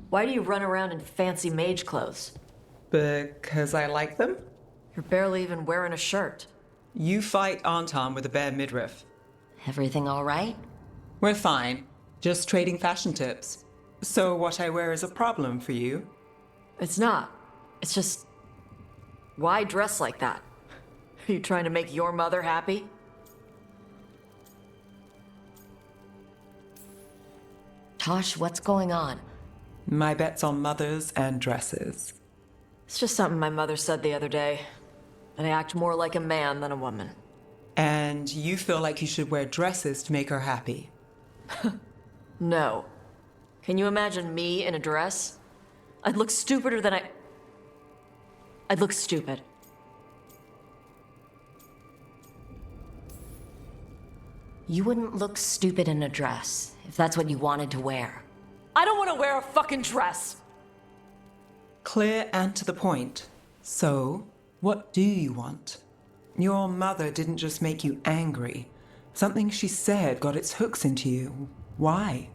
Why do you run around in fancy mage clothes? Because I like them? You're barely even wearing a shirt. You fight Anton with a bare midriff. Everything all right? We're fine. Just trading fashion tips. So what I wear is a problem for you? It's not. It's just... Why dress like that? Are you trying to make your mother happy? Tosh, what's going on? My bet's on mothers and dresses. It's just something my mother said the other day. And I act more like a man than a woman. And you feel like you should wear dresses to make her happy? No. Can you imagine me in a dress? I'd look stupider than I'd look stupid. You wouldn't look stupid in a dress, if that's what you wanted to wear. I don't want to wear a fucking dress! Clear and to the point. So, what do you want? Your mother didn't just make you angry. Something she said got its hooks into you. Why?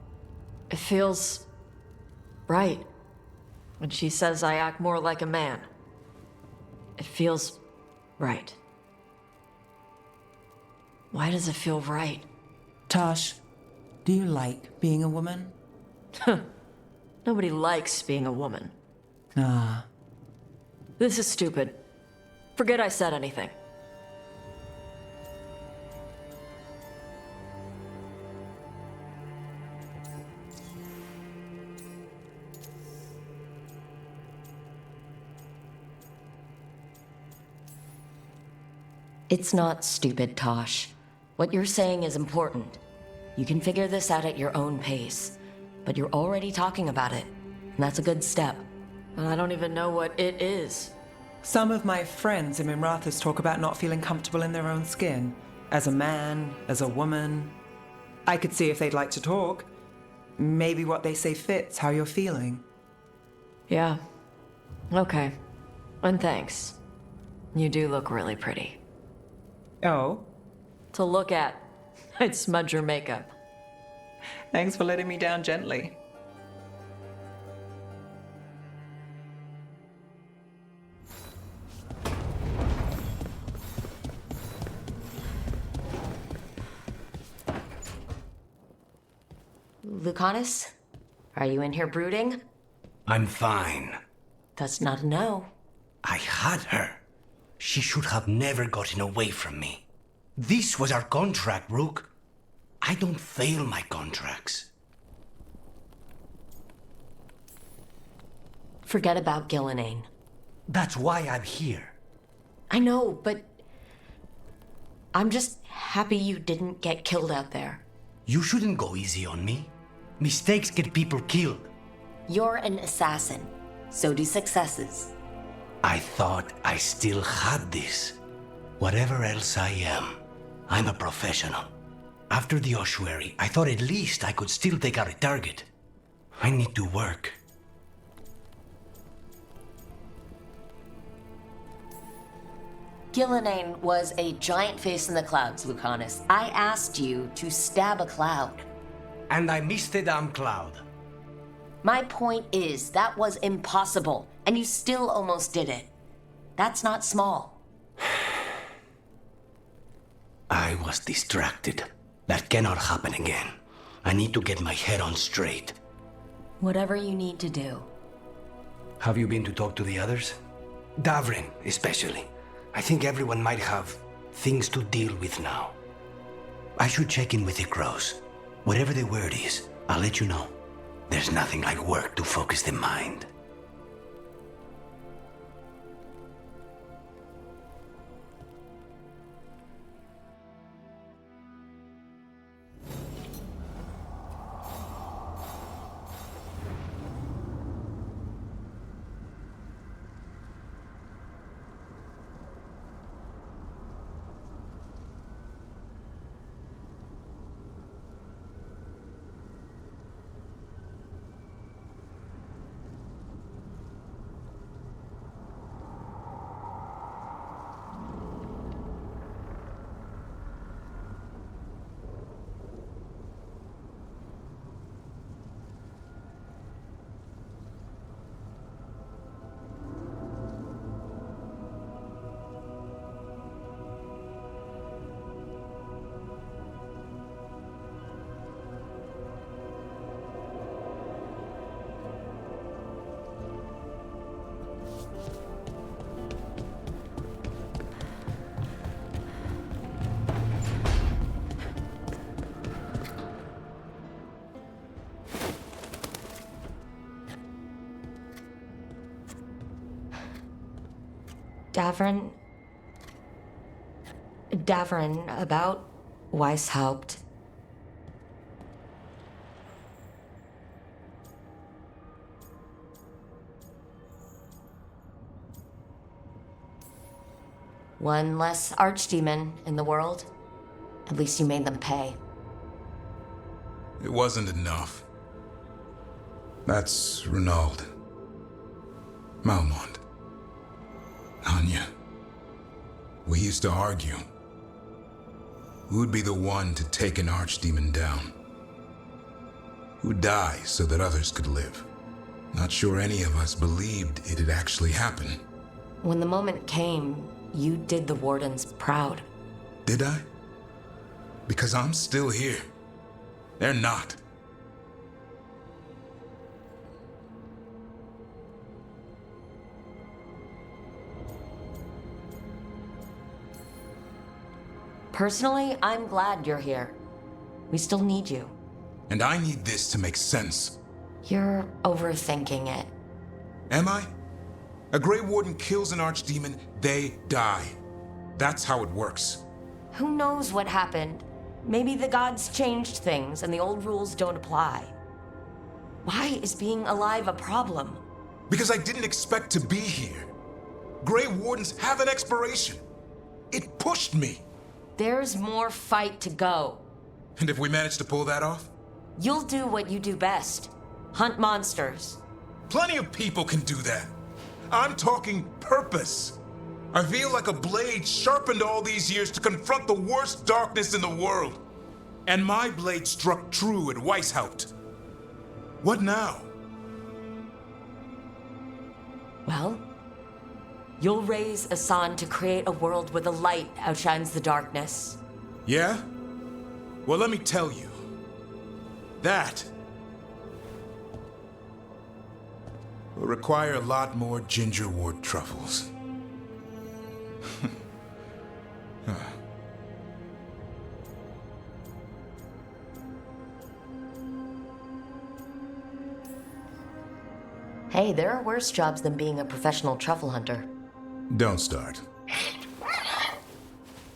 It feels... right. When she says I act more like a man. It feels... right. Why does it feel right? Tosh, do you like being a woman? Nobody likes being a woman. Ah. This is stupid. Forget I said anything. It's not stupid, Tosh. What you're saying is important. You can figure this out at your own pace. But you're already talking about it, and that's a good step. And I don't even know what it is. Some of my friends in Mimrathas talk about not feeling comfortable in their own skin. As a man, as a woman. I could see if they'd like to talk. Maybe what they say fits how you're feeling. Yeah. Okay. And thanks. You do look really pretty. Oh? To look at. I'd smudge your makeup. Thanks for letting me down gently. Lucanus? Are you in here brooding? I'm fine. That's not a no. I had her. She should have never gotten away from me. This was our contract, Rook. I don't fail my contracts. Forget about Gillinane. That's why I'm here. I know, but... I'm just happy you didn't get killed out there. You shouldn't go easy on me. Mistakes get people killed. You're an assassin. So do successes. I thought I still had this. Whatever else I am, I'm a professional. After the ossuary, I thought at least I could still take out a target. I need to work. Gillinane was a giant face in the clouds, Lucanus. I asked you to stab a cloud. And I missed the damn cloud. My point is, that was impossible, and you still almost did it. That's not small. I was distracted. That cannot happen again. I need to get my head on straight. Whatever you need to do. Have you been to talk to the others? Davrin, especially. I think everyone might have things to deal with now. I should check in with the crows. Whatever the word is, I'll let you know. There's nothing like work to focus the mind. Davrin... about Weishaupt. One less archdemon in the world. At least you made them pay. It wasn't enough. That's Renaud. Malmont. Anya. We used to argue. Who'd be the one to take an archdemon down? Who'd die so that others could live? Not sure any of us believed it'd actually happen. When the moment came, you did the Wardens proud. Did I? Because I'm still here. They're not. Personally, I'm glad you're here. We still need you. And I need this to make sense. You're overthinking it. Am I? A Grey Warden kills an archdemon, they die. That's how it works. Who knows what happened? Maybe the gods changed things and the old rules don't apply. Why is being alive a problem? Because I didn't expect to be here. Grey Wardens have an expiration. It pushed me. There's more fight to go. And if we manage to pull that off? You'll do what you do best. Hunt monsters. Plenty of people can do that. I'm talking purpose. I feel like a blade sharpened all these years to confront the worst darkness in the world. And my blade struck true at Weishaupt. What now? Well, you'll raise Asan to create a world where the light outshines the darkness. Yeah? Well, let me tell you. That will require a lot more gingerwort truffles. Hey, there are worse jobs than being a professional truffle hunter. Don't start.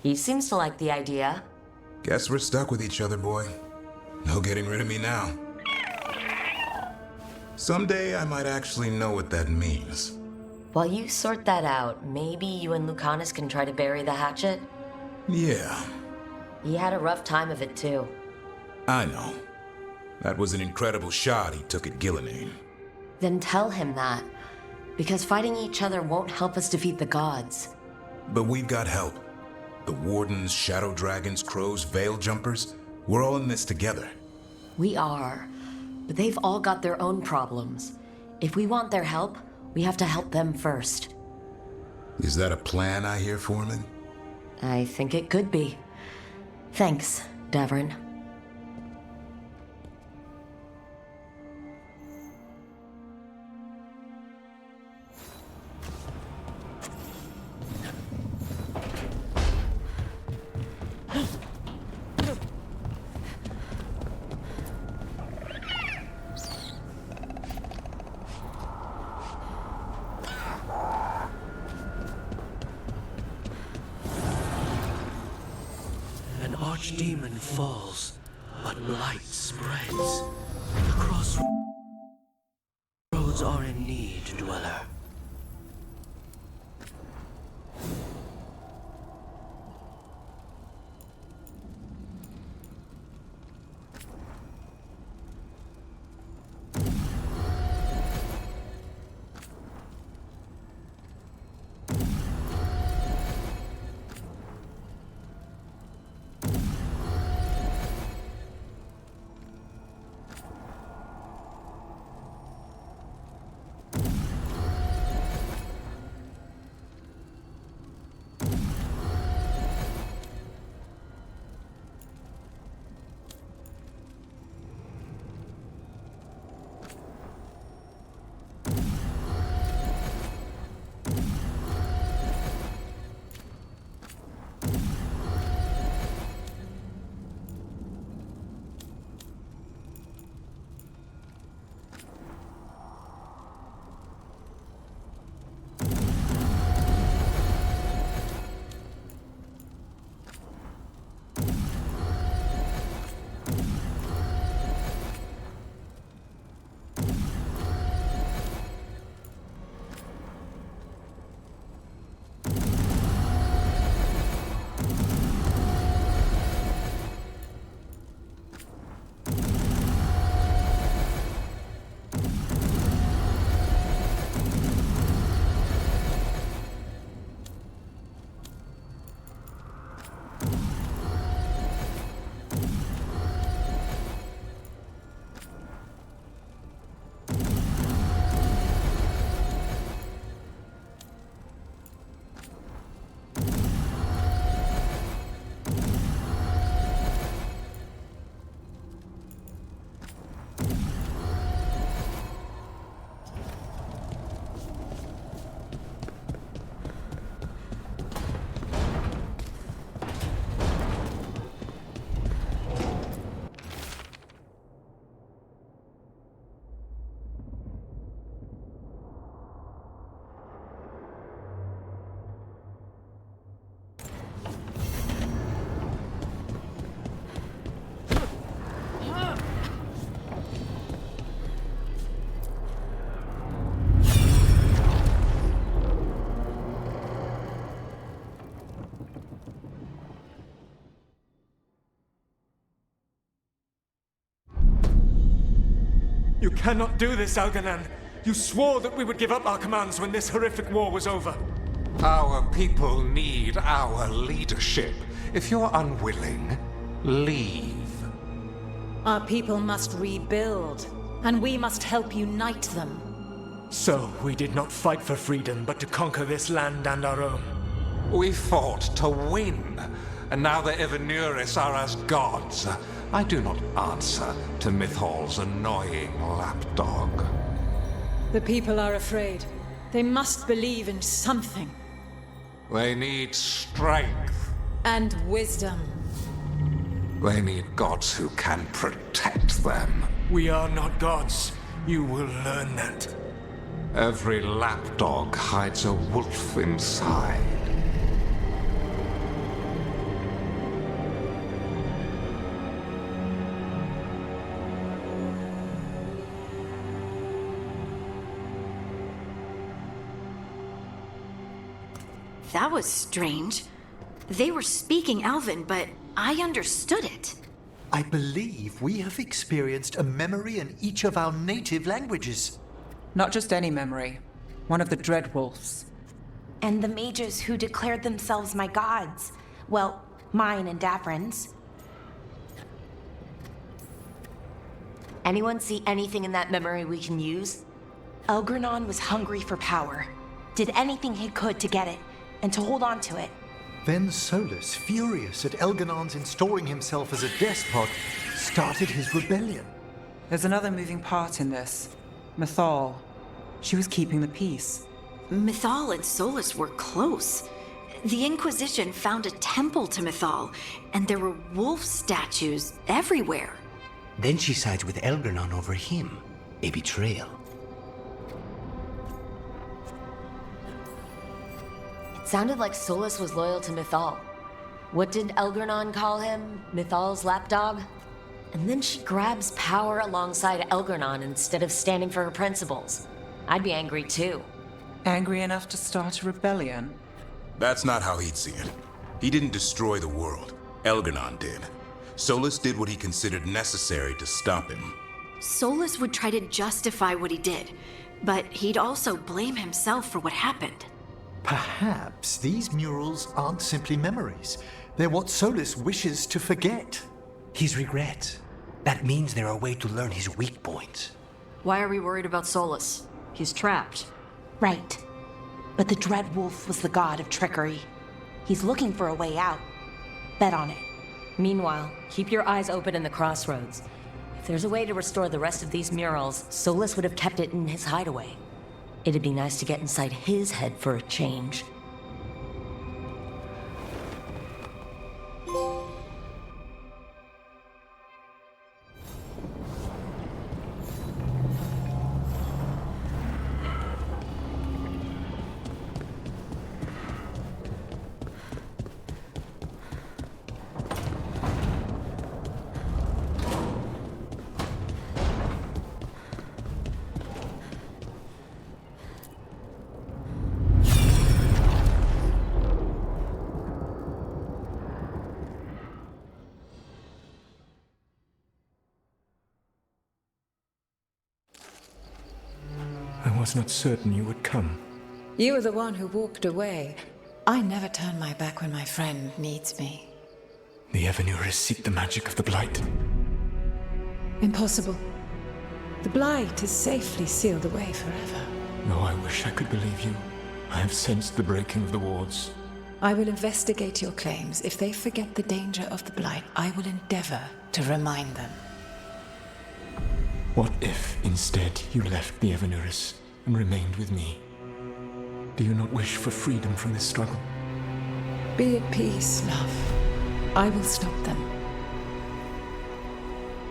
He seems to like the idea. Guess we're stuck with each other, boy. No getting rid of me now. Someday I might actually know what that means. While you sort that out, maybe you and Lucanus can try to bury the hatchet? Yeah, He had a rough time of it, too. I know. That was an incredible shot he took at Gillenane. Then tell him that. Because fighting each other won't help us defeat the gods. But we've got help. The Wardens, Shadow Dragons, Crows, Veil Jumpers, we're all in this together. We are. But they've all got their own problems. If we want their help, we have to help them first. Is that a plan I hear, Foreman? I think it could be. Thanks, Davrin. An archdemon falls, but light spreads. The crossroads are in need, dweller. cannot do this, Algernon. You swore that we would give up our commands when this horrific war was over. Our people need our leadership. If you're unwilling, leave. Our people must rebuild, and we must help unite them. So, we did not fight for freedom, but to conquer this land and our own. We fought to win, and now the Evenuris are as gods. I do not answer to Mythal's annoying lapdog. The people are afraid. They must believe in something. They need strength. And wisdom. They need gods who can protect them. We are not gods. You will learn that. Every lapdog hides a wolf inside. That was strange. They were speaking Elven, but I understood it. I believe we have experienced a memory in each of our native languages. Not just any memory. One of the Dreadwolves. And the mages who declared themselves my gods. Well, mine and Davrin's. Anyone see anything in that memory we can use? Elgranon was hungry for power. Did anything he could to get it, and to hold on to it. Then Solus, furious at Elganon's installing himself as a despot, started his rebellion. There's another moving part in this. Mythal. She was keeping the peace. Mythal and Solus were close. The Inquisition found a temple to Mythal, and there were wolf statues everywhere. Then she sides with Elgernon over him. A betrayal. It sounded like Solus was loyal to Mythal. What did Elgernon call him? Mythal's lapdog? And then she grabs power alongside Elgernon instead of standing for her principles. I'd be angry too. Angry enough to start a rebellion? That's not how he'd see it. He didn't destroy the world. Elgernon did. Solus did what he considered necessary to stop him. Solus would try to justify what he did, but he'd also blame himself for what happened. Perhaps these murals aren't simply memories. They're what Solus wishes to forget. His regrets. That means they're a way to learn his weak points. Why are we worried about Solus? He's trapped. Right. But the Dreadwolf was the god of trickery. He's looking for a way out. Bet on it. Meanwhile, keep your eyes open in the crossroads. If there's a way to restore the rest of these murals, Solus would have kept it in his hideaway. It'd be nice to get inside his head for a change. I was not certain you would come. You were the one who walked away. I never turn my back when my friend needs me. The Evenuris seek the magic of the Blight. Impossible. The Blight is safely sealed away forever. No, I wish I could believe you. I have sensed the breaking of the wards. I will investigate your claims. If they forget the danger of the Blight, I will endeavor to remind them. What if, instead, you left the Evenuris and remained with me? Do you not wish for freedom from this struggle? Be at peace, love. I will stop them.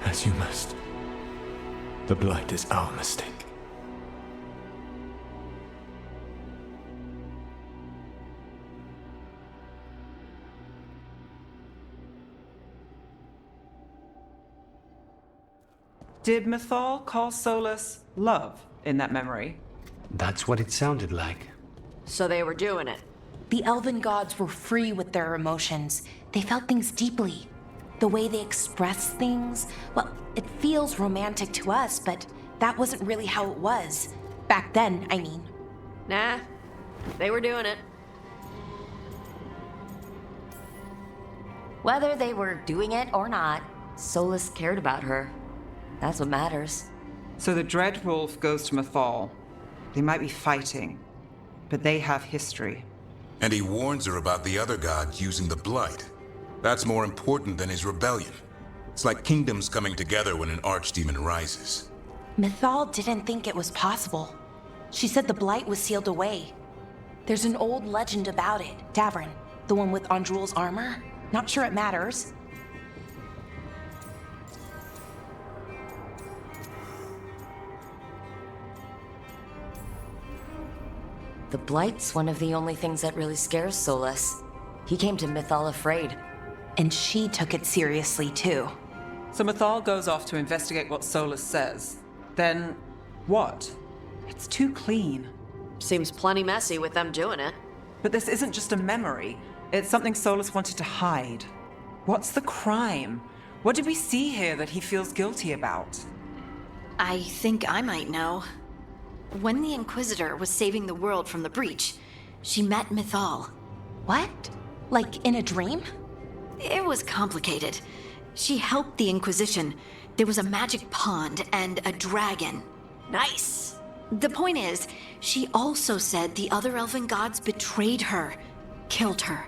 As you must. The Blight is our mistake. Did Mythal call Solus love in that memory? That's what it sounded like. So they were doing it. The elven gods were free with their emotions. They felt things deeply. The way they express things, well, it feels romantic to us, but That wasn't really how it was. Back then, I mean. Nah, they were doing it. Whether they were doing it or not, Solus cared about her. That's what matters. So the Dread Wolf goes to Mythal. They might be fighting, but they have history. And he warns her about the other gods using the Blight. That's more important than his rebellion. It's like kingdoms coming together when an archdemon rises. Mythal didn't think it was possible. She said the Blight was sealed away. There's an old legend about it. Davrin, the one with Andrul's armor. Not sure it matters. The Blight's one of the only things that really scares Solus. He came to Mythal afraid. And she took it seriously, too. So Mythal goes off to investigate what Solus says. Then, what? It's too clean. Seems plenty messy with them doing it. But this isn't just a memory. It's something Solus wanted to hide. What's the crime? What did we see here that he feels guilty about? I think I might know. When the Inquisitor was saving the world from the breach, she met Mythal. What? Like in a dream? It was complicated. She helped the Inquisition. There was a magic pond and a dragon. Nice! The point is, she also said the other elven gods betrayed her, killed her.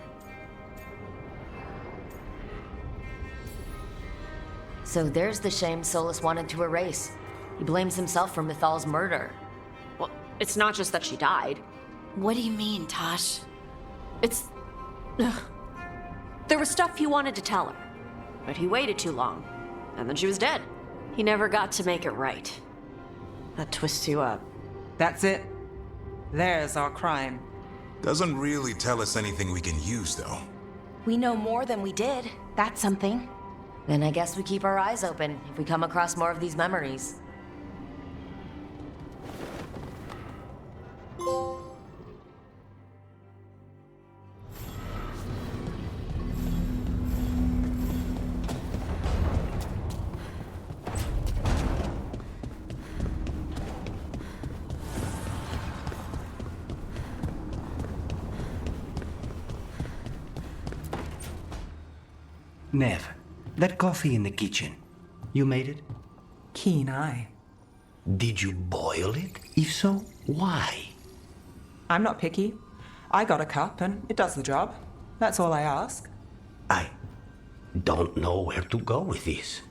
So there's the shame Solus wanted to erase. He blames himself for Mythal's murder. Well, it's not just that she died. What do you mean, Tosh? It's... Ugh. There was stuff he wanted to tell her, but he waited too long, and then she was dead. He never got to make it right. That twists you up. That's it. There's our crime. Doesn't really tell us anything we can use, though. We know more than we did. That's something. Then I guess we keep our eyes open if we come across more of these memories. Nev, that coffee in the kitchen, you made it? Keen eye. Did you boil it? If so, why? I'm not picky. I got a cup and it does the job. That's all I ask. I don't know where to go with this.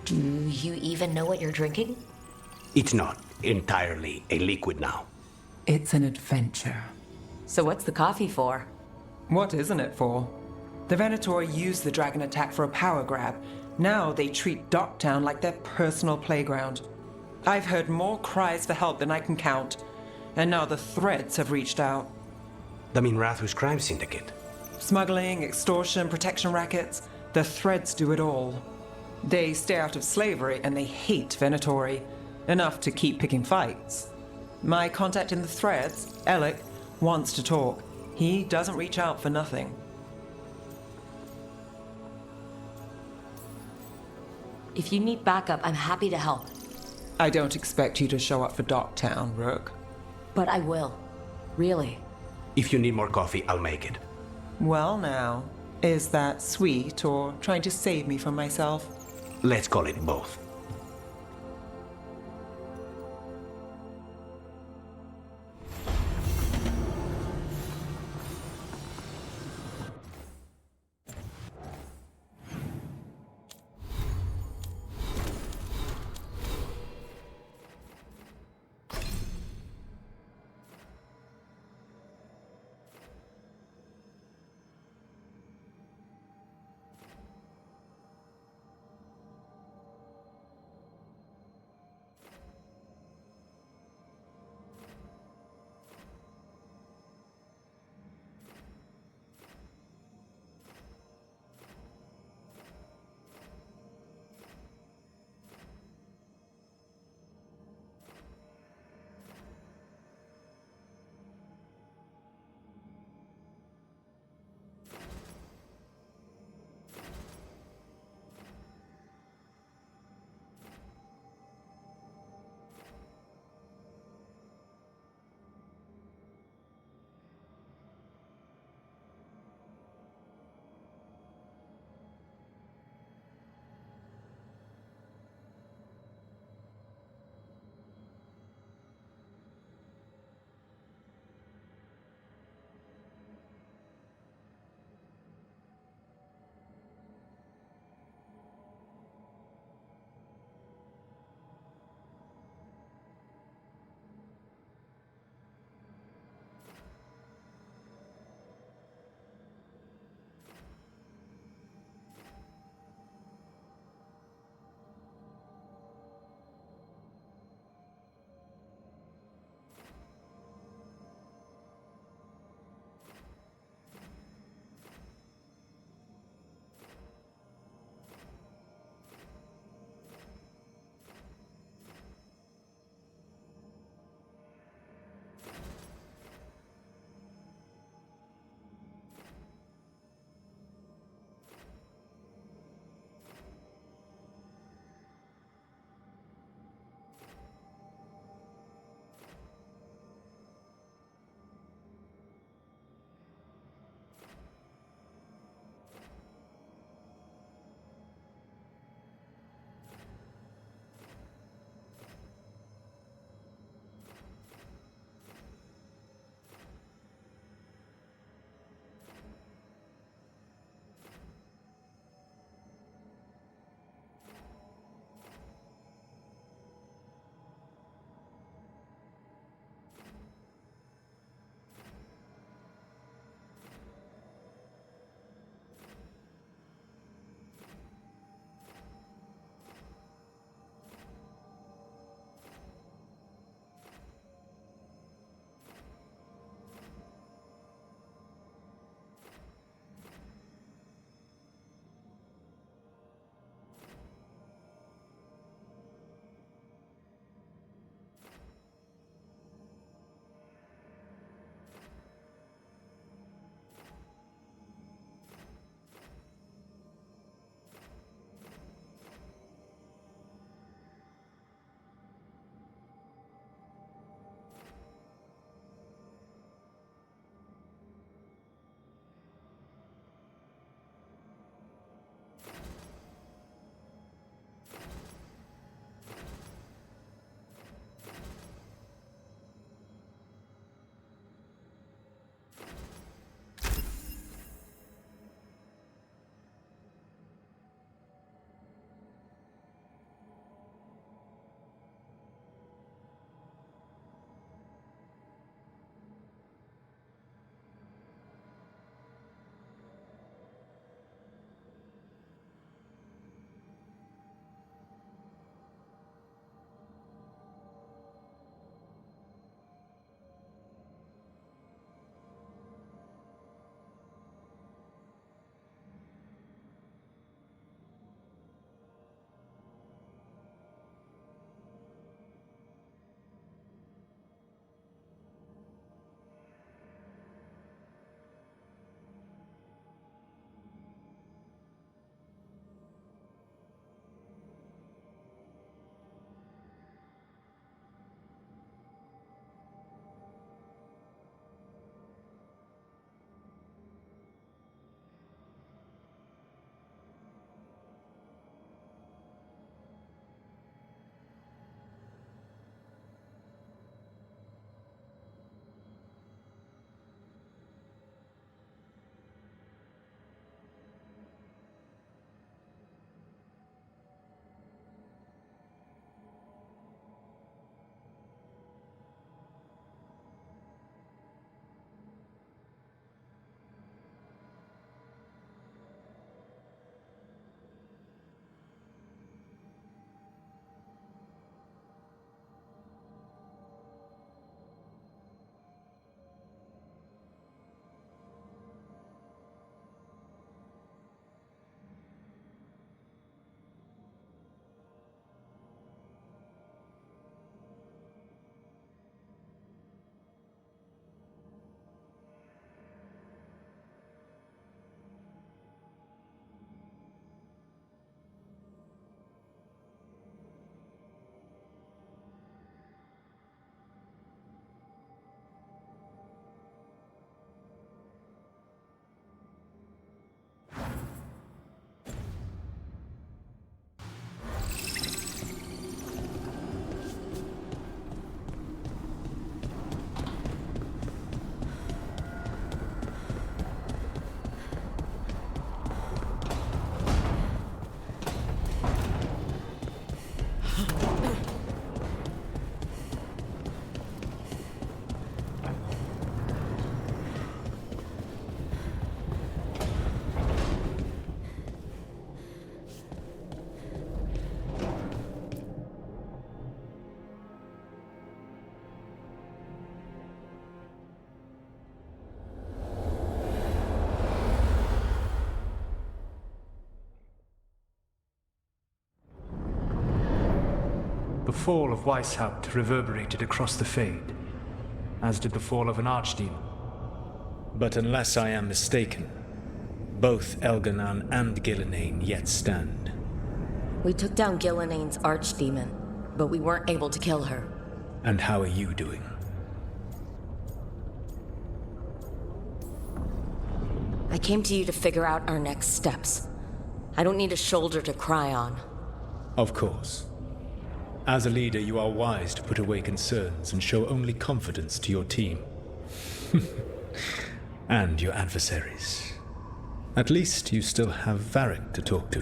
Do you even know what you're drinking? It's not entirely a liquid now. It's an adventure. So what's the coffee for? What isn't it for? The Venator used the dragon attack for a power grab. Now they treat Docktown like their personal playground. I've heard more cries for help than I can count. And now the Threads have reached out. The Minrathus crime syndicate. Smuggling, extortion, protection rackets. The Threads do it all. They stay out of slavery and they hate Venatori. Enough to keep picking fights. My contact in the Threads, Alec, wants to talk. He doesn't reach out for nothing. If you need backup, I'm happy to help. I don't expect you to show up for Docktown, Rook. But I will. Really. If you need more coffee, I'll make it. Well now, is that sweet or trying to save me from myself? Let's call it both. The fall of Weishaupt reverberated across the Fade, as did the fall of an archdemon. But unless I am mistaken, both Elganon and Gillenane yet stand. We took down Gillenane's archdemon, but we weren't able to kill her. And how are you doing? I came to you to figure out our next steps. I don't need a shoulder to cry on. Of course. As a leader, you are wise to put away concerns and show only confidence to your team. And your adversaries. At least you still have Varric to talk to.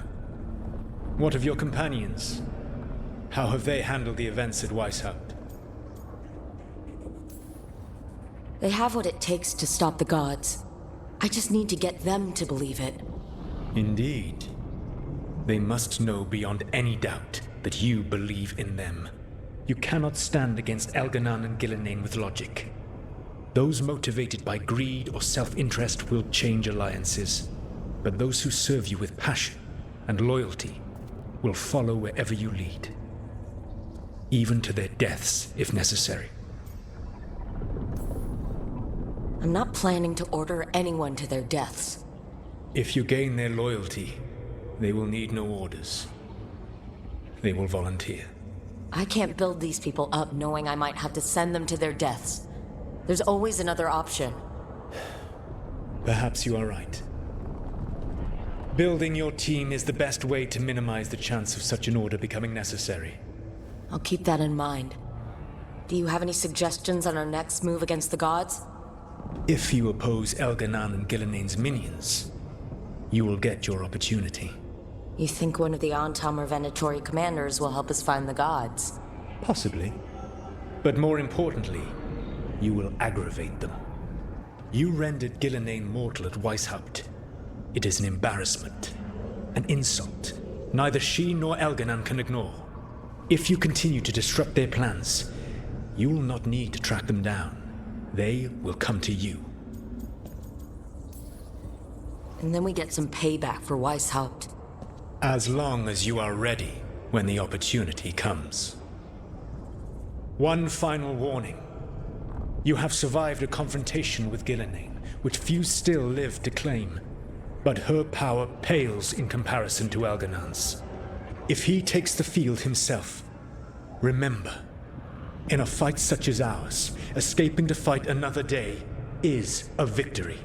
What of your companions? How have they handled the events at Weishaupt? They have what it takes to stop the gods. I just need to get them to believe it. Indeed. They must know beyond any doubt that you believe in them. You cannot stand against Elganon and Gillenane with logic. Those motivated by greed or self-interest will change alliances, but those who serve you with passion and loyalty will follow wherever you lead, even to their deaths if necessary. I'm not planning to order anyone to their deaths. If you gain their loyalty, they will need no orders. They will volunteer. I can't build these people up knowing I might have to send them to their deaths. There's always another option. Perhaps you are right. Building your team is the best way to minimize the chance of such an order becoming necessary. I'll keep that in mind. Do you have any suggestions on our next move against the gods? If you oppose Elganon and Gillenane's minions, you will get your opportunity. You think one of the Antam or Venatori commanders will help us find the gods? Possibly. But more importantly, you will aggravate them. You rendered Gillenane mortal at Weishaupt. It is an embarrassment, an insult neither she nor Elganon can ignore. If you continue to disrupt their plans, you will not need to track them down. They will come to you. And then we get some payback for Weishaupt. As long as you are ready when the opportunity comes. One final warning. You have survived a confrontation with Gillenane, which few still live to claim. But her power pales in comparison to Elganon's. If he takes the field himself, remember, in a fight such as ours, escaping to fight another day is a victory.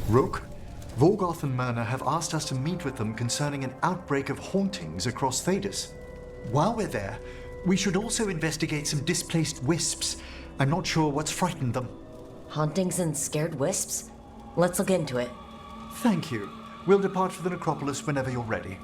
Rook, Vorgoth and Myrna have asked us to meet with them concerning an outbreak of hauntings across Thedas. While we're there, we should also investigate some displaced wisps. I'm not sure what's frightened them. Hauntings and scared wisps? Let's look into it. Thank you. We'll depart for the necropolis whenever you're ready.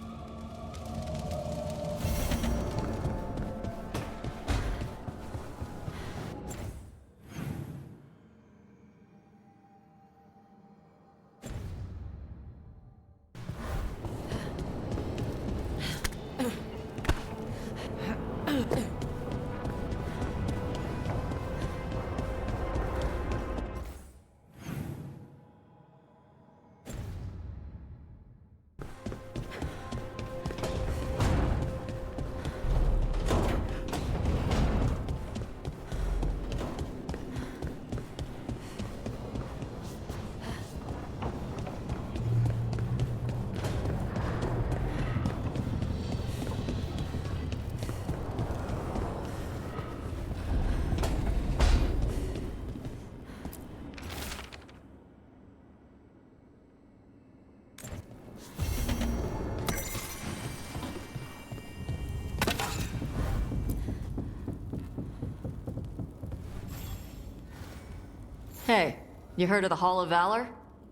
Hey, you heard of the Hall of Valor?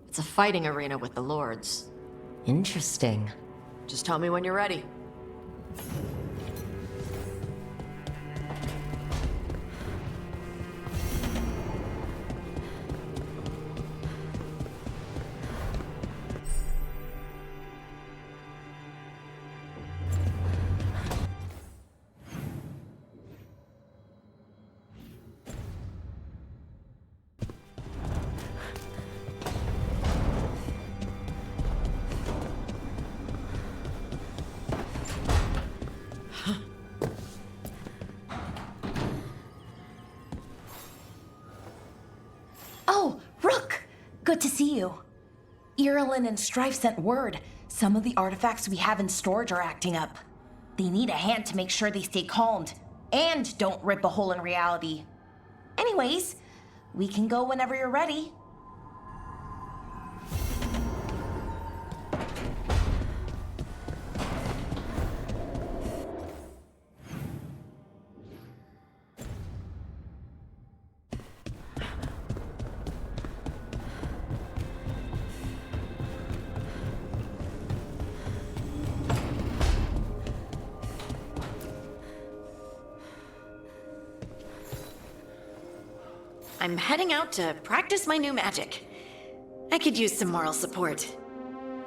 It's a fighting arena with the lords. Interesting. Just tell me when you're ready. Oh, Rook! Good to see you. Irilyn and Strife sent word. Some of the artifacts we have in storage are acting up. They need a hand to make sure they stay calmed, and don't rip a hole in reality. Anyways, we can go whenever you're ready. I'm heading out to practice my new magic. I could use some moral support.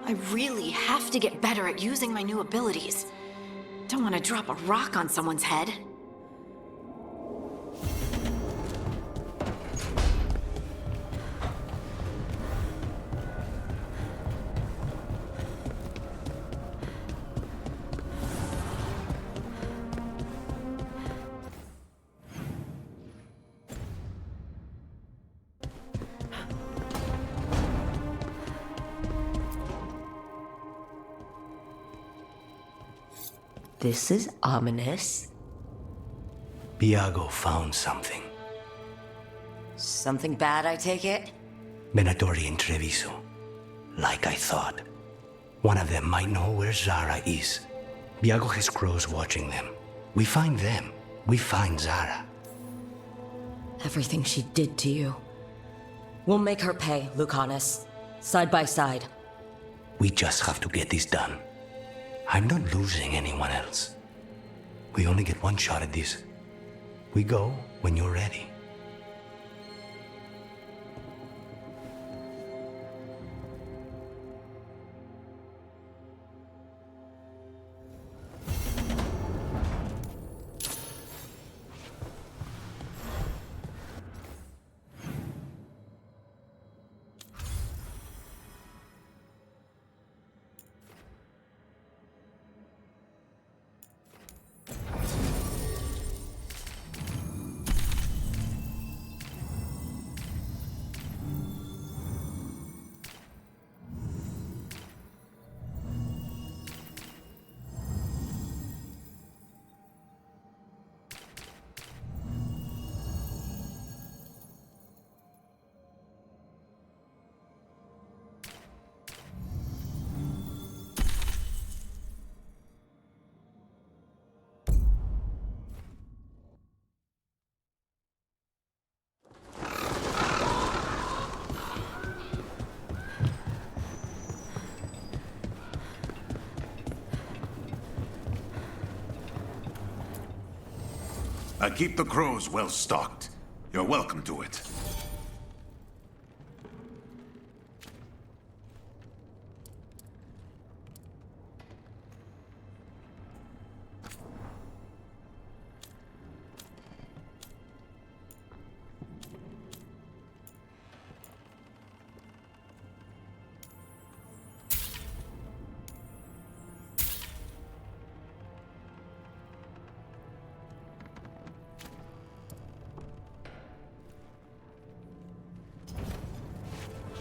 I really have to get better at using my new abilities. Don't want to drop a rock on someone's head. This is ominous. Biago found something. Something bad, I take it? Venatori and Treviso. Like I thought. One of them might know where Zara is. Biago has crows watching them. We find them. We find Zara. Everything she did to you. We'll make her pay, Lucanus. Side by side. We just have to get this done. I'm not losing anyone else. We only get one shot at this. We go when you're ready. I keep the crows well stocked. You're welcome to it.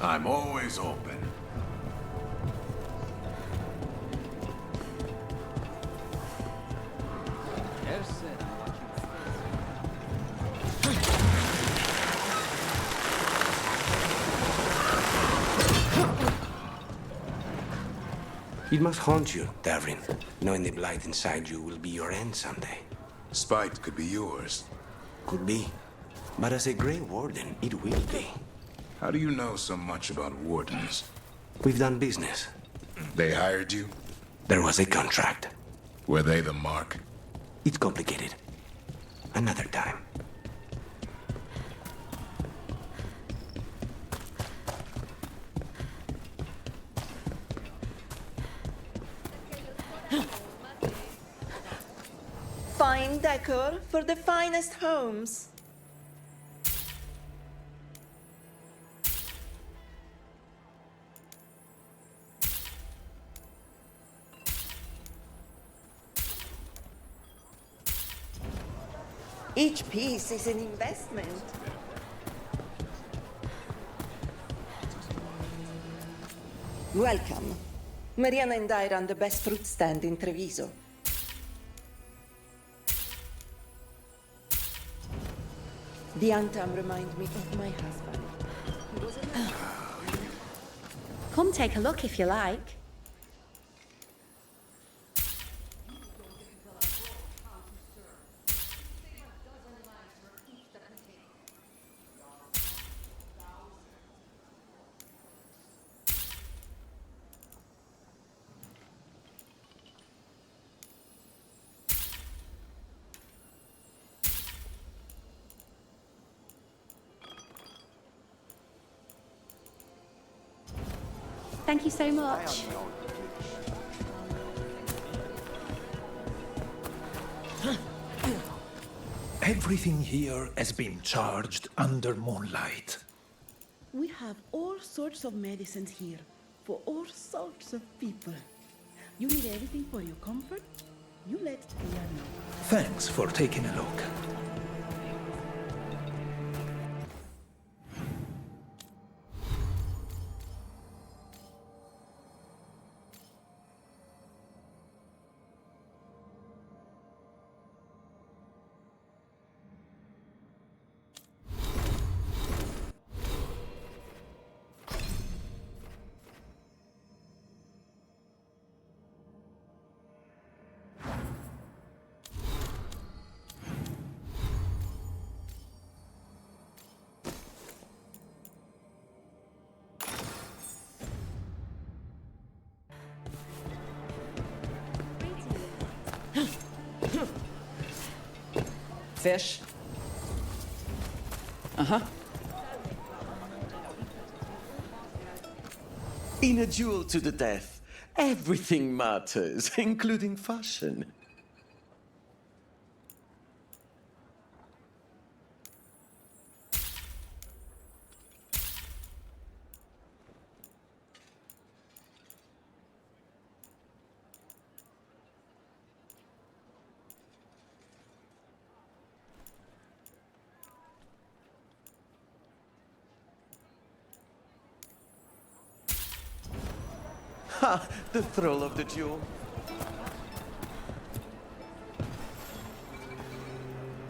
I'm always open. It must haunt you, Davrin, knowing the blight inside you will be your end someday. Spite could be yours. Could be. But as a Grey Warden, it will be. How do you know so much about wardens? We've done business. They hired you? There was a contract. Were they the mark? It's complicated. Another time. Fine decor for the finest homes. Each piece is an investment. Welcome. Mariana and I run the best fruit stand in Treviso. The Antam remind me of my husband. Come take a look if you like. Thank you so much. Everything here has been charged under moonlight. We have all sorts of medicines here for all sorts of people. You need everything for your comfort? You let Tia know. Thanks for taking a look. Fish? Uh-huh. In a duel to the death, everything matters, including fashion. Ha! The thrill of the duel.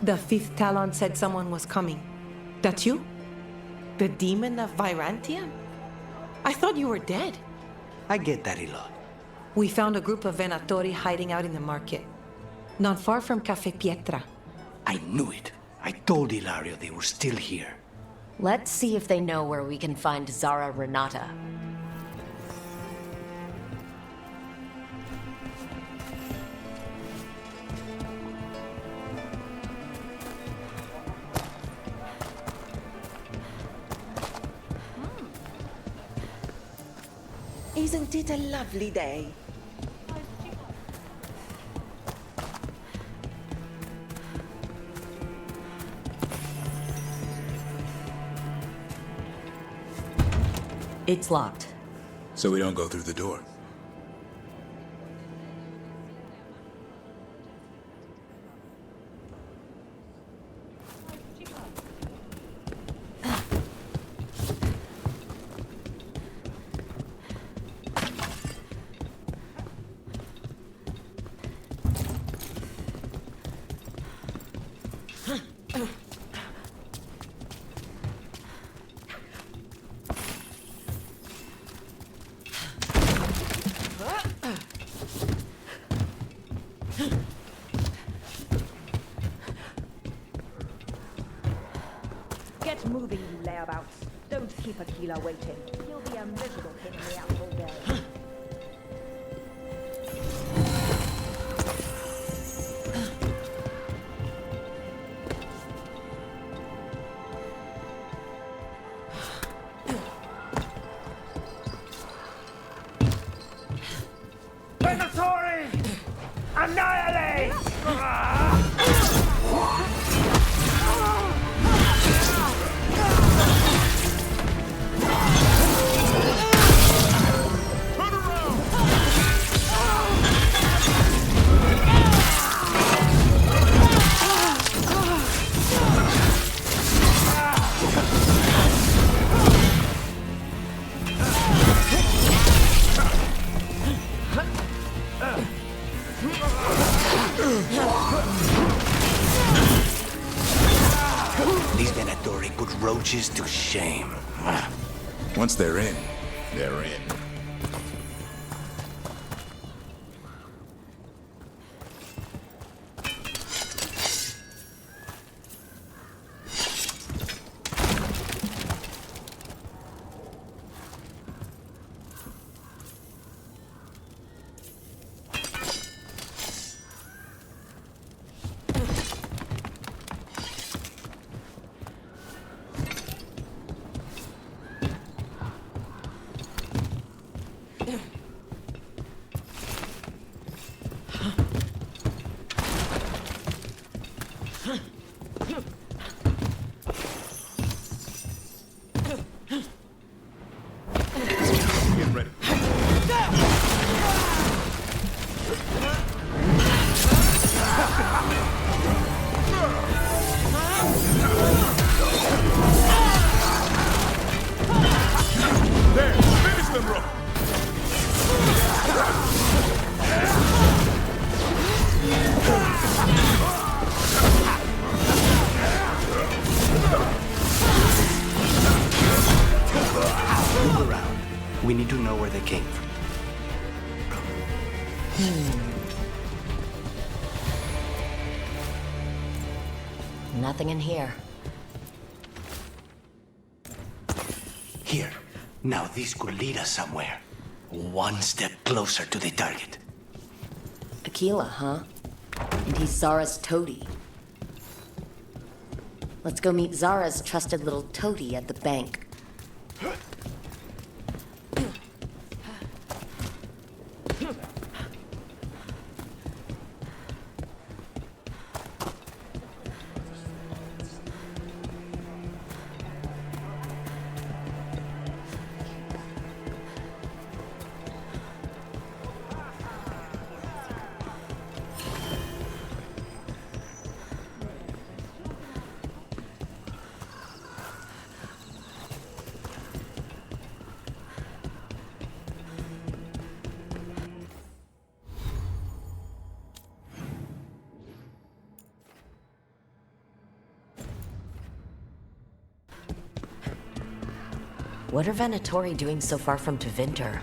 The fifth Talon said someone was coming. That you? The demon of Virantia? I thought you were dead. I get that a lot. We found a group of Venatori hiding out in the market. Not far from Cafe Pietra. I knew it. I told Ilario they were still here. Let's see if they know where we can find Zara Renata. Isn't it a lovely day? It's locked. So we don't go through the door. Get moving, you layabouts. Don't keep Aquila waiting. He'll be a miserable pain in the ass all day. Venatori! Annihilate! These Venatori put roaches to shame. Once they're in, they're in. Get ready. There, finish them, bro. Look around. We need to know where they came from. Nothing in here. Here. Now this could lead us somewhere. One step closer to the target. Aquila, huh? And he's Zara's toady. Let's go meet Zara's trusted little toady at the bank. What are Venatori doing so far from Tevinter?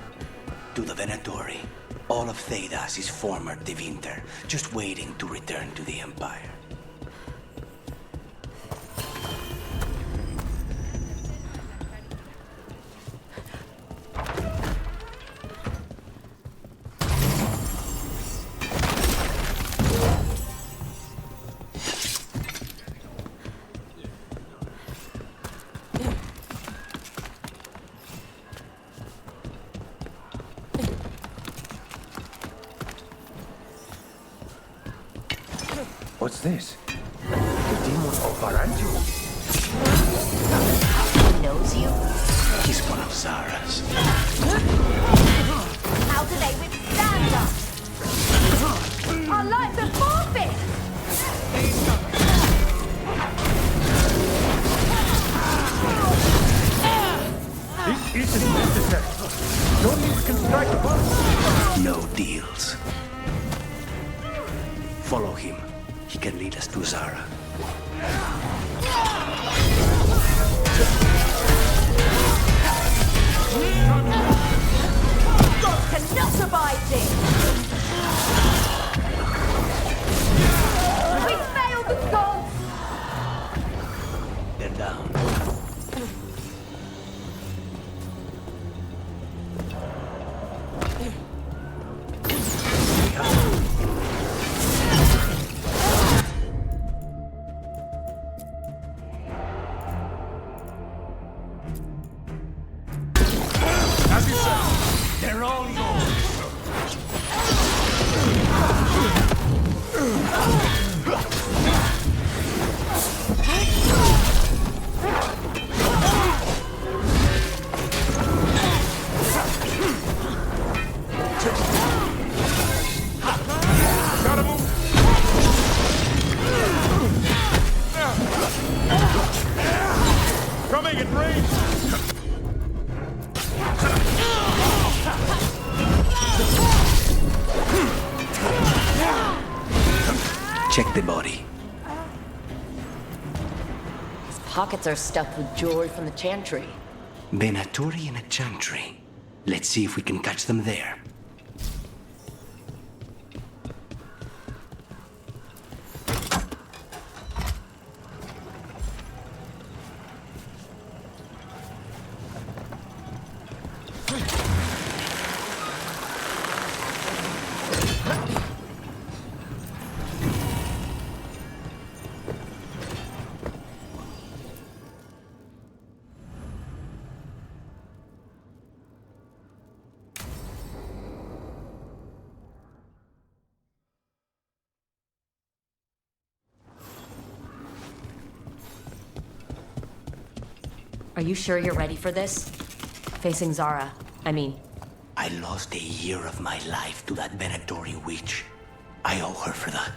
To the Venatori, all of Thedas is former Tevinter, just waiting to return to the Empire. What's this? The demon of Varantium. He knows you? He's one of Zara's. How do they withstand us? Our lives are forfeit! This isn't necessary. Only we can strike above. No deals. Follow him. He can lead us to Zara. God cannot abide this! We failed the gods! They're down. As you said, they're all yours. Gotta move. Coming in range. Check the body. His pockets are stuffed with jewelry from the chantry. Venatori and a chantry. Let's see if we can catch them there. Are you sure you're ready for this? Facing Zara, I mean. I lost a year of my life to that Venatori witch. I owe her for that.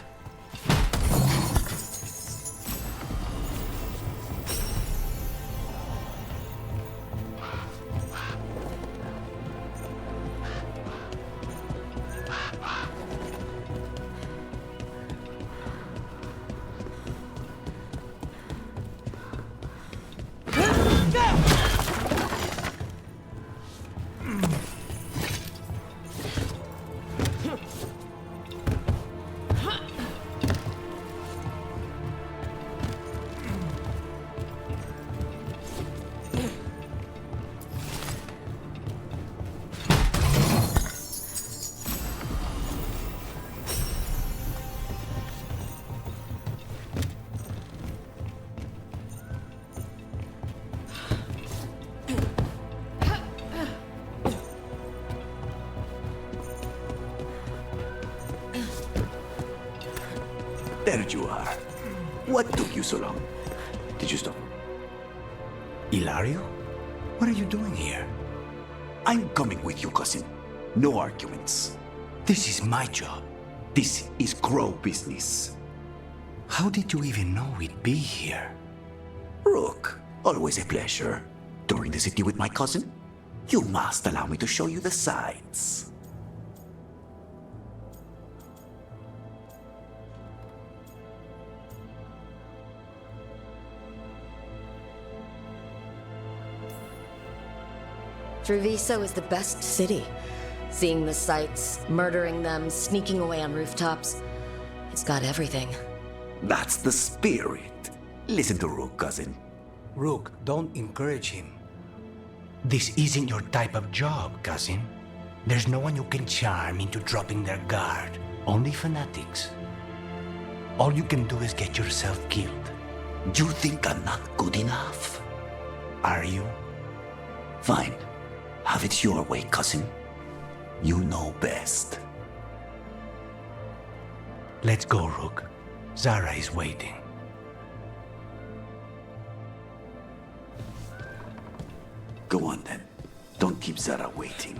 There you are. What took you so long? Did you stop? Ilario? What are you doing here? I'm coming with you, cousin. No arguments. This is my job. This is Crow business. How did you even know we'd be here? Rook, always a pleasure. Touring the city with my cousin? You must allow me to show you the sights. Treviso is the best city. Seeing the sights, murdering them, sneaking away on rooftops. It's got everything. That's the spirit. Listen to Rook, cousin. Rook, don't encourage him. This isn't your type of job, cousin. There's no one you can charm into dropping their guard. Only fanatics. All you can do is get yourself killed. You think I'm not good enough? Are you? Fine. Have it your way, cousin. You know best. Let's go, Rook. Zara is waiting. Go on then. Don't keep Zara waiting.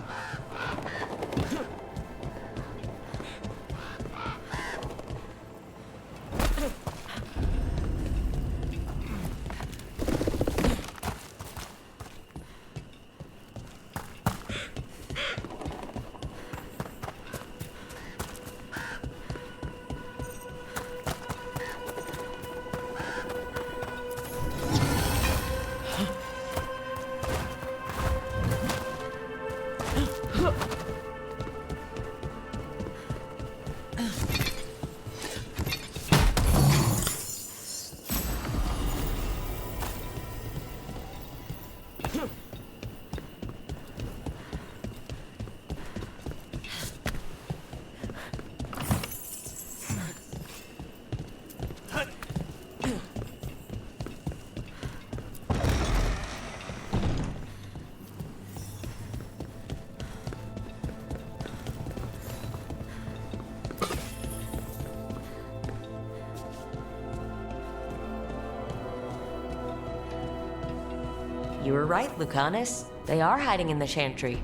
You were right, Lucanus. They are hiding in the chantry.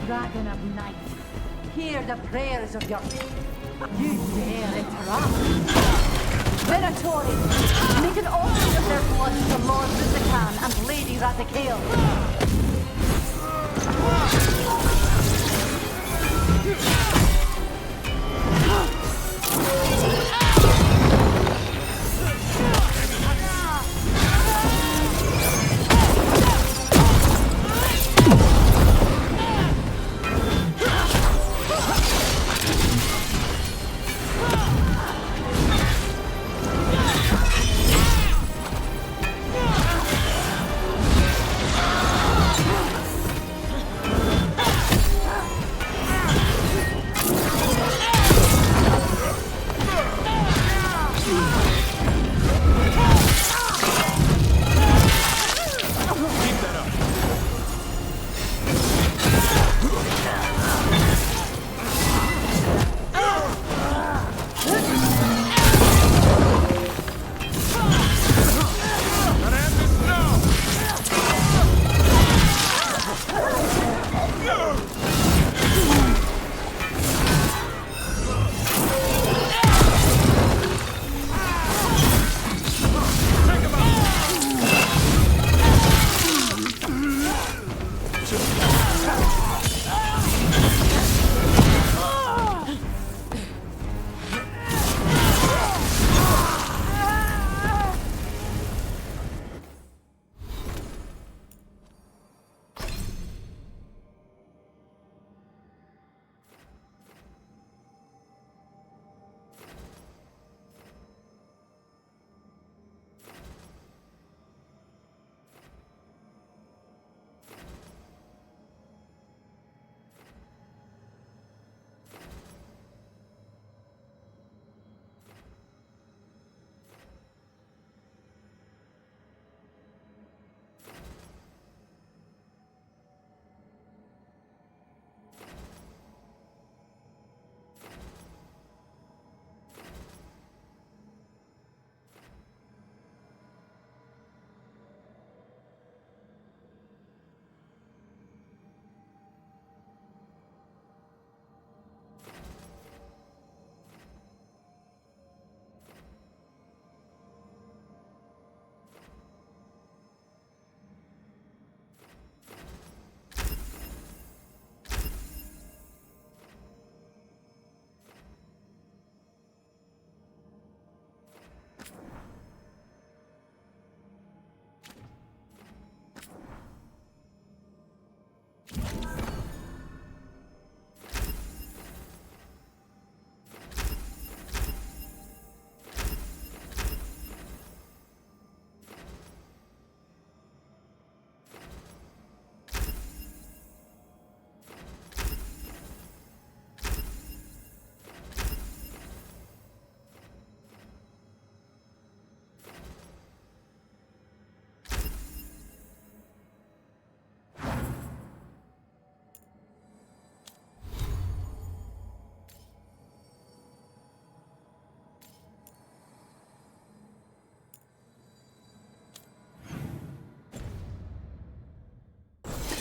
Dragon of night, hear the prayers of your... You dare interrupt? Venatori, make an offering of their blood to Lord Ruzikan and Lady Razikale.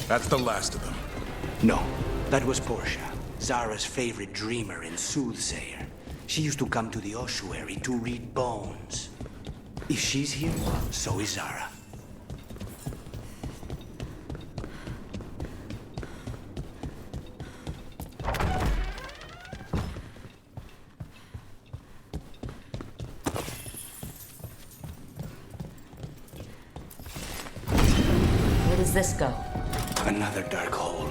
That's the last of them. No, that was Portia, Zara's favorite dreamer and soothsayer. She used to come to the ossuary to read bones. If she's here, so is Zara. Where does this go? Another dark hole.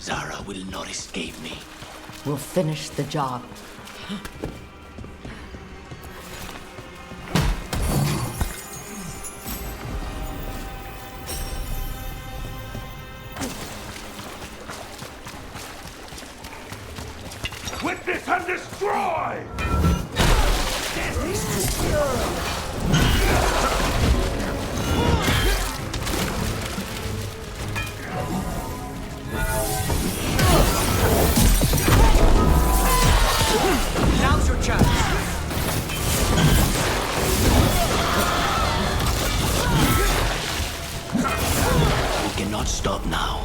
Zara will not escape me. We'll finish the job. Witness and destroy! Now's your chance. We cannot stop now.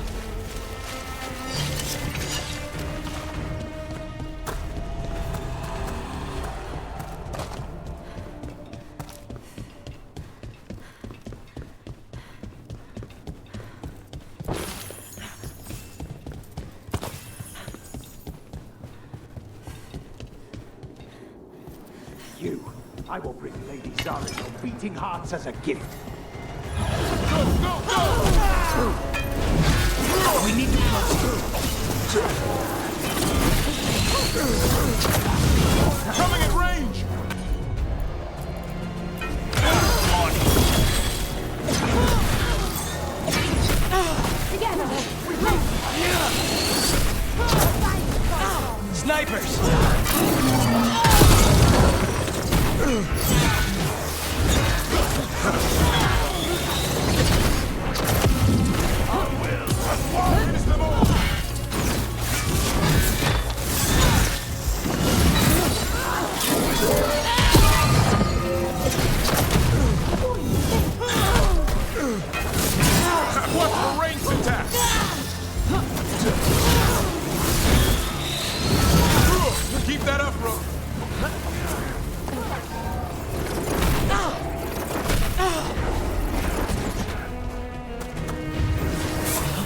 I will bring Lady Zara your beating hearts as a gift. We need to close. Coming at range! Snipers! What's the range attack? Keep that up, bro.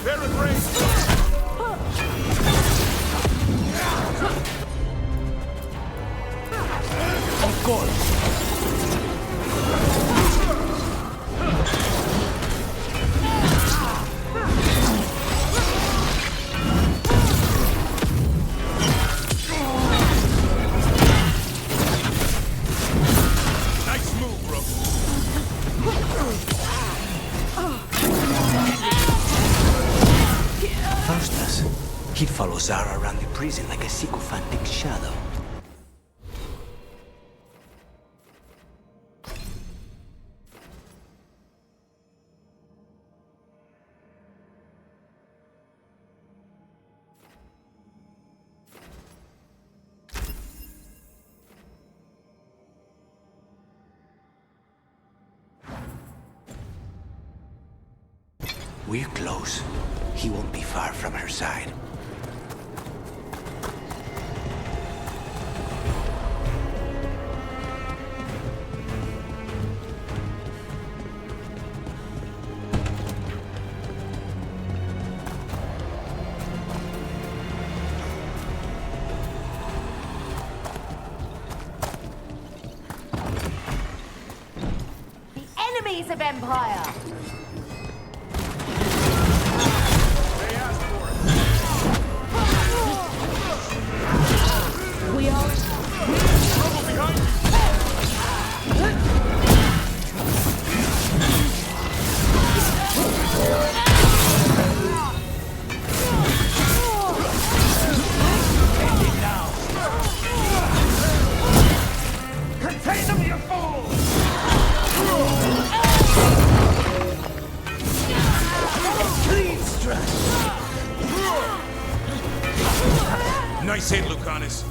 They're in range. Of course. Nice move, bro. Faustus. He'd follow Zara around the prison like a sycophantic shadow. We're close. He won't be far from her side. The enemies of Empire! We are trouble behind you. Contain them, you fools! Clean strike! Nice hit, Lucanus.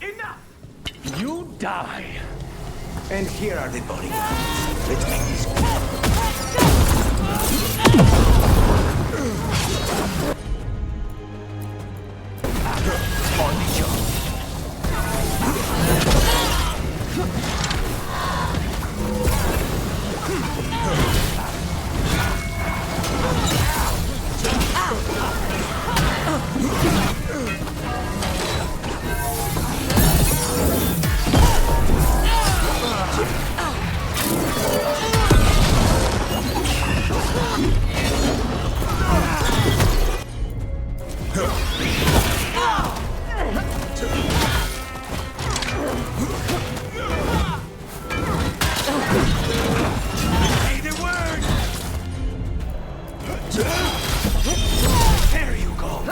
Enough! You die. And here are the bodyguards. Let's make this quick. On the job. There you go.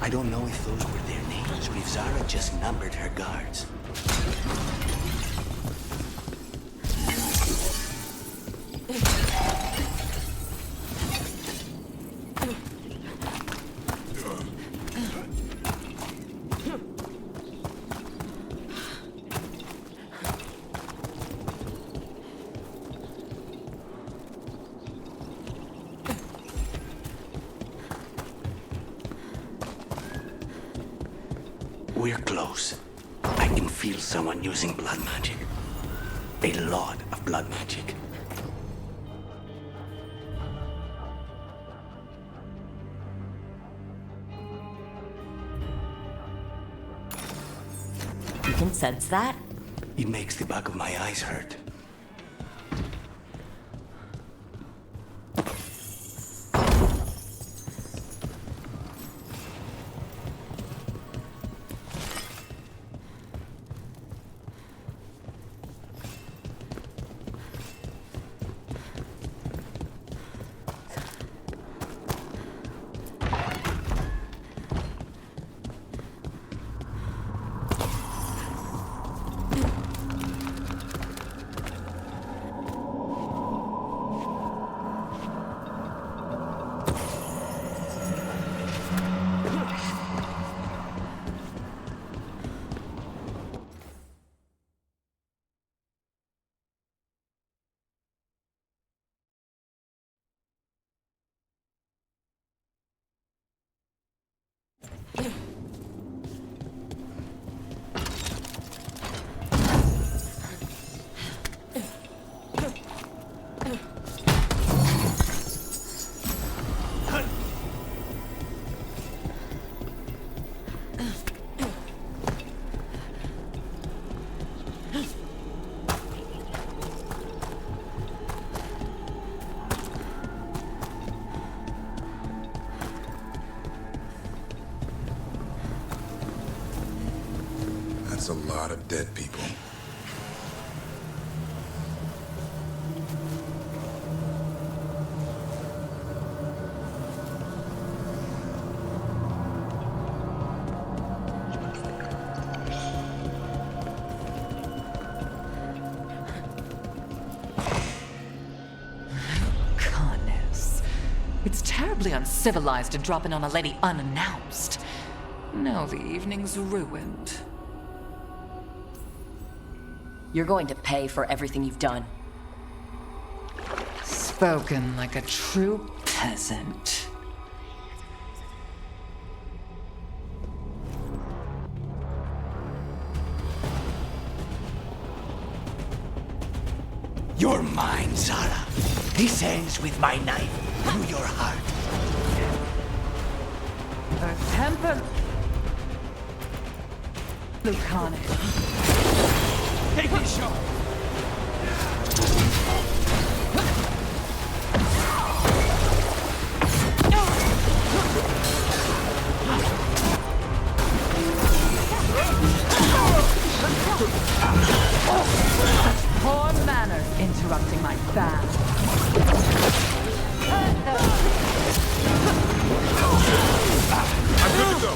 I don't know if those were their names or if Zara just numbered her guards. We're close. I can feel someone using blood magic. A lot of blood magic. You can sense that? It makes the back of my eyes hurt. That's a lot of dead people. Goodness. It's terribly uncivilized to drop in on a lady unannounced. Now the evening's ruined. You're going to pay for everything you've done. Spoken like a true peasant. You're mine, Zara. This ends with my knife through your heart. A temper. Lucane. Take this shot! Poor manners interrupting my bath. I'm good to go.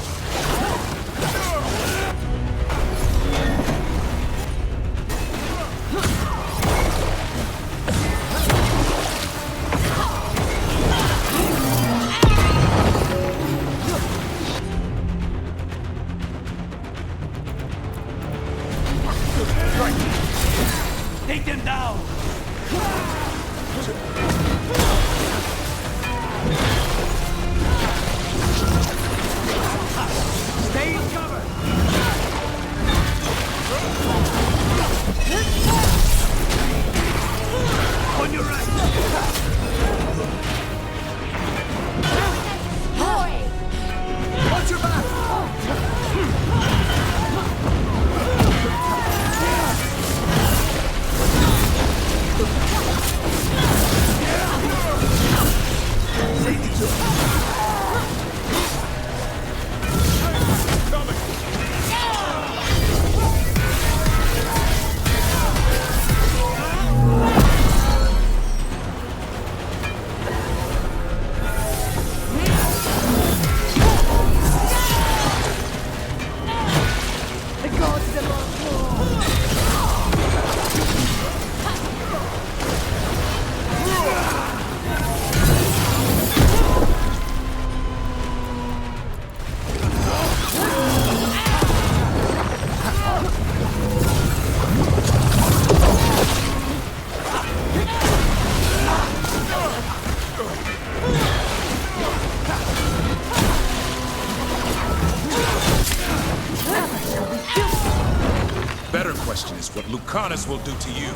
what Lucanus will do to you.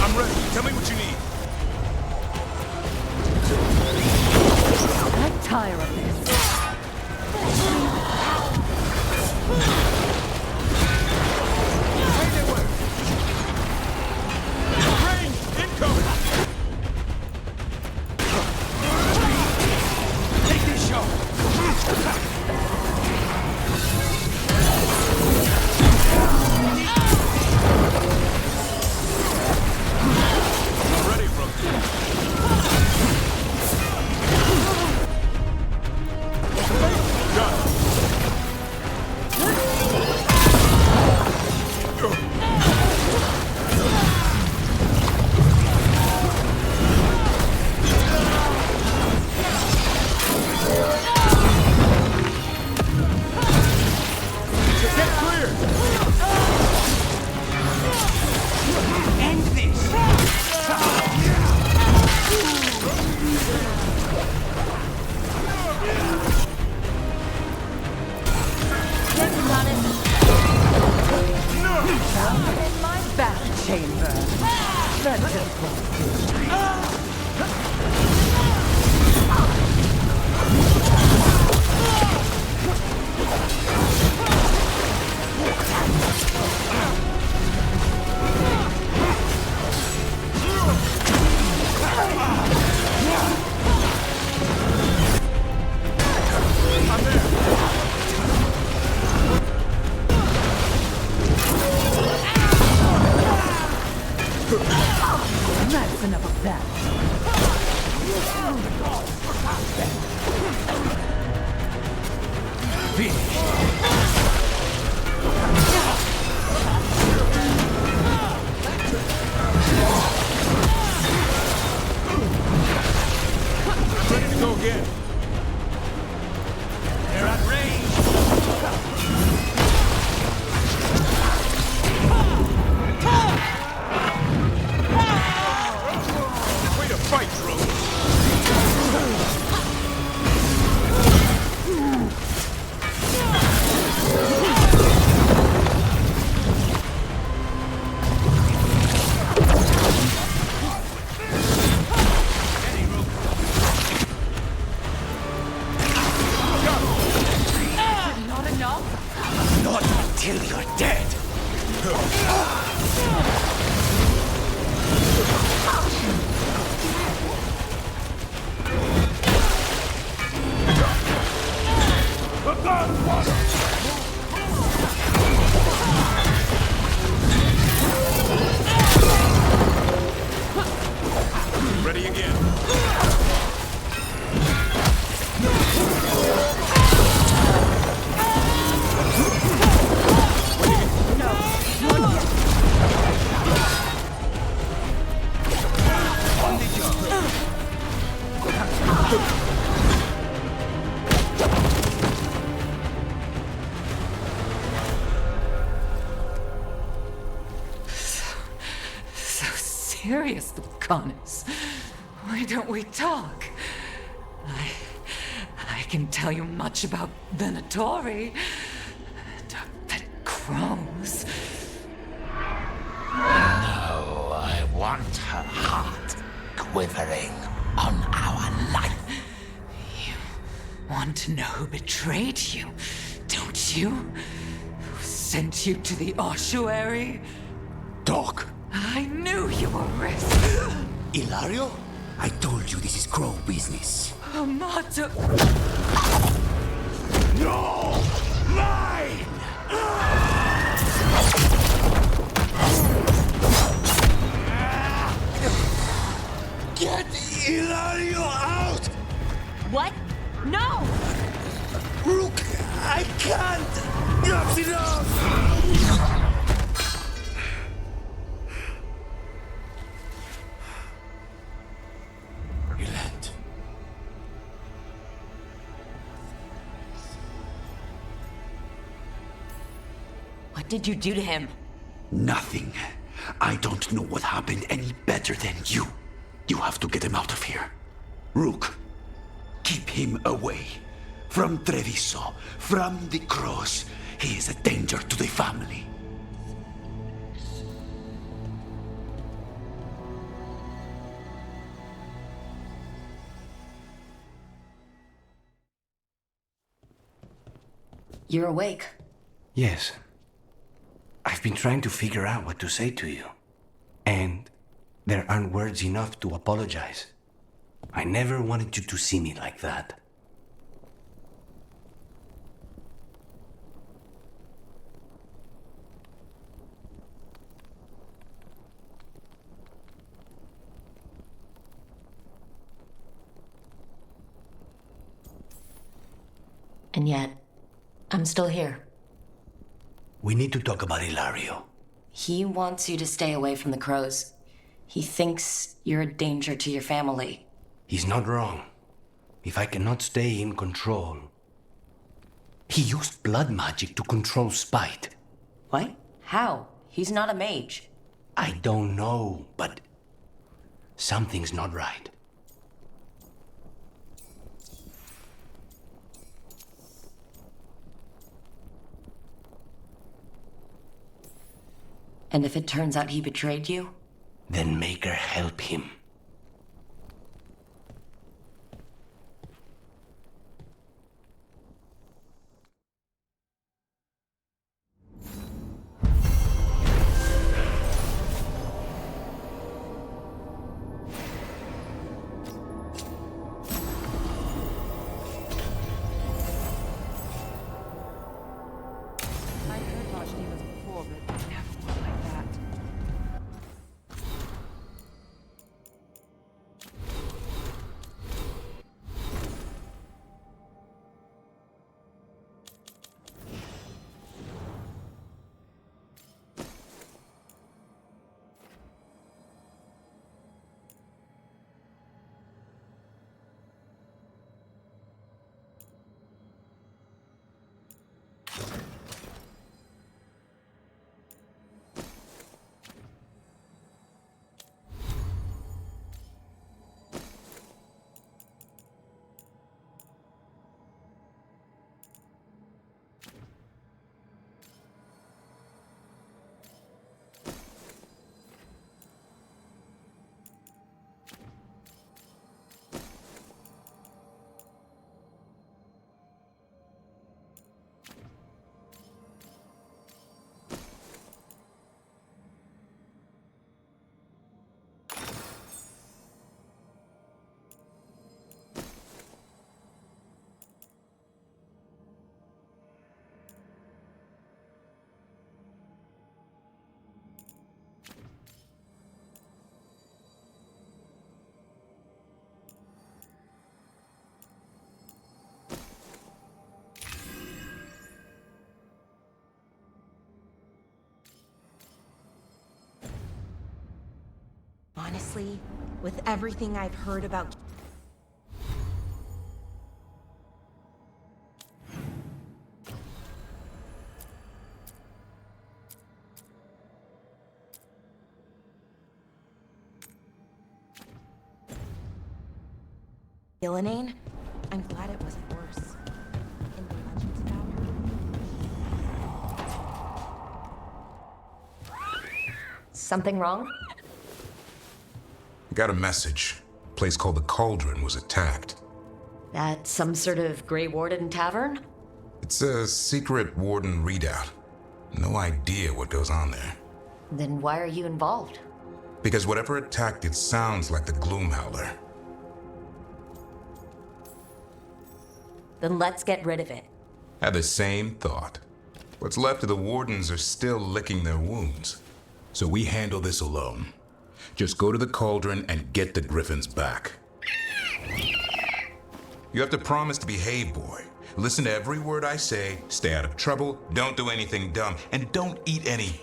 I'm ready. Tell me what you need. I'm tired of this. Range incoming! Take this shot! Ready, Brooke. Got it. Get clear! End this! In my bath chamber. That's enough of that. Ready to go again. They're at range. Way to fight, bro. Not enough? Not until you're dead. Ready again. So serious, Lucanus. Why don't we talk? I can tell you much about Venatori and petty crows. No, I want her heart quivering on our life. You want to know who betrayed you, don't you? Who sent you to the ossuary? Doc. I knew you were risk. Ilario? I told you this is crow business. Amato. No! Mine! Get Ilario out! What? No! Rook, I can't! That's enough! Relent. What did you do to him? Nothing. I don't know what happened any better than you. You have to get him out of here. Rook, keep him away. From Treviso, from the cross, he is a danger to the family. You're awake. Yes. I've been trying to figure out what to say to you. And there aren't words enough to apologize. I never wanted you to see me like that. And yet, I'm still here. We need to talk about Ilario. He wants you to stay away from the crows. He thinks you're a danger to your family. He's not wrong. If I cannot stay in control... He used blood magic to control spite. What? How? He's not a mage. I don't know, but... something's not right. And if it turns out he betrayed you? Then make her help him. I've heard archdemons before, but never one like that. Honestly, with everything I've heard about... Ilanane, I'm glad it wasn't worse. In the legends about her... Something wrong? Got a message. A place called the Cauldron was attacked. At some sort of Grey Warden tavern? It's a secret warden readout. No idea what goes on there. Then why are you involved? Because whatever attacked it sounds like the Gloomhowler. Then let's get rid of it. Had the same thought. What's left of the wardens are still licking their wounds. So we handle this alone. Just go to the Cauldron and get the griffins back. You have to promise to behave, boy. Listen to every word I say, stay out of trouble, don't do anything dumb, and don't eat any...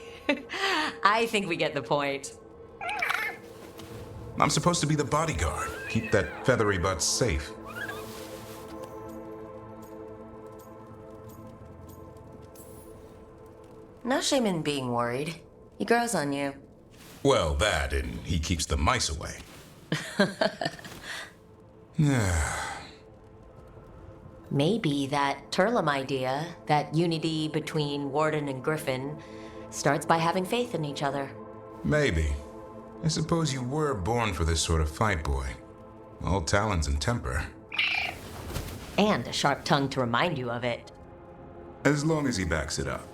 I think we get the point. I'm supposed to be the bodyguard. Keep that feathery butt safe. No shame in being worried. He grows on you. Well, that, and he keeps the mice away. Maybe that Turlum idea, that unity between Warden and Griffin, starts by having faith in each other. Maybe. I suppose you were born for this sort of fight, boy. All talons and temper. And a sharp tongue to remind you of it. As long as he backs it up.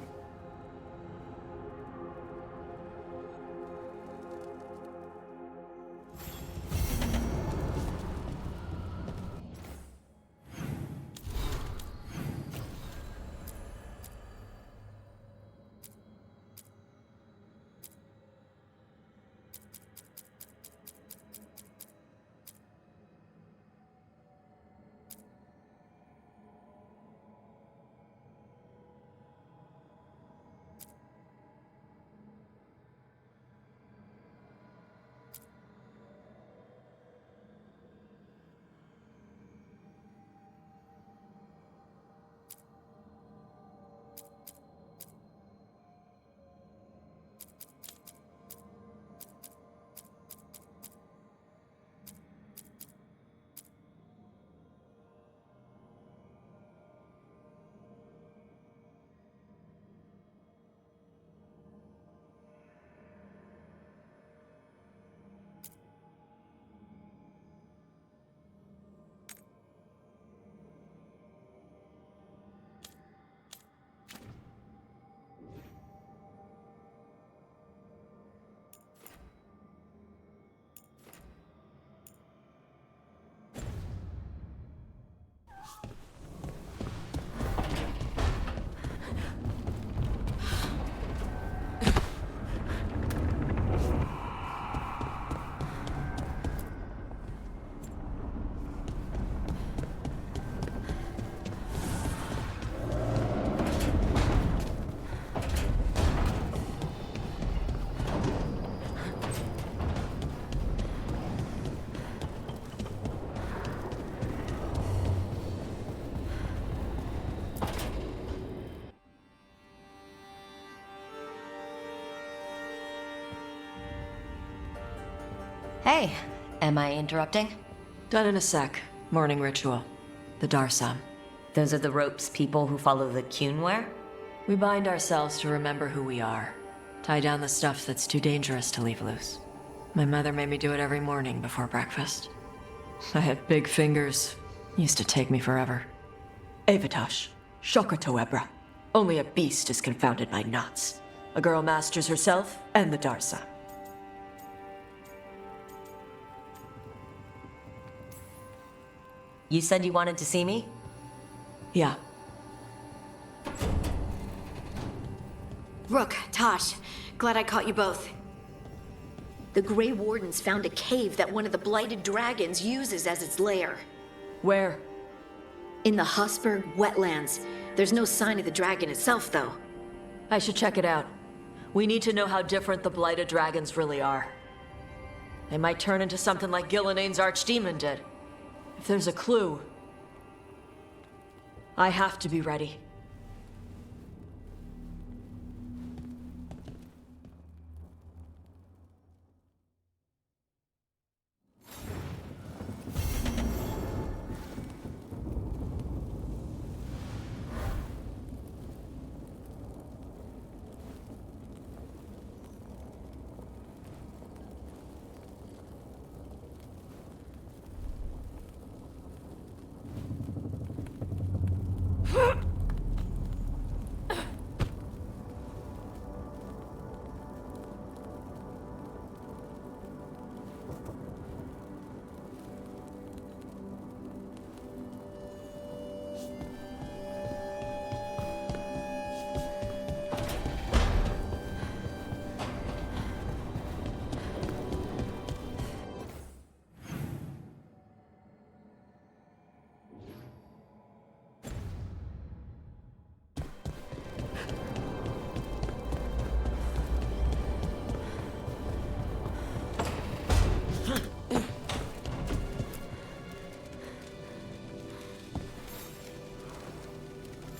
Hey, am I interrupting? Done in a sec. Morning ritual. The Darsam. Those are the ropes people who follow the Kyun wear? We bind ourselves to remember who we are. Tie down the stuff that's too dangerous to leave loose. My mother made me do it every morning before breakfast. I had big fingers. Used to take me forever. Avatash. Shokotoebra. Only a beast is confounded by knots. A girl masters herself and the Darsam. You said you wanted to see me? Yeah. Rook, Tosh, glad I caught you both. The Grey Wardens found a cave that one of the Blighted Dragons uses as its lair. Where? In the Husberg wetlands. There's no sign of the dragon itself, though. I should check it out. We need to know how different the Blighted Dragons really are. They might turn into something like Gillineane's archdemon did. If there's a clue, I have to be ready.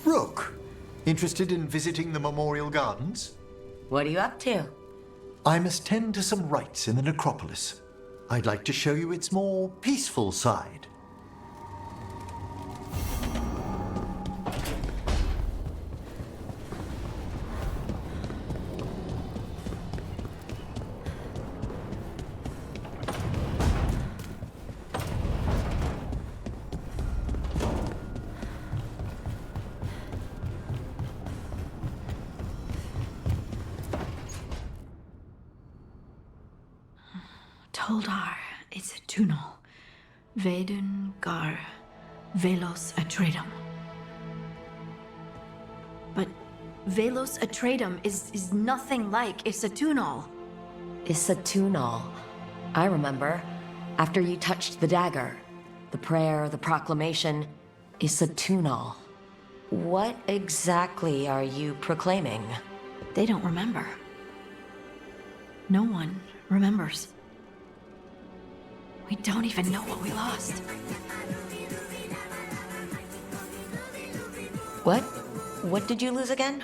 Rook, interested in visiting the Memorial Gardens? What are you up to? I must tend to some rites in the necropolis. I'd like to show you its more peaceful side. Toldar is a Tunal. Vedun gar velos atredum. But velos atredum is nothing like Isatunal. Isatunal. I remember. After you touched the dagger. The prayer, the proclamation. Isatunal. What exactly are you proclaiming? They don't remember. No one remembers. We don't even know what we lost. What? What did you lose again?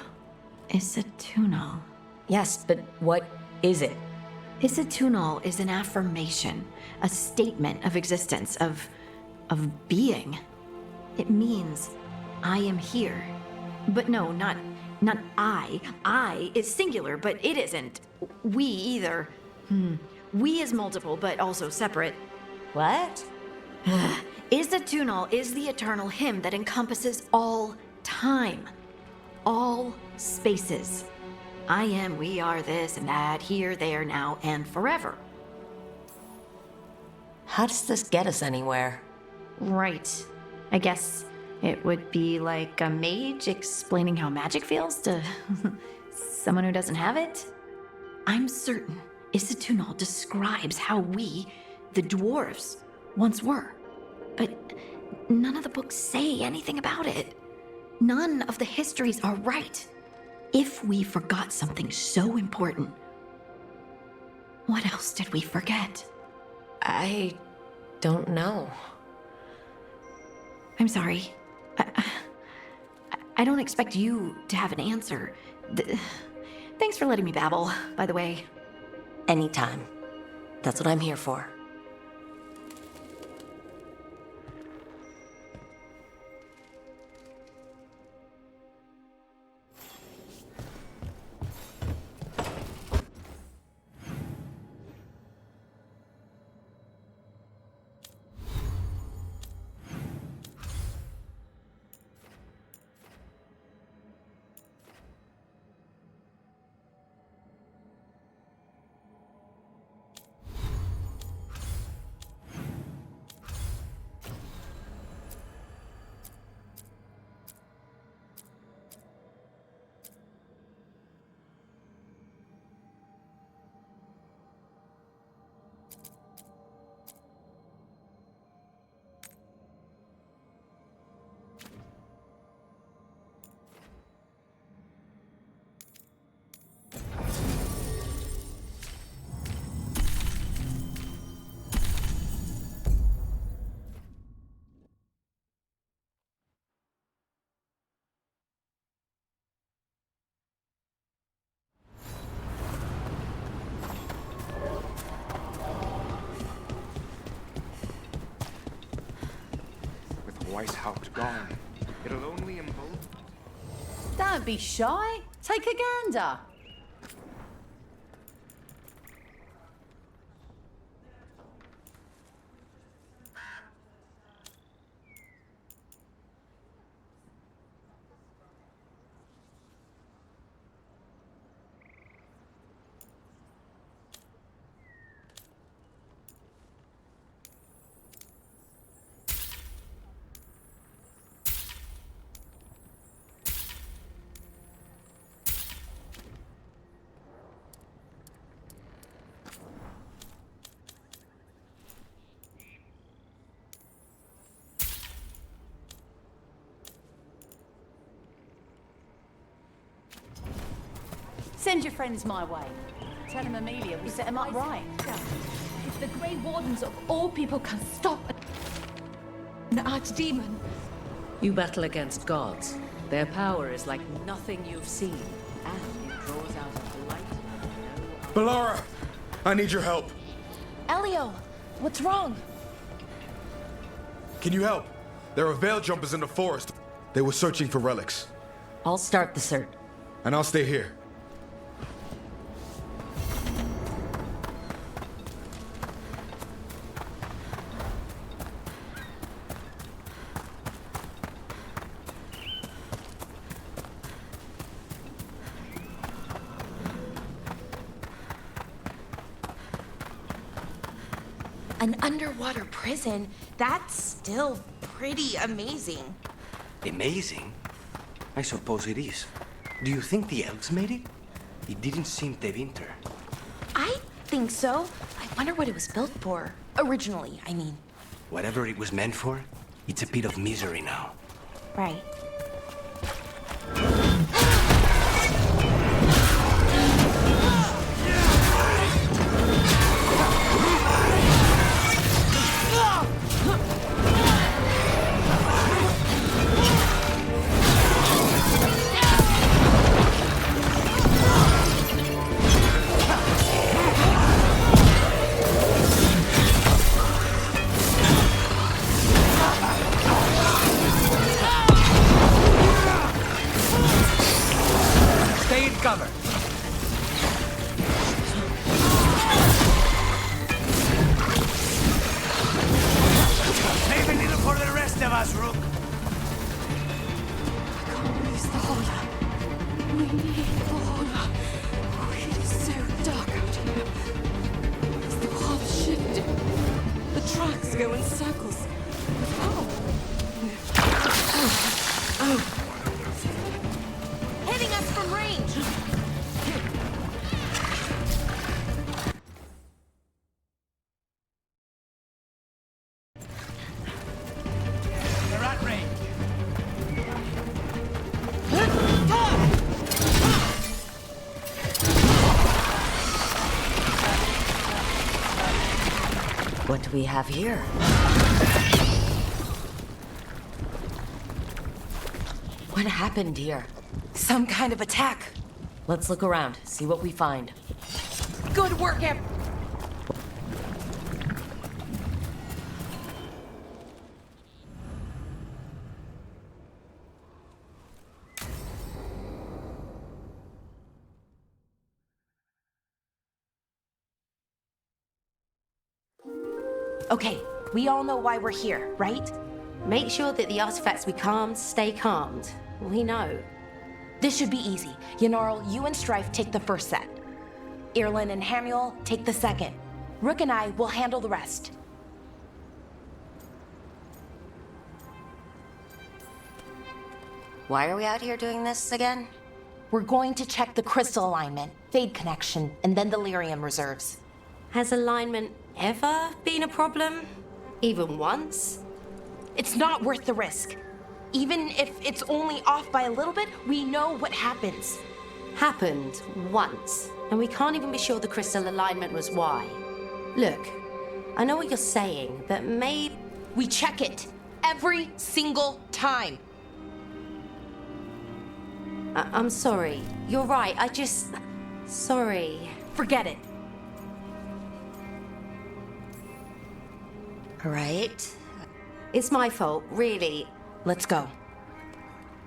Isatunal. Yes, but what is it? Isatunal is an affirmation, a statement of existence, of being. It means I am here. But no, not I. I is singular, but it isn't. We either. We is multiple, but also separate. What? Isatunal is the eternal hymn that encompasses all time. All spaces. I am, we are, this and that, here, there, now, and forever. How does this get us anywhere? Right. I guess it would be like a mage explaining how magic feels to someone who doesn't have it. I'm certain Isatunal describes how we, the dwarves, once were. But none of the books say anything about it. None of the histories are right. If we forgot something so important, what else did we forget? I don't know. I'm sorry. I don't expect you to have an answer. Thanks for letting me babble, by the way. Anytime. That's what I'm here for. Weishaupt gone. It'll only embolden. Don't be shy. Take a gander. Send your friends my way. Tell them Amelia will set them up right. If the Grey Wardens of all people can stop an archdemon. You battle against gods. Their power is like nothing you've seen, and it draws out of light. Bellara! I need your help. Elio, what's wrong? Can you help? There are veil jumpers in the forest. They were searching for relics. I'll start the search. And I'll stay here. An underwater prison? That's still pretty amazing. Amazing? I suppose it is. Do you think the elves made it? It didn't seem to winter. I think so. I wonder what it was built for. Originally, I mean. Whatever it was meant for, it's a pit of misery now. Right. Stay in cover. Save a little for the rest of us, Rook. Use the holder. We need the holder. Oh, it is so dark out here. It's the path shifting. The tracks go in circles. Oh. Hitting us from range! They're at range. What do we have here? What happened here? Some kind of attack. Let's look around, see what we find. Good work, Okay, we all know why we're here, right? Make sure that the artifacts we calmed stay calmed. We know. This should be easy. Yanarl, you and Strife take the first set. Irlin and Hamuel take the second. Rook and I will handle the rest. Why are we out here doing this again? We're going to check the crystal alignment, fade connection, and then the lyrium reserves. Has alignment ever been a problem? Even once? It's not worth the risk. Even if it's only off by a little bit, we know what happens. Happened once, and we can't even be sure the crystal alignment was why. Look, I know what you're saying, but maybe... We check it every single time. I'm sorry. You're right, Sorry. Forget it. Right. It's my fault, really. Let's go.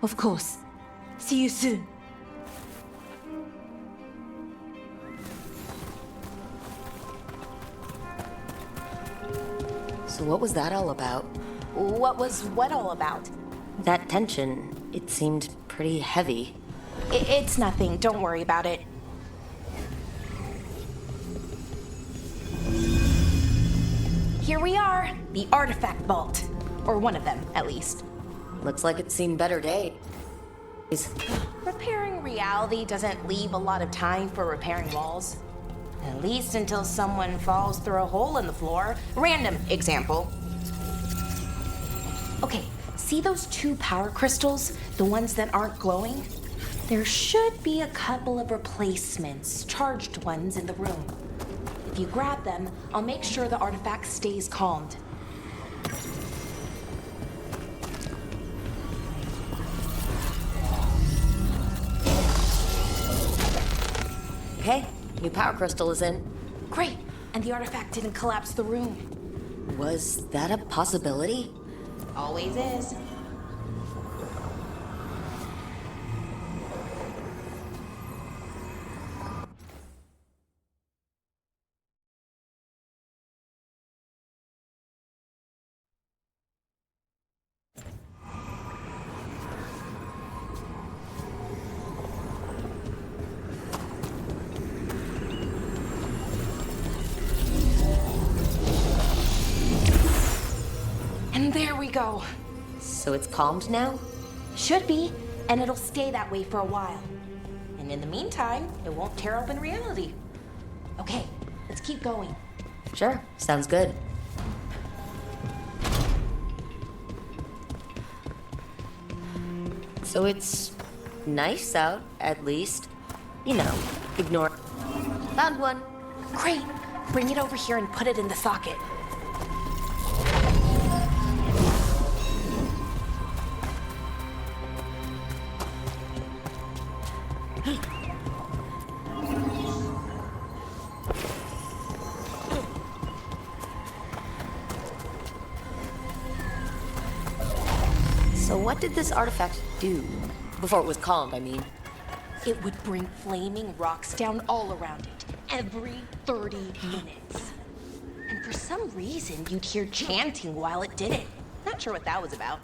Of course. See you soon. So what was that all about? What was what all about? That tension, it seemed pretty heavy. It's nothing. Don't worry about it. Here we are, the artifact vault. Or one of them, at least. Looks like it's seen better days. Repairing reality doesn't leave a lot of time for repairing walls. At least until someone falls through a hole in the floor. Random example. Okay, see those 2 power crystals? The ones that aren't glowing? There should be a couple of replacements, charged ones in the room. If you grab them, I'll make sure the artifact stays calmed. Okay, new power crystal is in. Great, and the artifact didn't collapse the room. Was that a possibility? Always is. go. So it's calmed now? Should be, and it'll stay that way for a while. And in the meantime, it won't tear open reality. Okay, let's keep going. Sure, sounds good. So it's nice out, at least. You know, ignore. Found one. Great. Bring it over here and put it in the socket. So what did this artifact do? Before it was calmed, I mean. It would bring flaming rocks down all around it, every 30 minutes. And for some reason, you'd hear chanting while it did it. Not sure what that was about.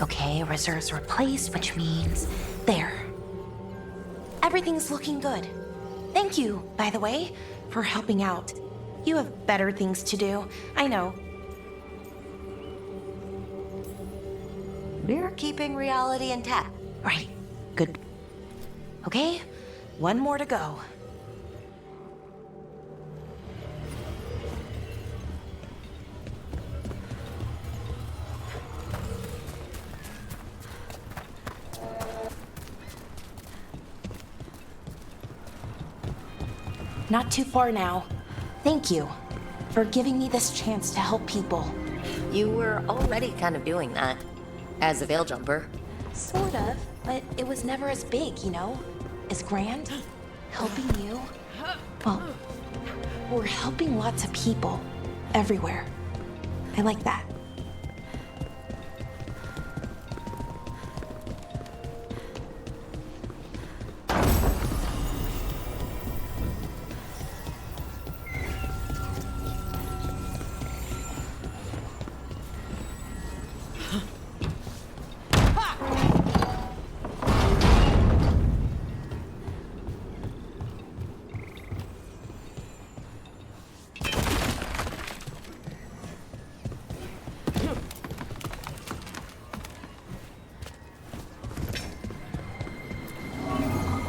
Okay, reserves replaced, which means there. Everything's looking good. Thank you, by the way, for helping out. You have better things to do, I know. We're keeping reality intact. Right, good. Okay, one more to go. Not too far now. Thank you for giving me this chance to help people. You were already kind of doing that. As a veil jumper. Sort of, but it was never as big, you know? As grand. Helping you. Well, we're helping lots of people. Everywhere. I like that.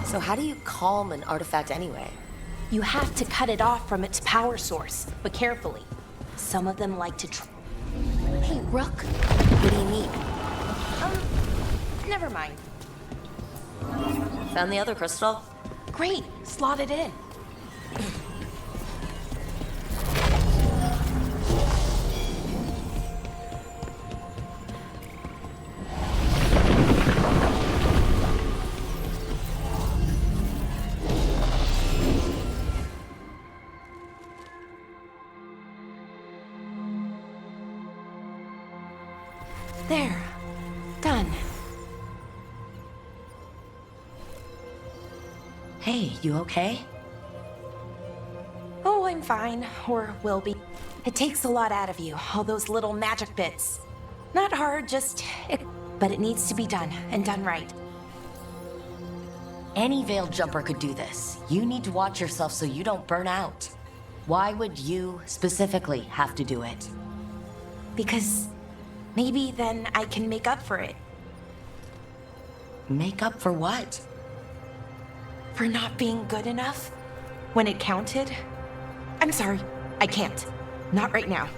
So how do you calm an artifact anyway? You have to cut it off from its power source, but carefully. Some of them like to Hey, Rook. What do you mean? Never mind. Found the other crystal? Great, slot it in. There. Done. Hey, you okay? Oh, I'm fine. Or will be. It takes a lot out of you, all those little magic bits. Not hard, but it needs to be done, and done right. Any veil jumper could do this. You need to watch yourself so you don't burn out. Why would you, specifically, have to do it? Because maybe then I can make up for it. Make up for what? For not being good enough when it counted. I'm sorry, I can't. Not right now.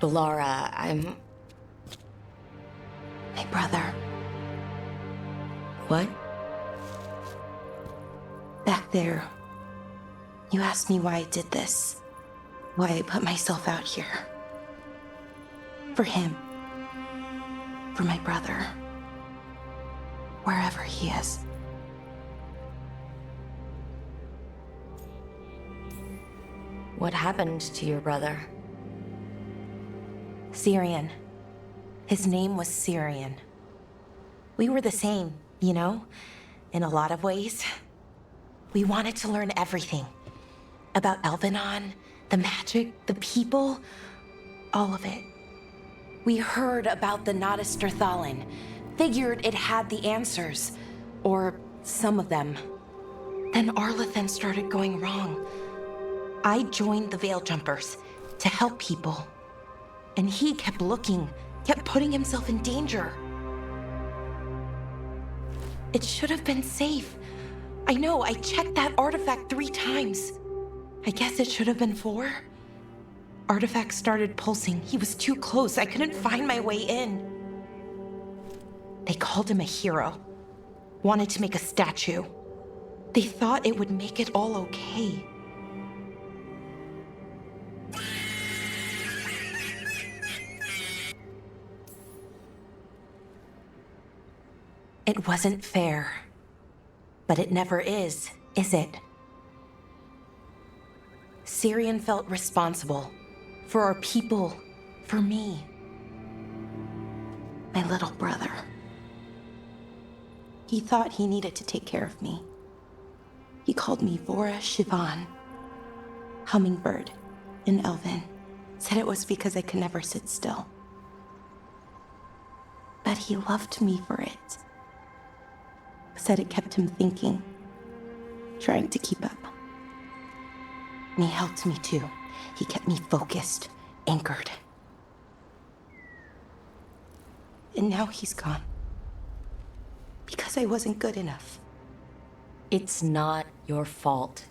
Lara, I'm... My brother. What? Back there, you asked me why I did this. Why I put myself out here. For him. For my brother. Wherever he is. What happened to your brother? Syrian. His name was Syrian. We were the same, you know? In a lot of ways. We wanted to learn everything. About Elvenon, the magic, the people, all of it. We heard about the Notister Thalin, figured it had the answers, or some of them. Then Arlathan started going wrong. I joined the Veil Jumpers to help people. And he kept looking, kept putting himself in danger. It should have been safe. I know, I checked that artifact 3 times. I guess it should have been 4. Artifact started pulsing. He was too close. I couldn't find my way in. They called him a hero. Wanted to make a statue. They thought it would make it all okay. It wasn't fair. But it never is it? Syrian felt responsible. For our people. For me. My little brother. He thought he needed to take care of me. He called me Vora Shivan. Hummingbird in Elven. Said it was because I could never sit still. But he loved me for it. Said it kept him thinking. Trying to keep up. And he helped me too. He kept me focused, anchored. And now he's gone. Because I wasn't good enough. It's not your fault.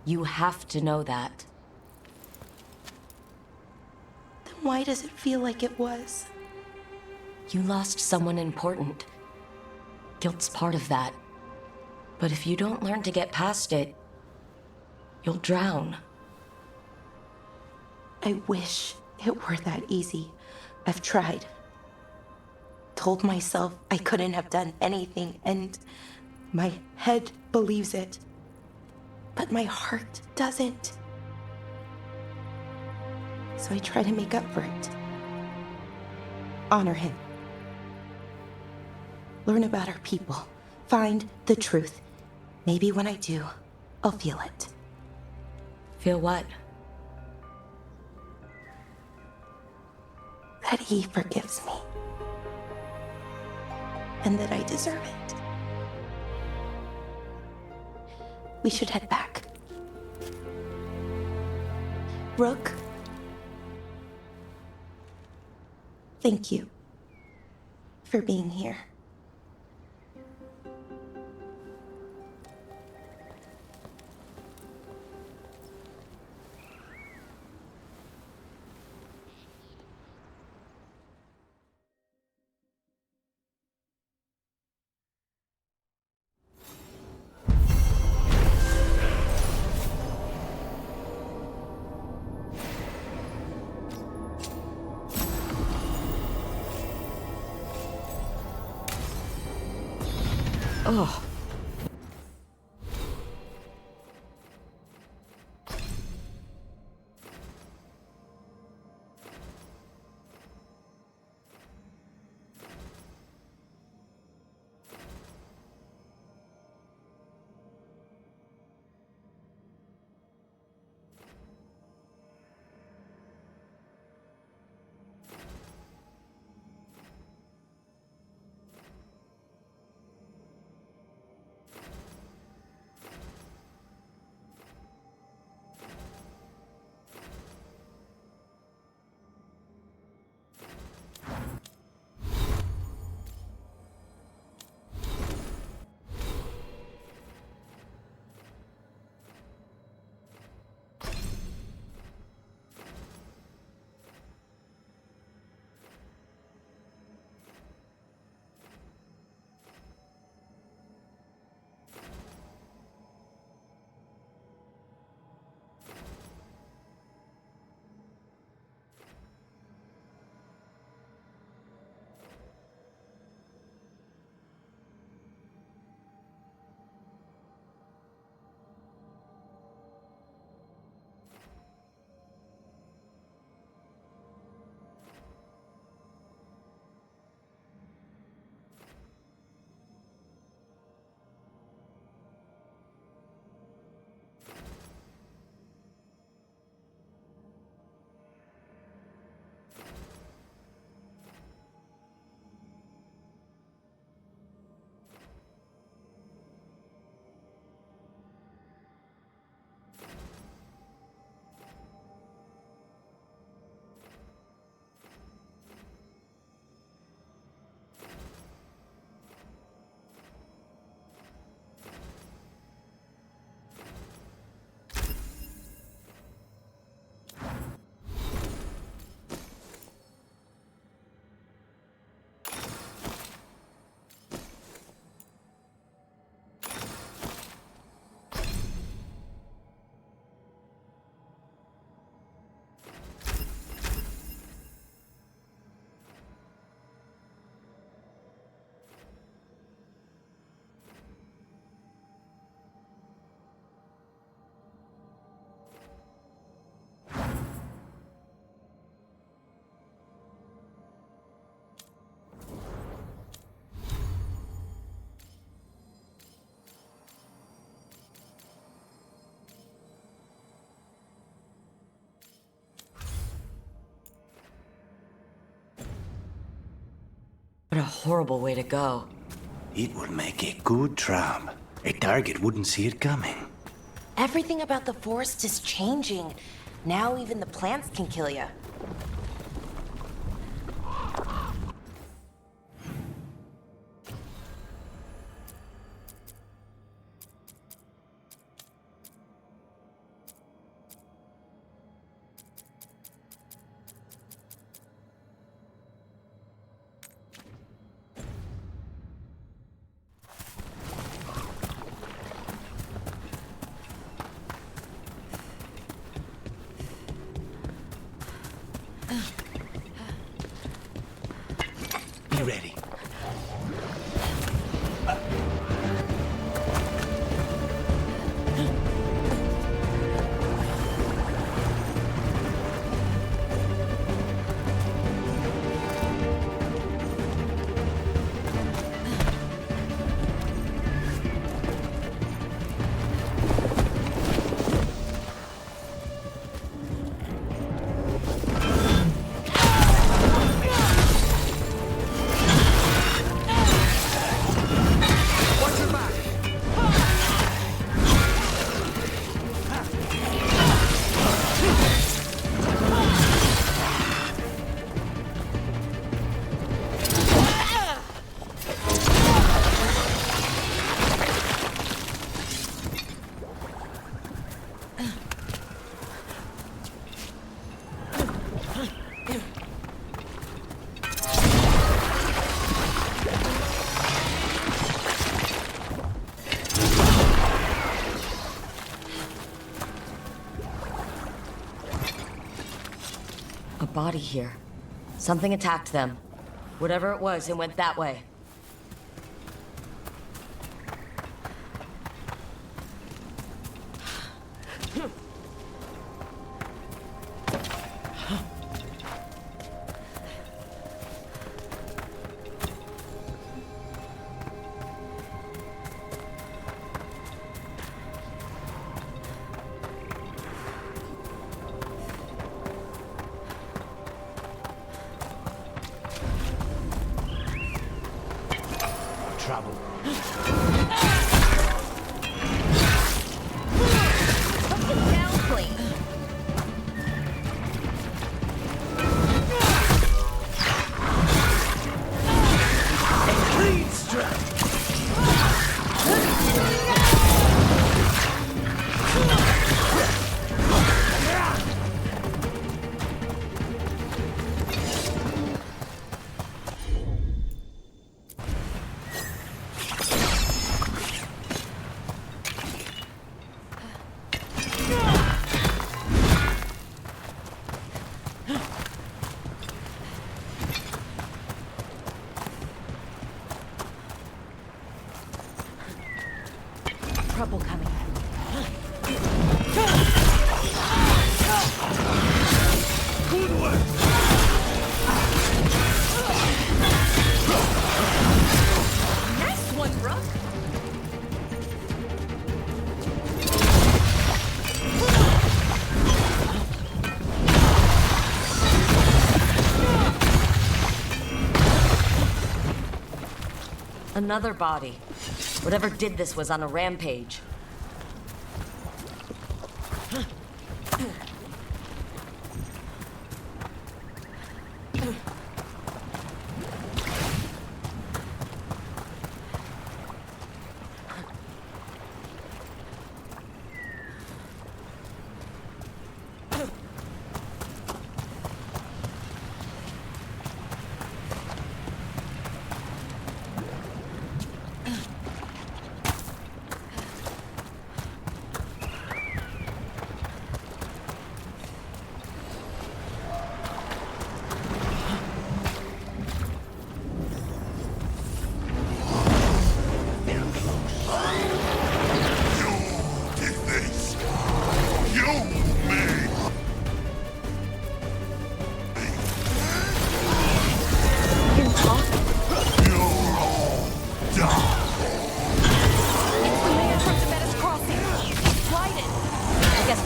You have to know that. Then why does it feel like it was? You lost someone important. Guilt's part of that. But if you don't learn to get past it, you'll drown. I wish it were that easy. I've tried. Told myself I couldn't have done anything, and my head believes it. But my heart doesn't. So I try to make up for it. Honor him. Learn about our people. Find the truth. Maybe when I do, I'll feel it. Feel what? That he forgives me. And that I deserve it. We should head back. Rook. Thank you for being here. Oh. What a horrible way to go. It will make a good trap. A target wouldn't see it coming. Everything about the forest is changing. Now even the plants can kill you. Be ready. A body here. Something attacked them. Whatever it was, it went that way. Trouble. Down, please. Clean strike. Trouble coming. Good work. Nice one, Brooke. Another body. Whatever did this was on a rampage.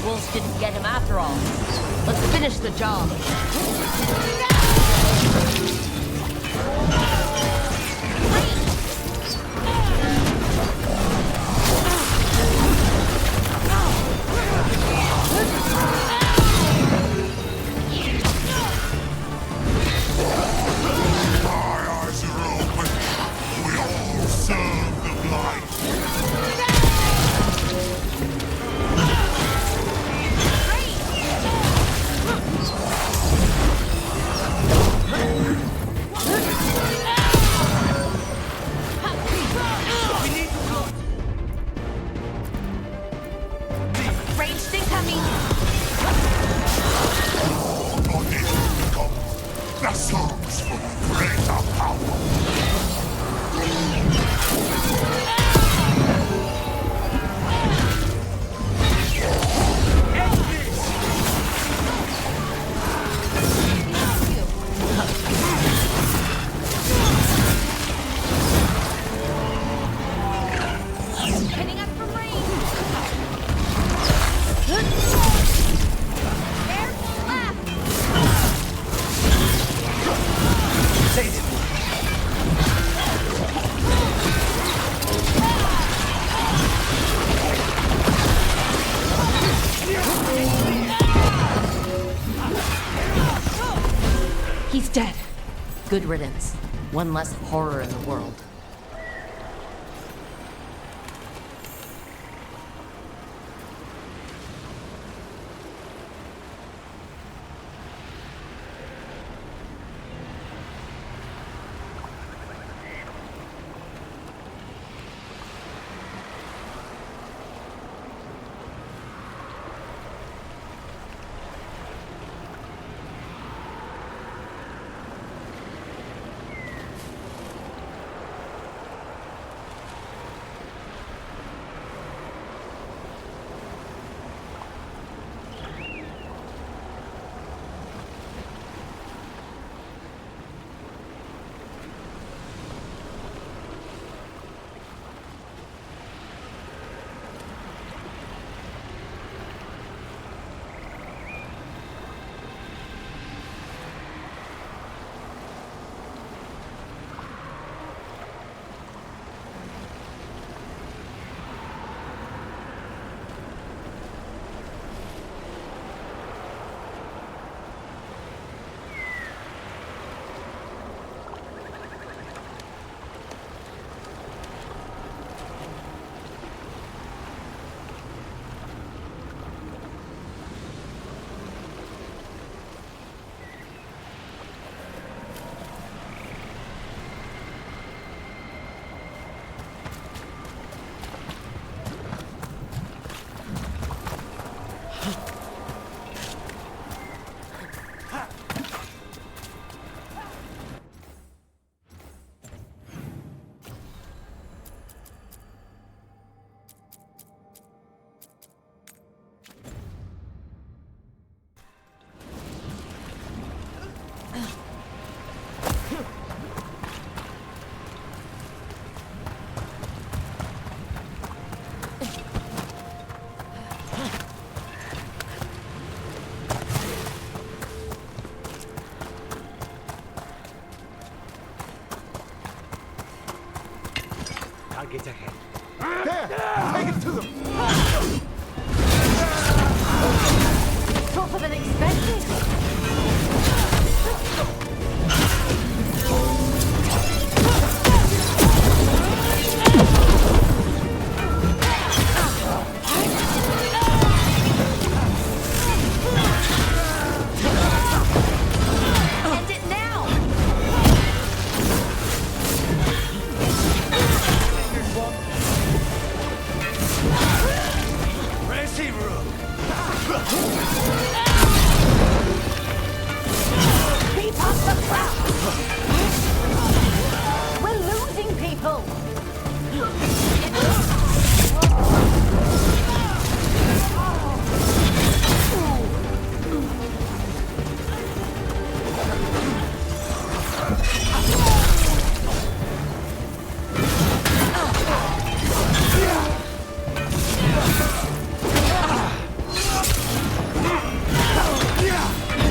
Wolves didn't get him after all. Let's finish the job. He's dead. Good riddance. One less horror in the world. Targets ahead. There! Take it to them! Tougher than expected. End it now! Keep up the crap! We're losing people!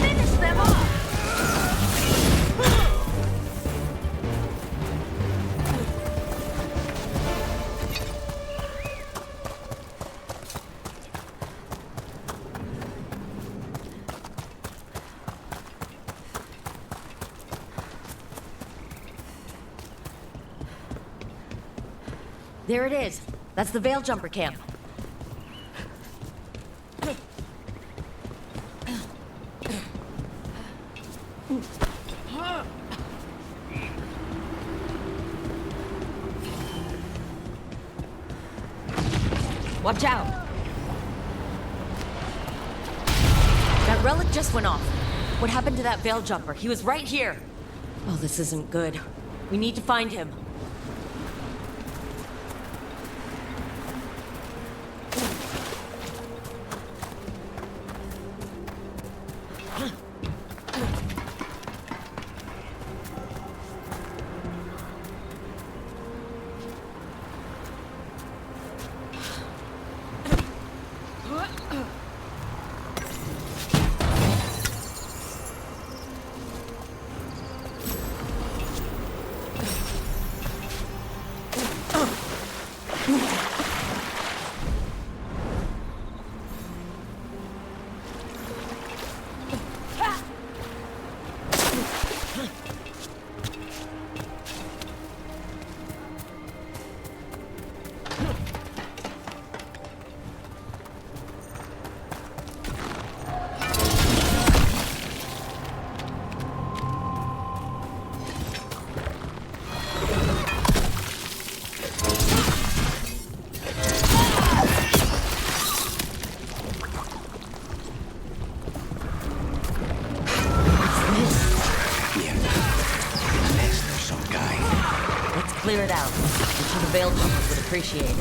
Finish them off! There it is. That's the Veil Jumper camp. Watch out! That relic just went off. What happened to that Veil Jumper? He was right here. Oh, this isn't good. We need to find him. clear it out. I'm sure the veil jumpers would appreciate it.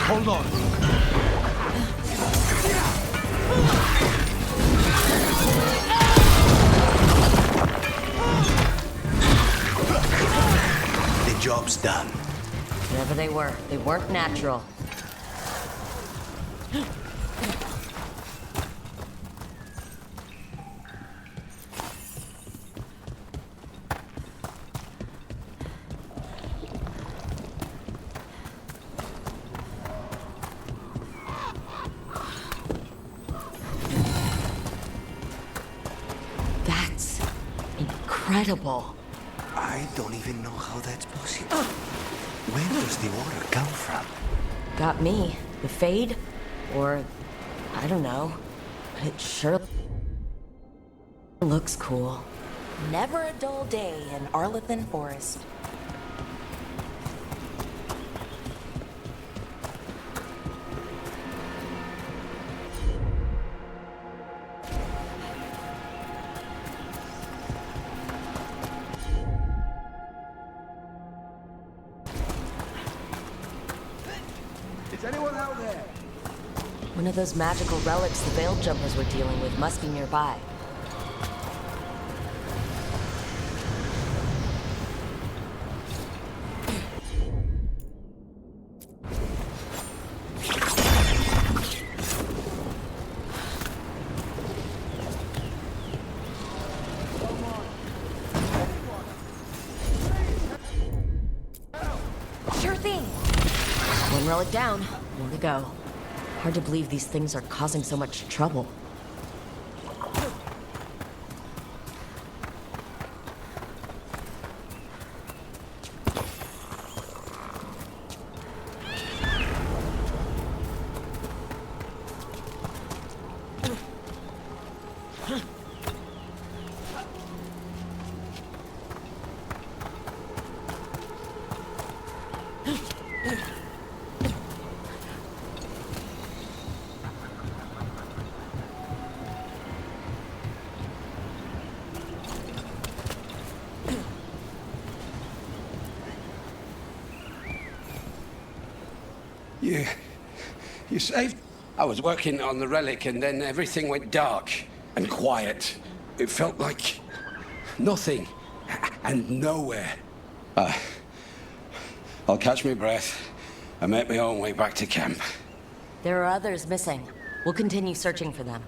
Hold on. The job's done. Whatever they weren't natural. That's incredible. I don't even know how that's possible. Where does the order come from? Got me. The Fade? Or, I don't know. But it sure looks cool. Never a dull day in Arlethan Forest. Is anyone out there? One of those magical relics the veil jumpers were dealing with must be nearby. Sure thing. One relic down, more to go. Hard to believe these things are causing so much trouble. You saved... I was working on the relic and then everything went dark and quiet. It felt like nothing and nowhere. I'll catch my breath and make my own way back to camp. There are others missing. We'll continue searching for them.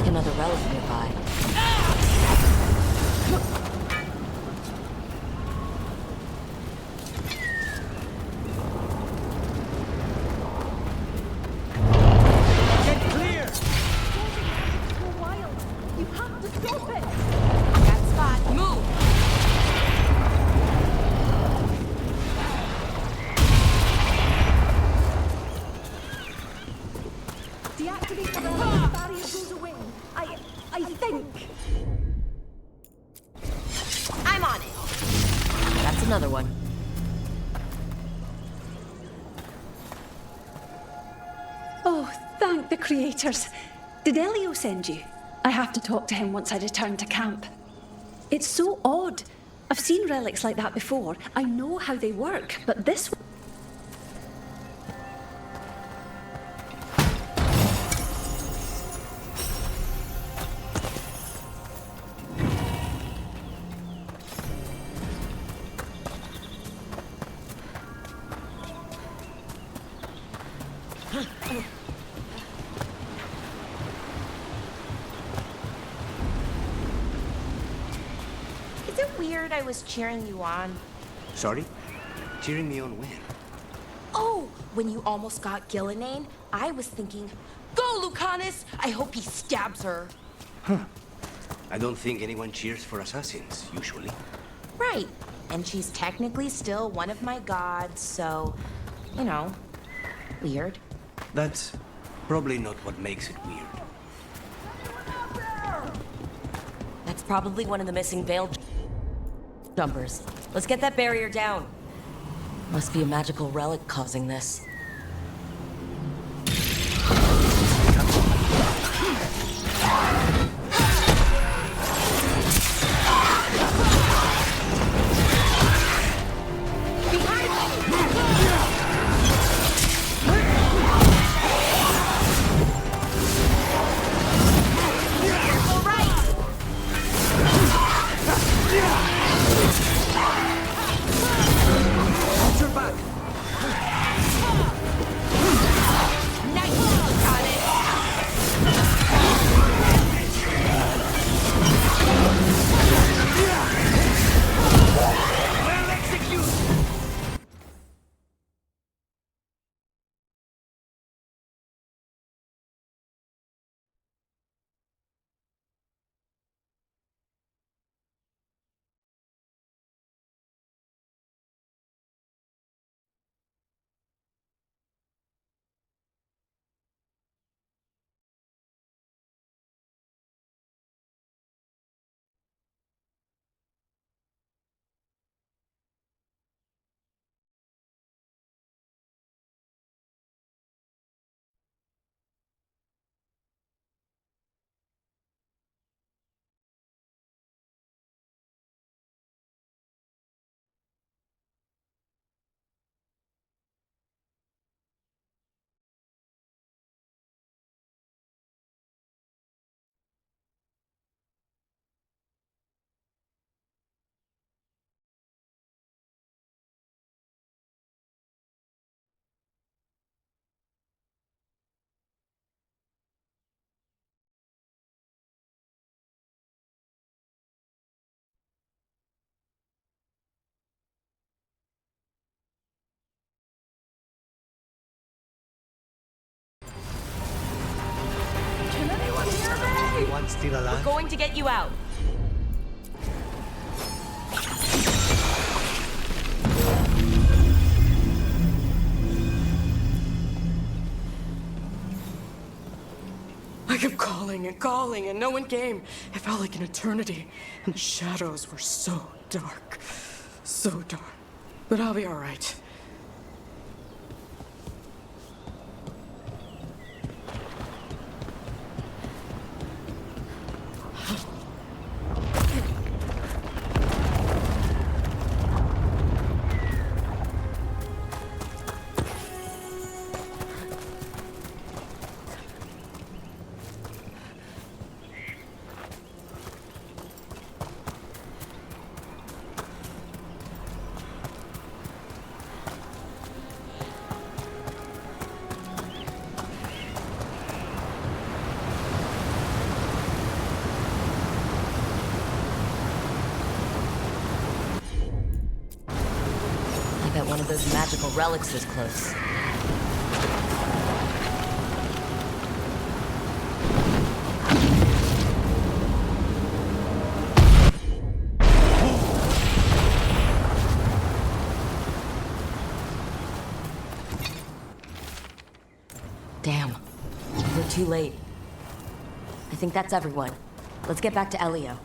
Another relic nearby. Get clear! Go wild. You have to stop it! I got spot. Move! Deactivate the relic. The barrier goes away. I think. I'm on it. That's another one. Oh, thank the creators. Did Elio send you? I have to talk to him once I return to camp. It's so odd. I've seen relics like that before. I know how they work, but this... it weird I was cheering you on? Sorry? Cheering me on when? Oh, when you almost got Gillinane, I was thinking, go, Lucanus! I hope he stabs her. Huh. I don't think anyone cheers for assassins, usually. Right. And she's technically still one of my gods, so, you know, weird. That's probably not what makes it weird. That's probably one of the missing veil jumpers. Let's get that barrier down. Must be a magical relic causing this. Anyone still We're alive? going to get you out. I kept calling, and no one came. It felt like an eternity, and the shadows were so dark. So dark. But I'll be all right. I bet one of those magical relics is close. Damn. We're too late. I think that's everyone. Let's get back to Elio.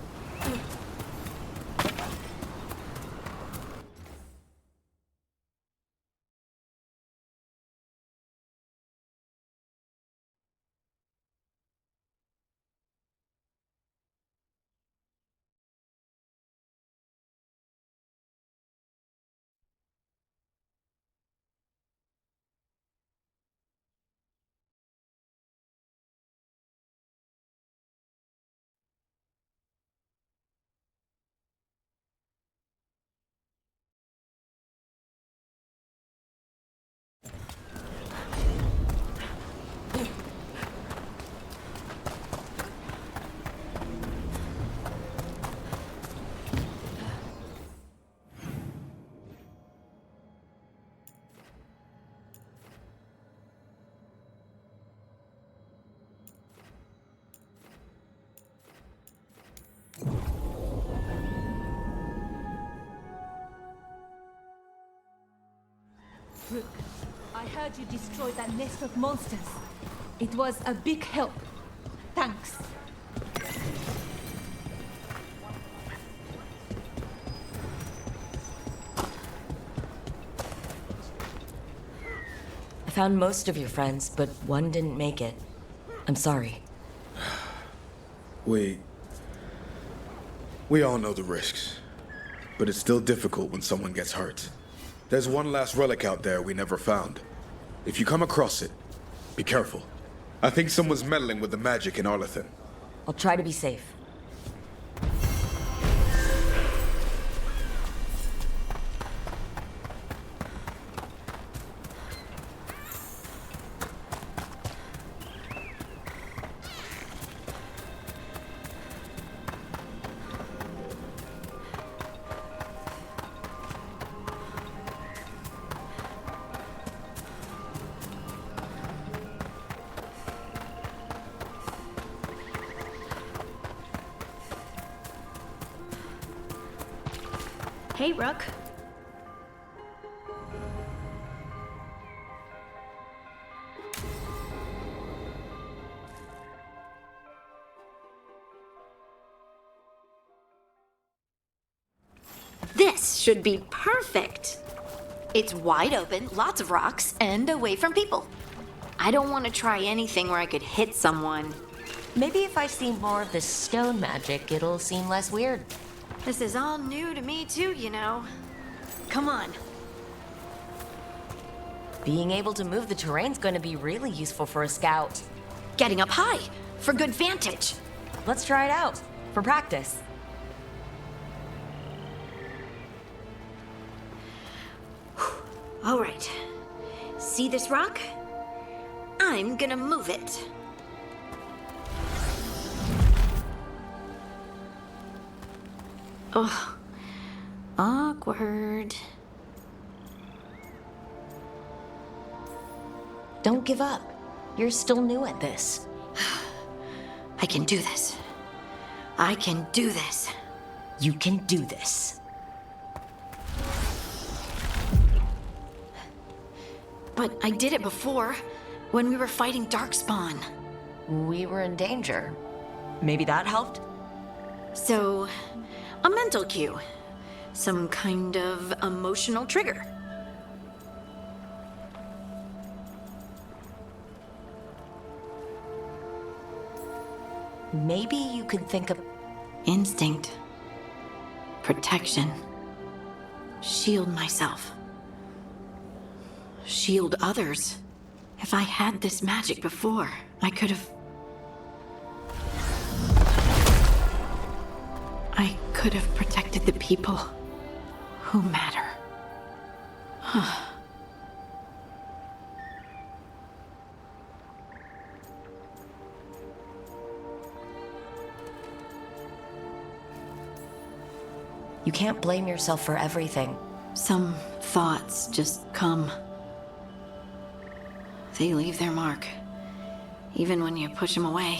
Rook, I heard you destroyed that nest of monsters. It was a big help. Thanks. I found most of your friends, but one didn't make it. I'm sorry. We all know the risks, but it's still difficult when someone gets hurt. There's one last relic out there we never found. If you come across it, be careful. I think someone's meddling with the magic in Arlethan. I'll try to be safe. Hey, Rook. This should be perfect. It's wide open, lots of rocks, and away from people. I don't want to try anything where I could hit someone. Maybe if I see more of this stone magic, it'll seem less weird. This is all new to me too, you know. Come on. Being able to move the terrain's going to be really useful for a scout. Getting up high, for good vantage. Let's try it out, for practice. All right. See this rock? I'm gonna move it. Oh, awkward. Don't give up. You're still new at this. I can do this. I can do this. You can do this. But I did it before, when we were fighting Darkspawn. We were in danger. Maybe that helped? So, a mental cue. Some kind of emotional trigger. Maybe you could think of... Instinct. Protection. Shield myself. Shield others. If I had this magic before, I could have... I could have protected the people who matter. You can't blame yourself for everything. Some thoughts just come. They leave their mark, even when you push them away.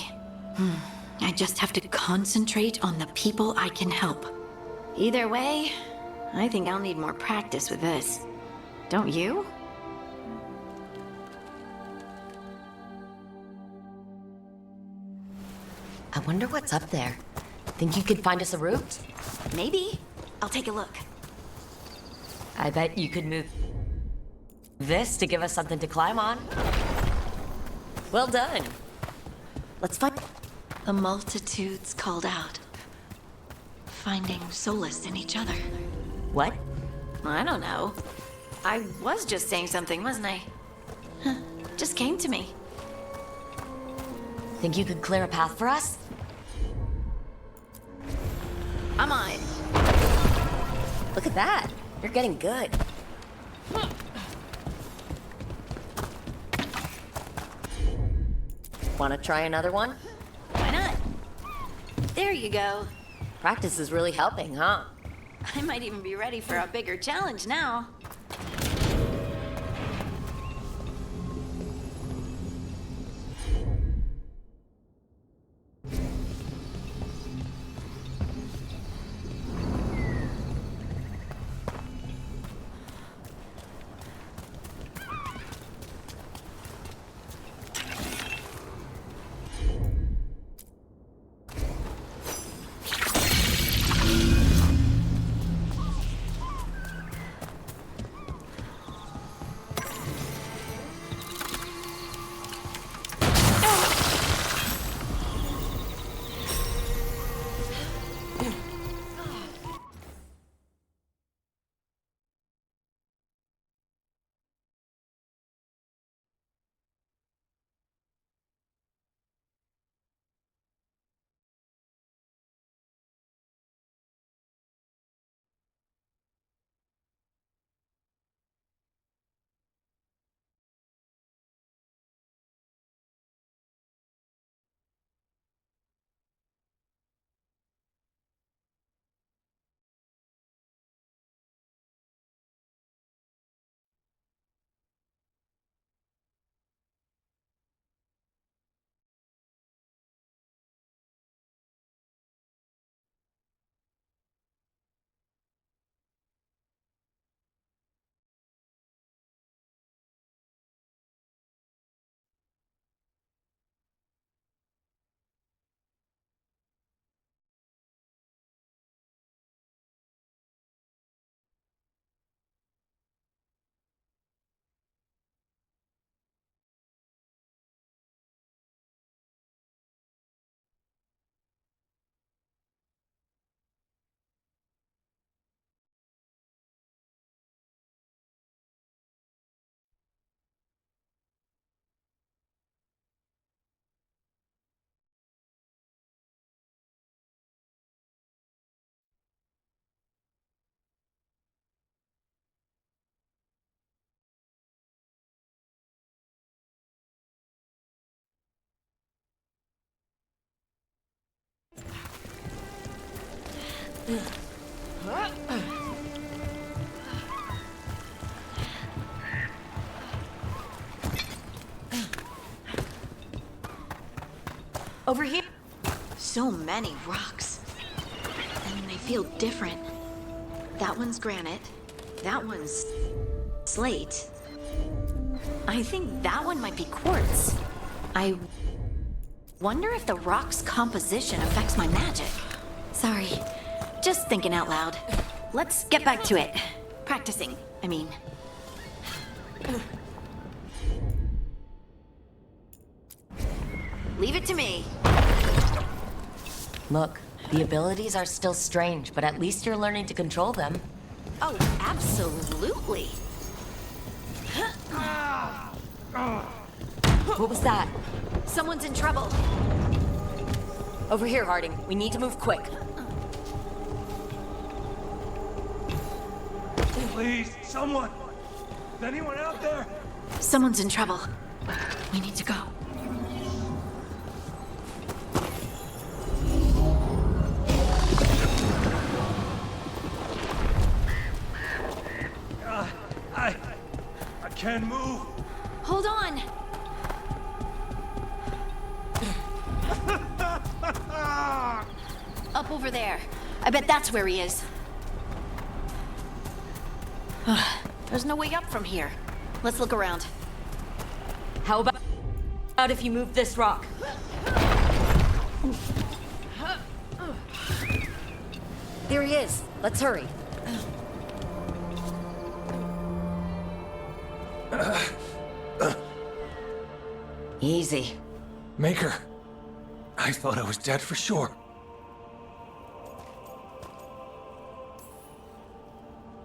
I just have to concentrate on the people I can help. Either way, I think I'll need more practice with this. Don't you? I wonder what's up there. Think you could find us a route? Maybe. I'll take a look. I bet you could move this to give us something to climb on. Well done. Let's find... The multitudes called out, finding solace in each other. What? I don't know. I was just saying something, wasn't I? Just came to me. Think you could clear a path for us? I'm on it. Look at that. You're getting good. Want to try another one? Why not? There you go. Practice is really helping, huh? I might even be ready for a bigger challenge now. Over here. So many rocks. And they feel different. That one's granite. That one's slate. I think that one might be quartz. I wonder if the rock's composition affects my magic. Sorry, just thinking out loud. Let's get back to it. Practicing, I mean. Leave it to me. Look, the abilities are still strange, but at least you're learning to control them. Oh, absolutely. What was that? Someone's in trouble. Over here, Harding. We need to move quick. Please, someone! Is anyone out there? Someone's in trouble. We need to go. I can't move. Hold on. Up over there. I bet that's where he is. There's no way up from here. Let's look around. How about if you move this rock? There he is. Let's hurry. Easy. Maker, I thought I was dead for sure.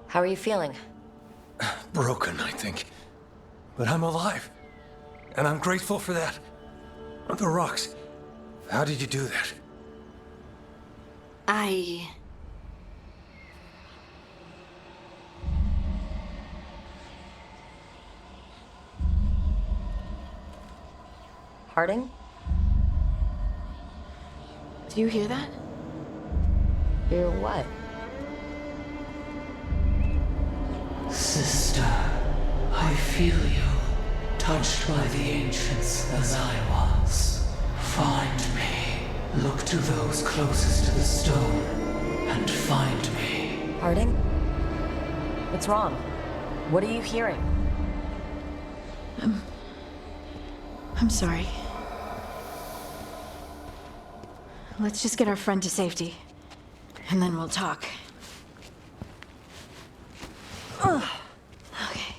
How are you feeling? Broken, I think. But I'm alive. And I'm grateful for that. The rocks. How did you do that? Harding? Do you hear that? Hear what? Sister, I feel you, touched by the ancients as I was. Find me. Look to those closest to the stone, and find me. Harding? What's wrong? What are you hearing? I'm sorry. Let's just get our friend to safety, and then we'll talk. Okay.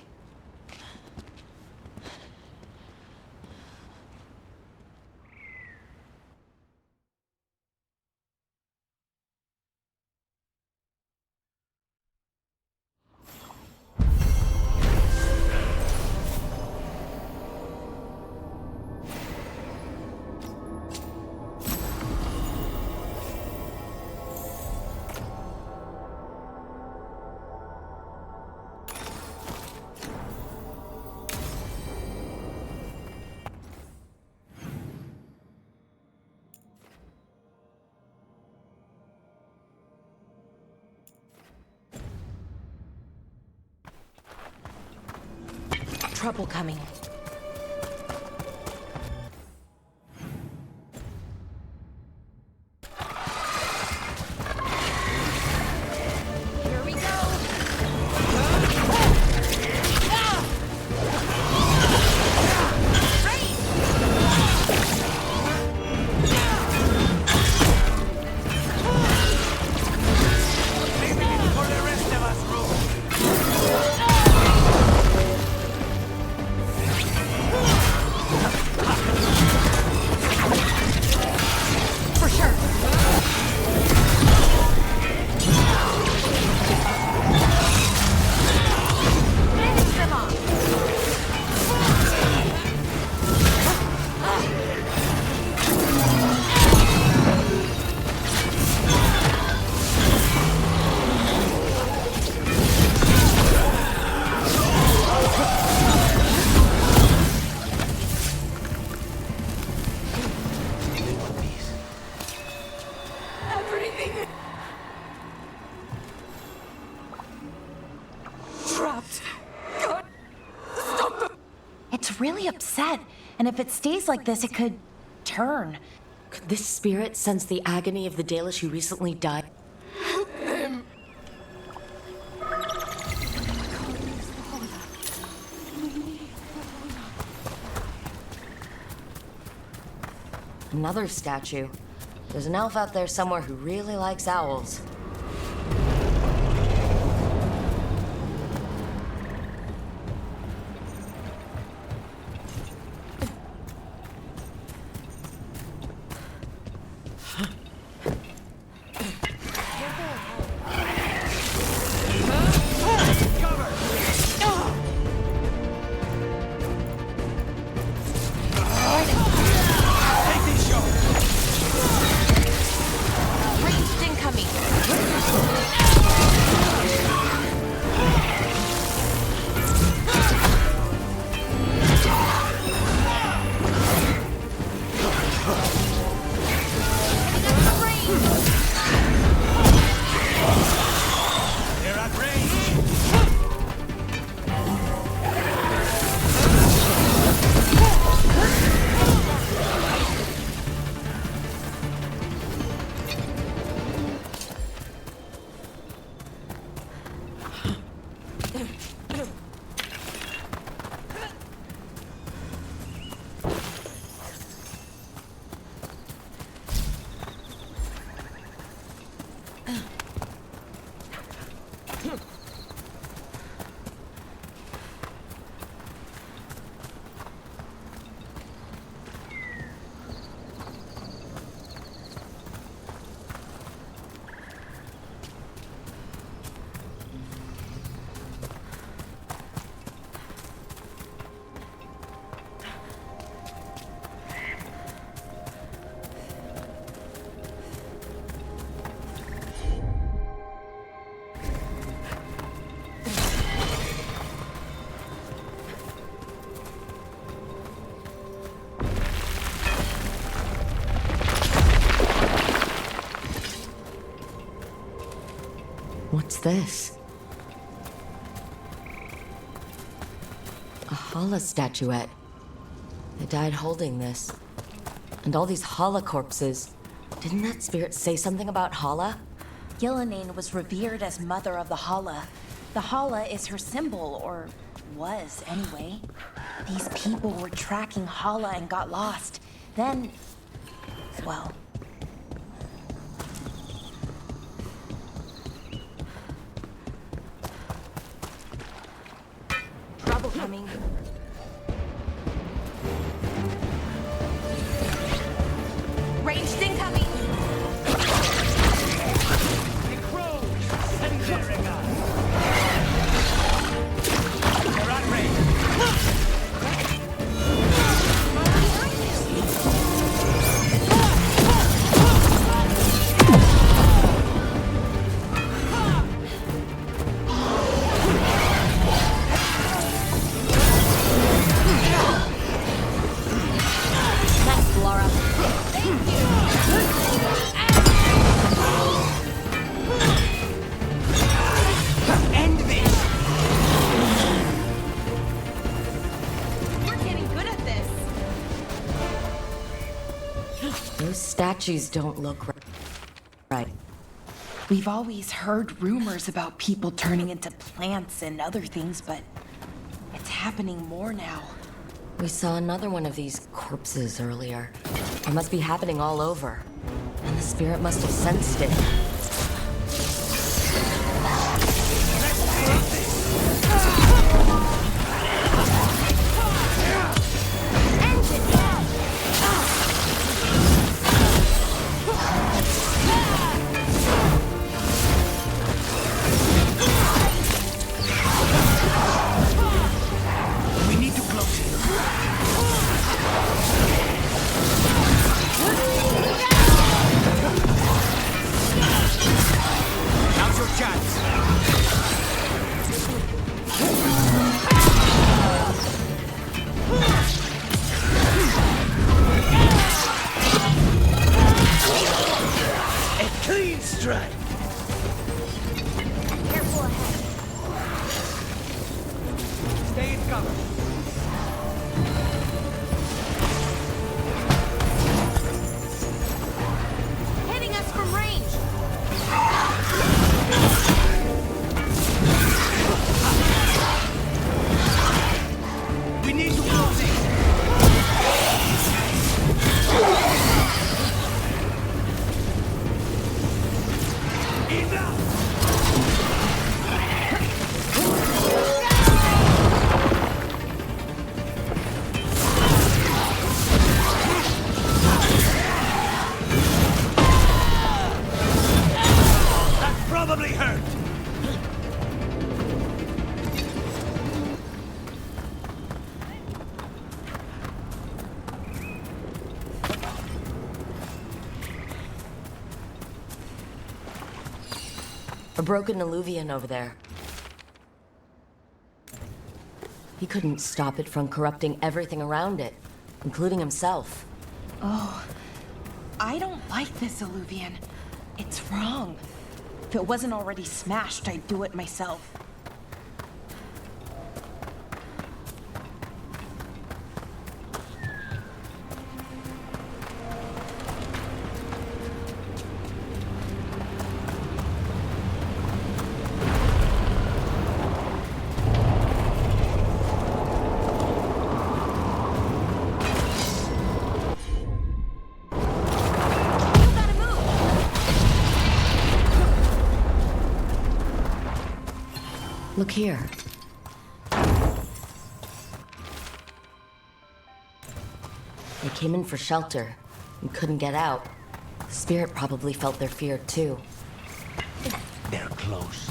Trouble coming. Here we go. It's really upset, and if it stays like this, it could turn. Could this spirit sense the agony of the Dalish who recently died? Another statue. There's an elf out there somewhere who really likes owls. What's this? A Hala statuette. They died holding this. And all these Hala corpses. Didn't that spirit say something about Hala? Yelena was revered as mother of the Hala. The Hala is her symbol, or was anyway. These people were tracking Hala and got lost. Then, well... trouble coming. Ranged incoming! Those statues don't look right. We've always heard rumors about people turning into plants and other things, but it's happening more now. We saw another one of these corpses earlier. It must be happening all over. And the spirit must have sensed it. Probably hurt. A broken Illuvian over there. He couldn't stop it from corrupting everything around it, including himself. Oh, I don't like this Illuvian. It's wrong. If it wasn't already smashed, I'd do it myself. Look here. They came in for shelter and couldn't get out. The spirit probably felt their fear too. They're close.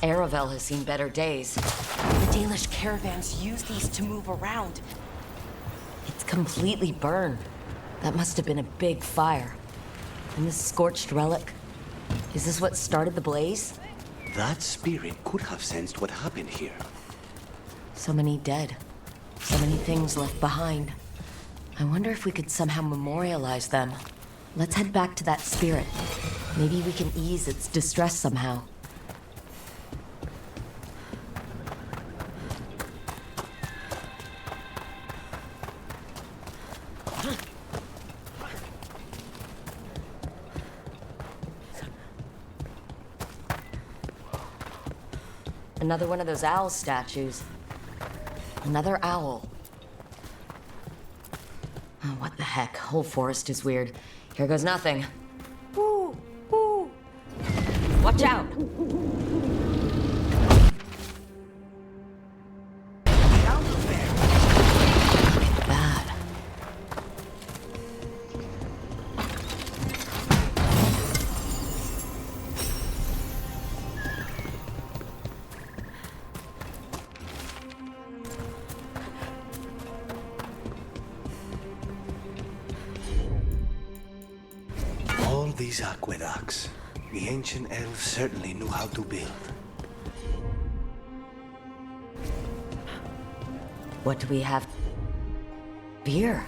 Aravel has seen better days. The Dalish caravans use these to move around. It's completely burned. That must have been a big fire. And this scorched relic, is this what started the blaze? That spirit could have sensed what happened here. So many dead. So many things left behind. I wonder if we could somehow memorialize them. Let's head back to that spirit. Maybe we can ease its distress somehow. Another one of those owl statues. Another owl. Oh, what the heck? Whole forest is weird. Here goes nothing. Ooh, ooh. Watch out! Bad. These aqueducts, the ancient elves certainly knew how to build. What do we have here?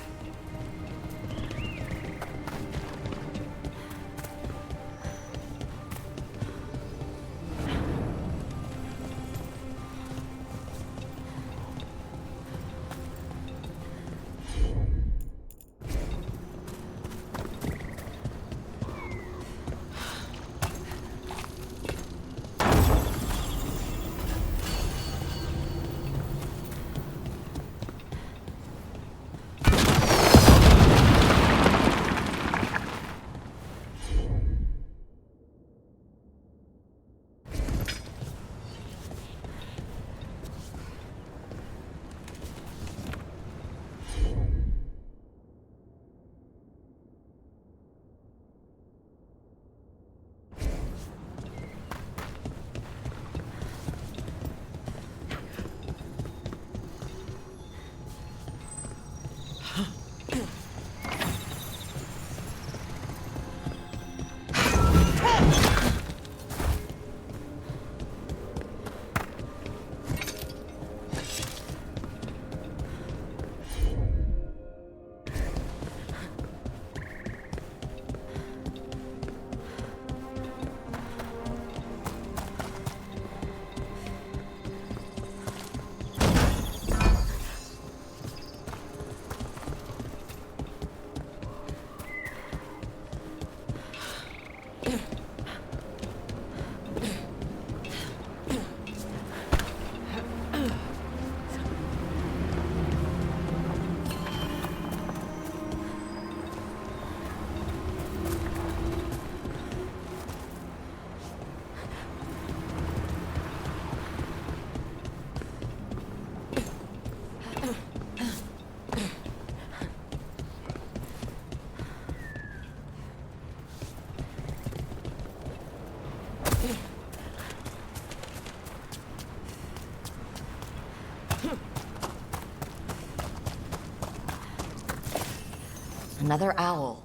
Another owl.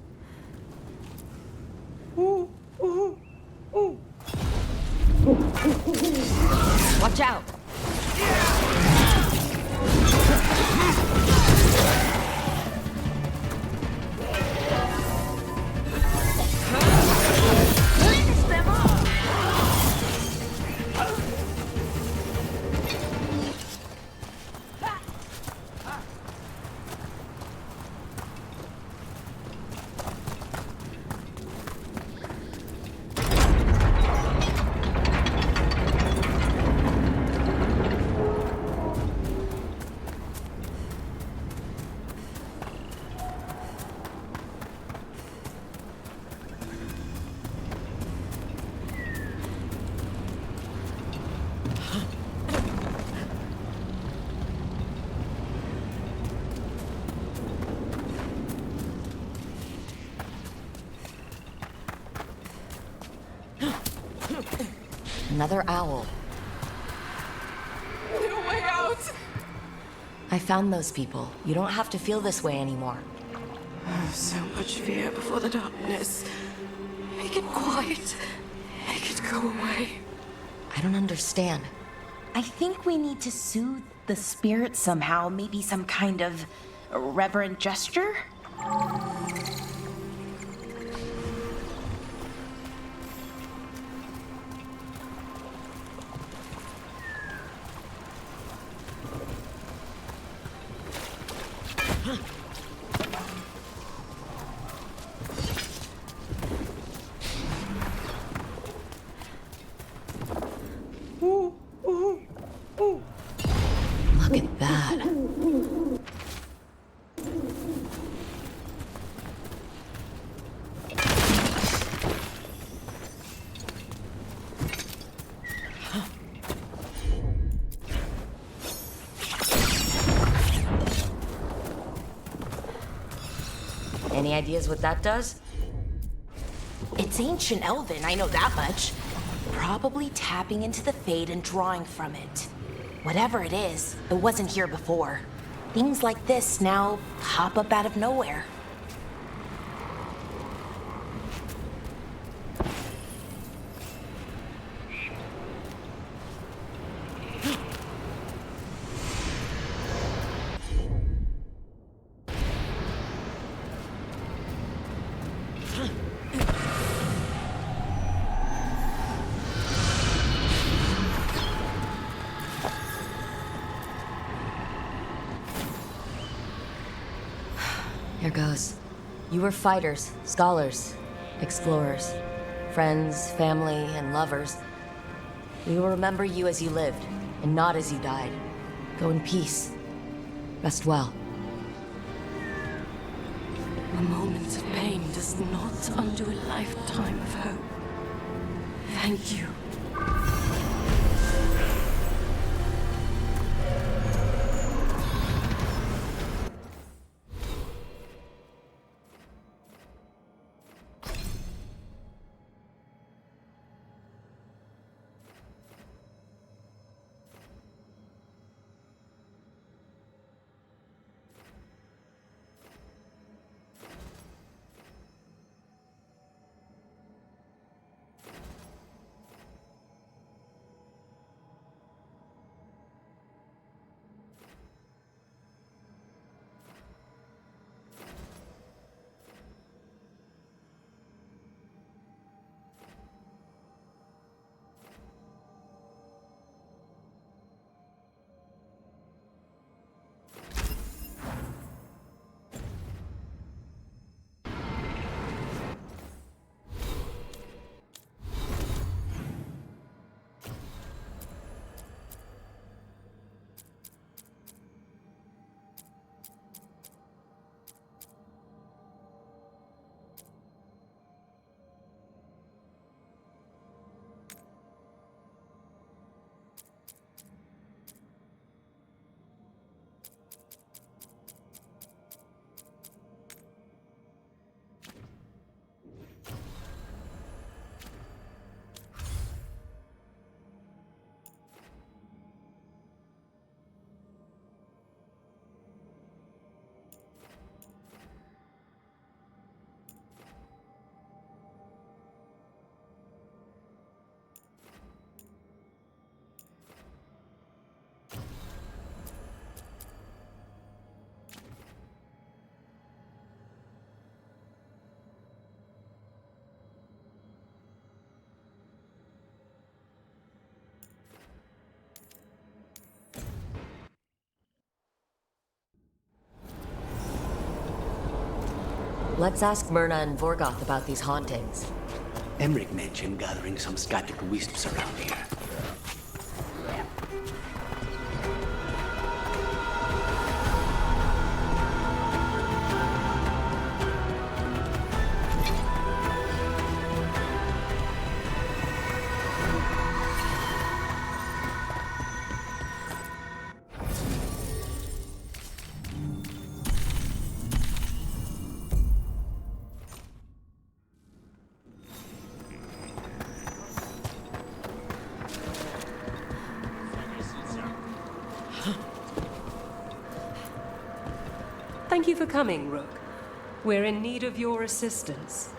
Watch out! Another owl. No way out! I found those people. You don't have to feel this way anymore. So much fear before the darkness. Make it quiet. Make it go away. I don't understand. I think we need to soothe the spirit somehow. Maybe some kind of reverent gesture? Look at that. Any ideas what that does? It's ancient Elven, I know that much. Probably tapping into the Fade and drawing from it. Whatever it is, it wasn't here before. Things like this now pop up out of nowhere. Here goes. You were fighters, scholars, explorers, friends, family, and lovers. We will remember you as you lived, and not as you died. Go in peace. Rest well. A moment of pain does not undo a lifetime of hope. Thank you. Let's ask Myrna and Vorgoth about these hauntings. Emmerich mentioned gathering some scattered wisps around here. Thank you for coming, Rook. We're in need of your assistance.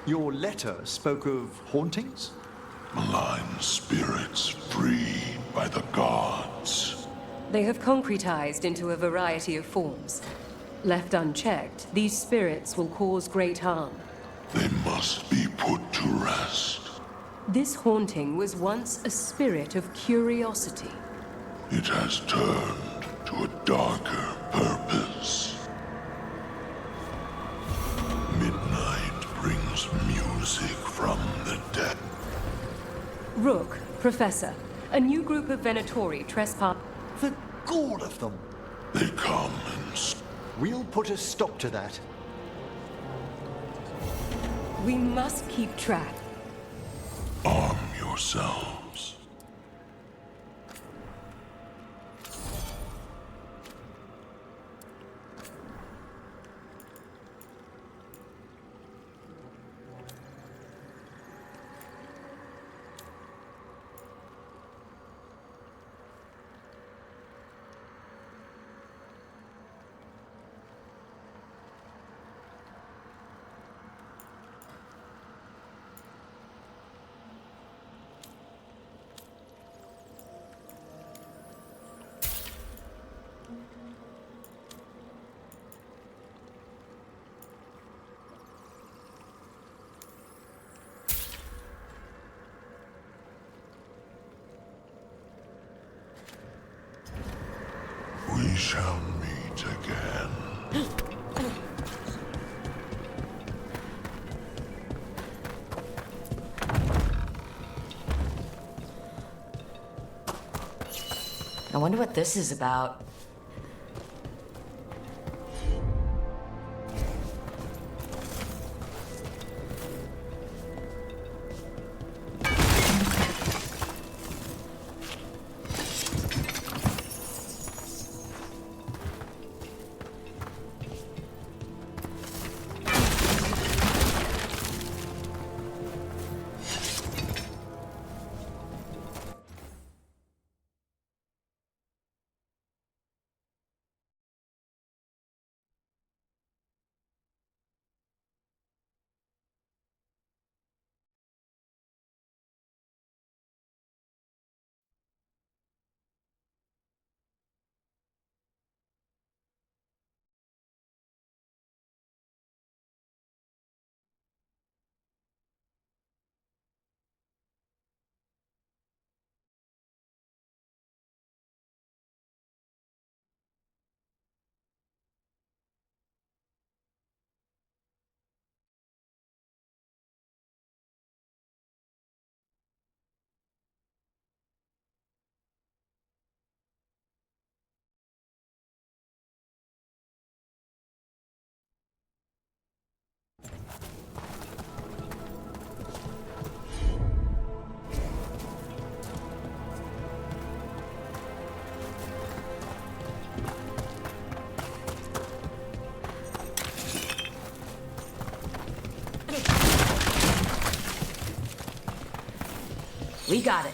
Your letter spoke of hauntings? Malign spirits freed by the gods. They have concretized into a variety of forms. Left unchecked, these spirits will cause great harm. They must be put to rest. This haunting was once a spirit of curiosity. It has turned to a darker purpose. Midnight brings music from the dead. Rook, Professor, a new group of Venatori trespass. The gall of them! They come and... We'll put a stop to that. We must keep track. Arm yourselves. We shall meet again. I wonder what this is about. We got it.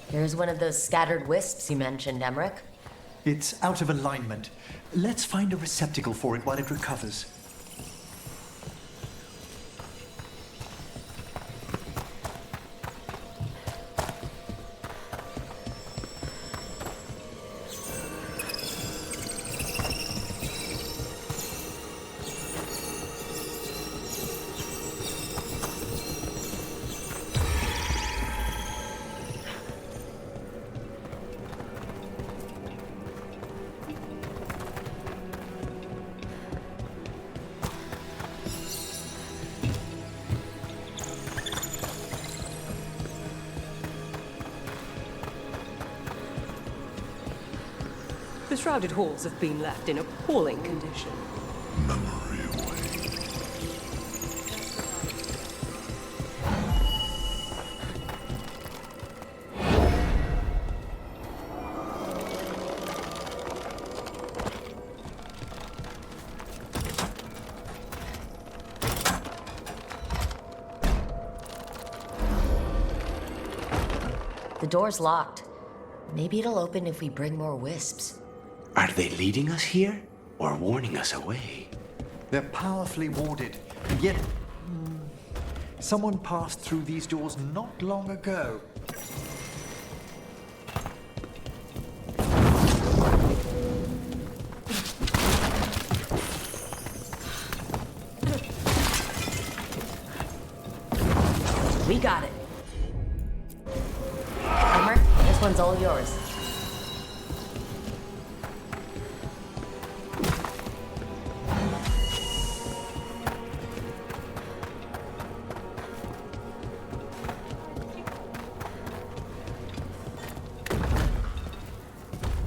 Here's one of those scattered wisps you mentioned, Emmerich. It's out of alignment. Let's find a receptacle for it while it recovers. The shrouded halls have been left in appalling condition. Memory away. The door's locked. Maybe it'll open if we bring more wisps. Are they leading us here or warning us away? They're powerfully warded, and yet someone passed through these doors not long ago. We got it. Elmer, this one's all yours.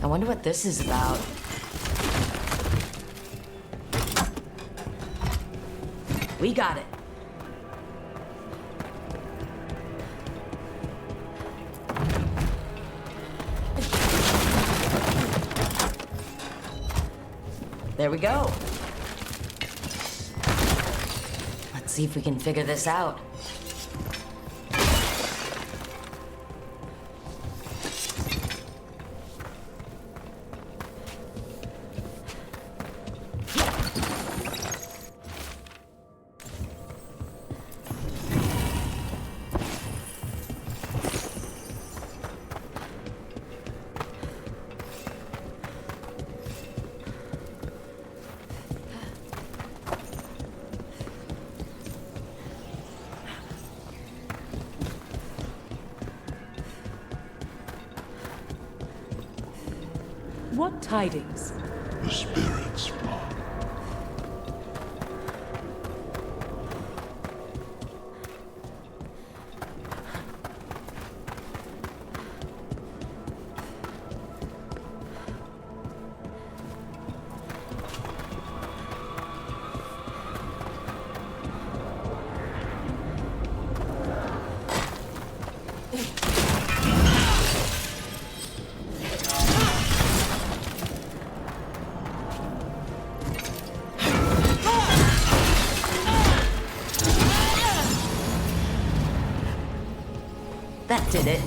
I wonder what this is about. We got it. There we go. Let's see if we can figure this out. What tidings? The spirits flock. That did it.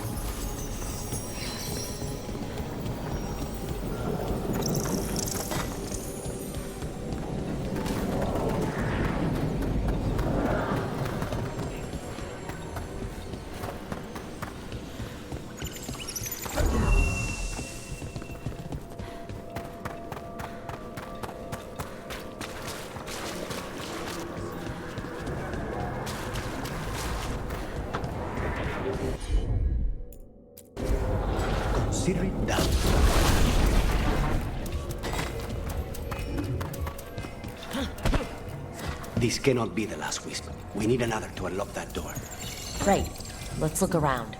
Consider it done. This cannot be the last wisp. We need another to unlock that door. Right. Let's look around.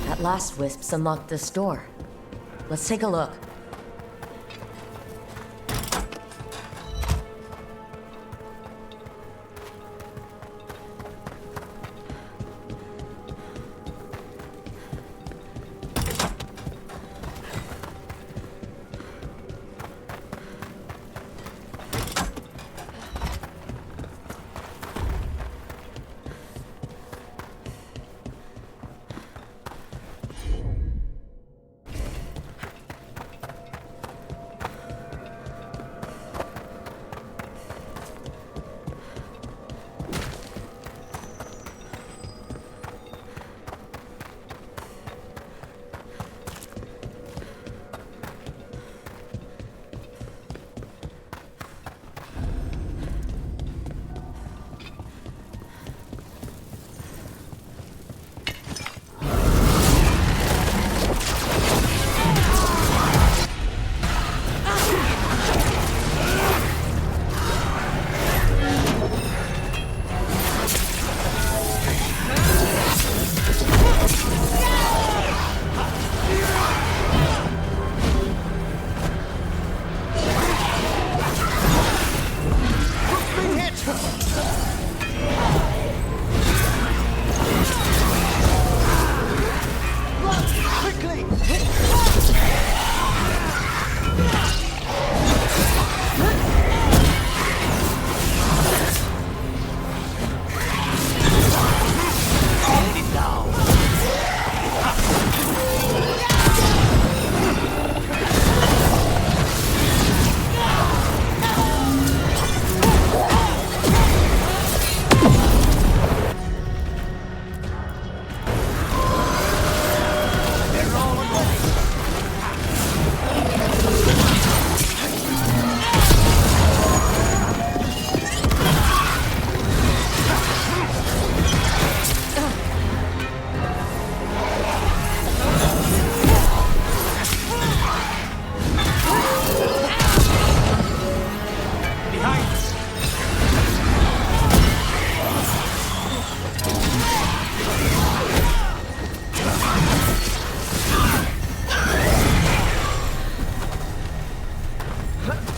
That last wisps unlocked this door. Let's take a look.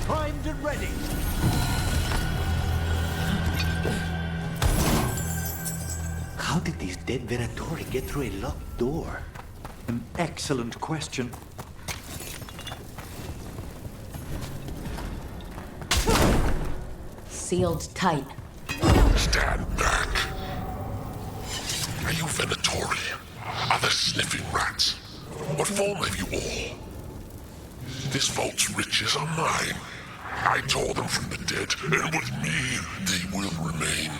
Primed and ready. How did these dead Venatori get through a locked door? An excellent question. Sealed tight. Stand back. Are you Venatori? Are the sniffing rats? What form have you all? This vault's riches are mine. I tore them from the dead, and with me, they will remain.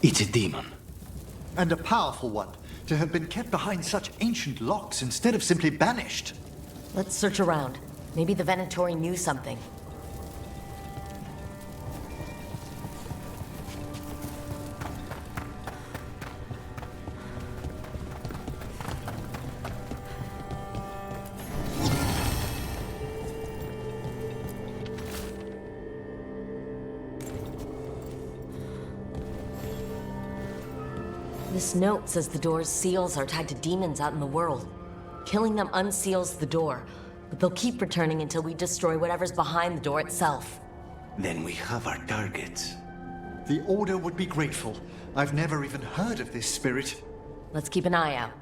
It's a demon. And a powerful one, to have been kept behind such ancient locks instead of simply banished. Let's search around. Maybe the Venatori knew something. This note says the door's seals are tied to demons out in the world. Killing them unseals the door, but they'll keep returning until we destroy whatever's behind the door itself. Then we have our targets. The Order would be grateful. I've never even heard of this spirit. Let's keep an eye out.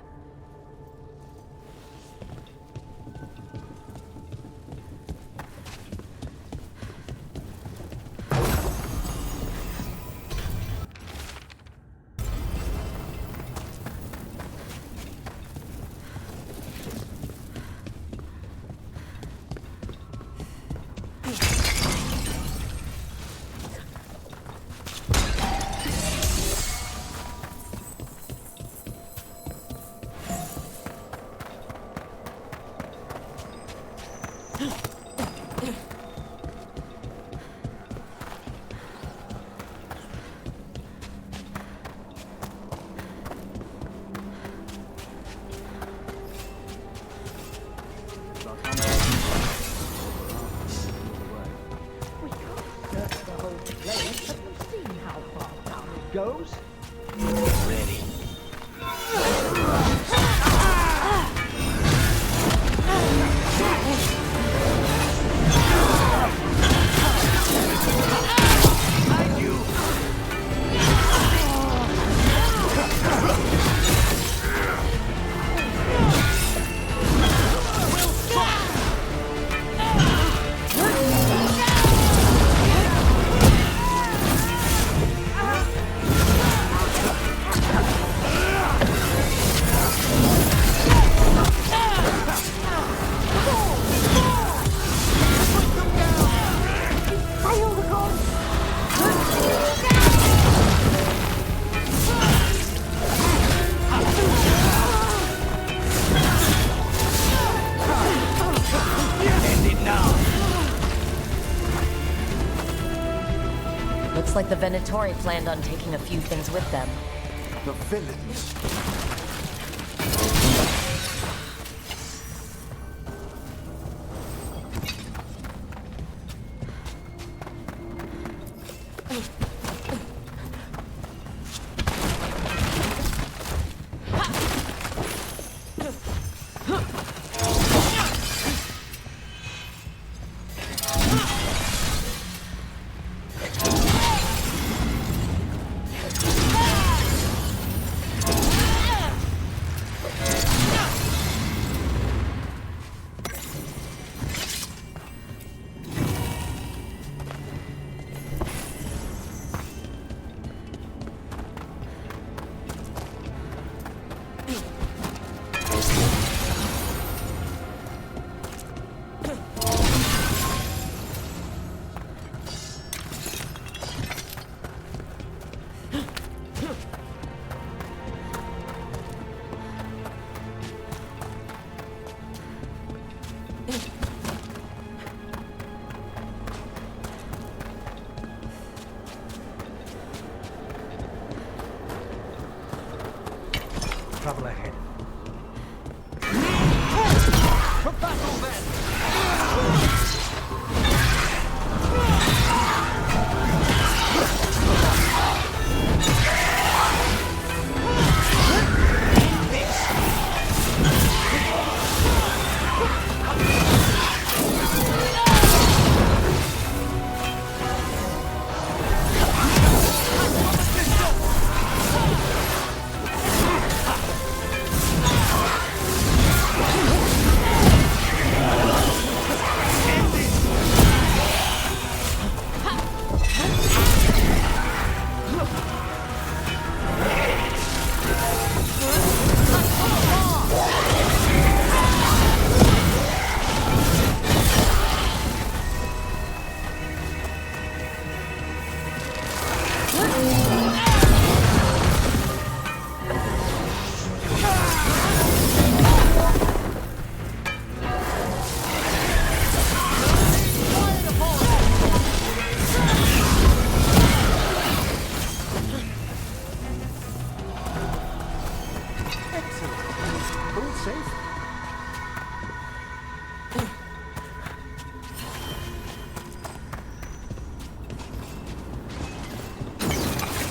Goes? Ready. Looks like the Venatori planned on taking a few things with them. The villains. trouble ahead. For battle then!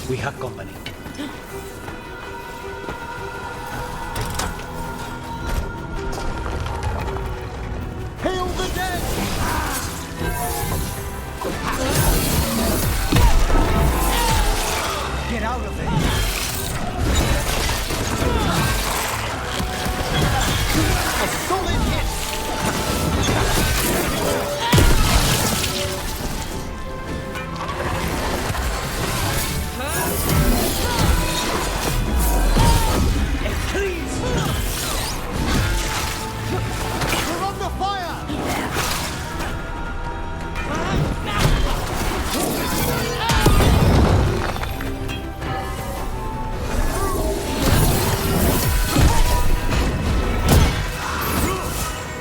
We have company. Hail the dead! Get out of there! A solid hit! We're under fire!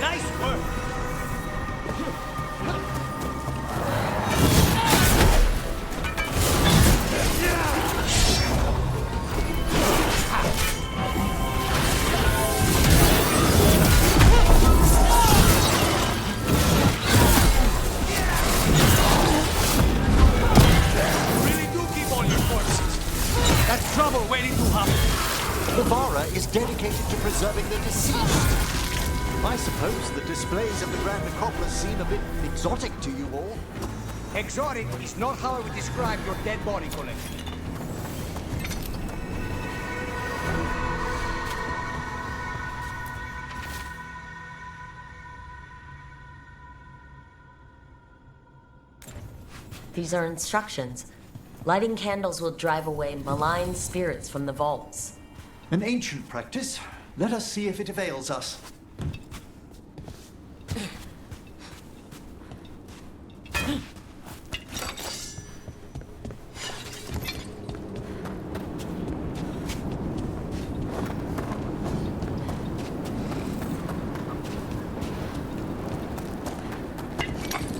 Nice work! Really do keep all your corpses. That's trouble waiting to happen. The Vara is dedicated to preserving the deceased. I suppose the displays of the Grand Necropolis seem a bit exotic to you all. Exotic is not how I would describe your dead body collection. These are instructions. Lighting candles will drive away malign spirits from the vaults. An ancient practice. Let us see if it avails us.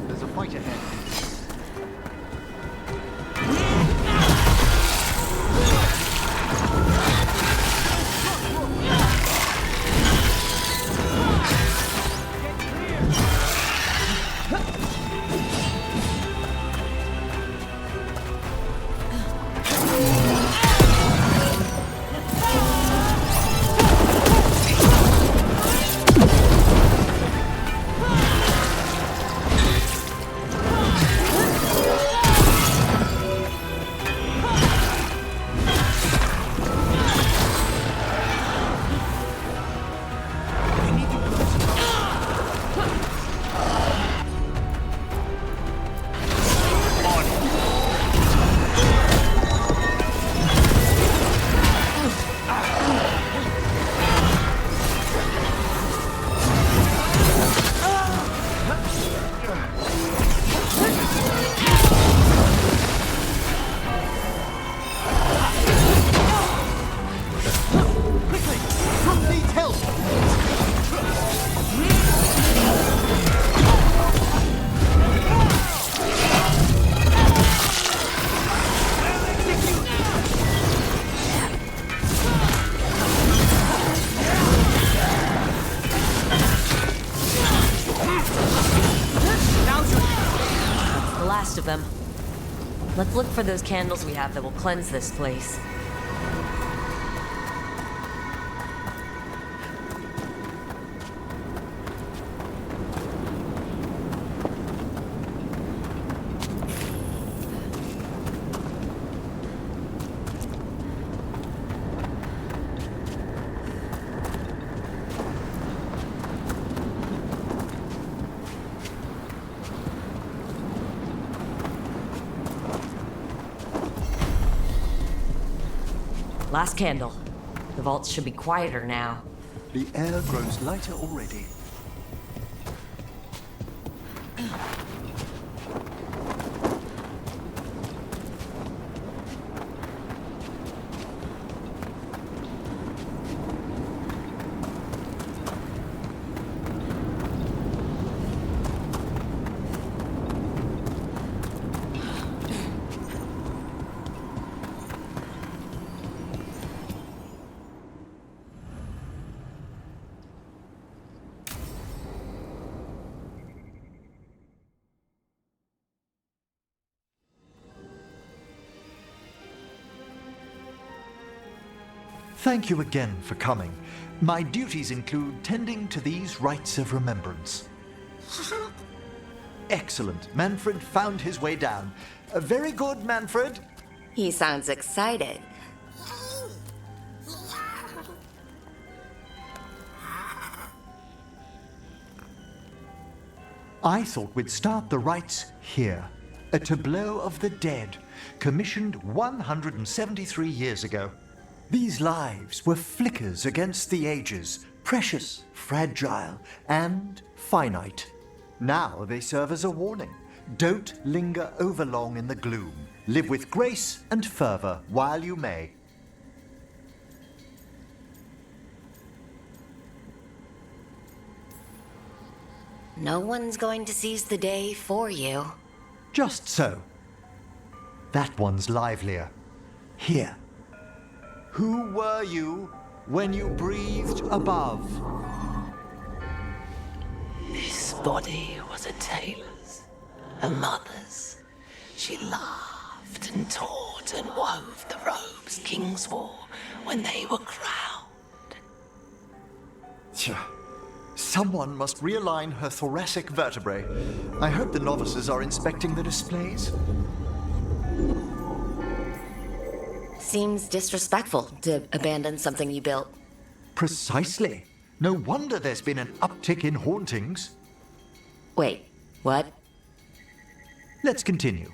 There's a fight ahead. look for those candles we have that will cleanse this place. Last candle. The vaults should be quieter now. The air grows lighter already. Thank you again for coming. My duties include tending to these rites of remembrance. Excellent. Manfred found his way down. Very good, Manfred. He sounds excited. I thought we'd start the rites here. A tableau of the dead, commissioned 173 years ago. These lives were flickers against the ages, precious, fragile, and finite. Now they serve as a warning. Don't linger overlong in the gloom. Live with grace and fervor while you may. No one's going to seize the day for you. Just so. That one's livelier. Here. Who were you when you breathed above? This body was a tailor's, a mother's. She laughed and taught and wove the robes kings wore when they were crowned. Someone must realign her thoracic vertebrae. I hope the novices are inspecting the displays. Seems disrespectful to abandon something you built. Precisely. No wonder there's been an uptick in hauntings. Wait, what? Let's continue.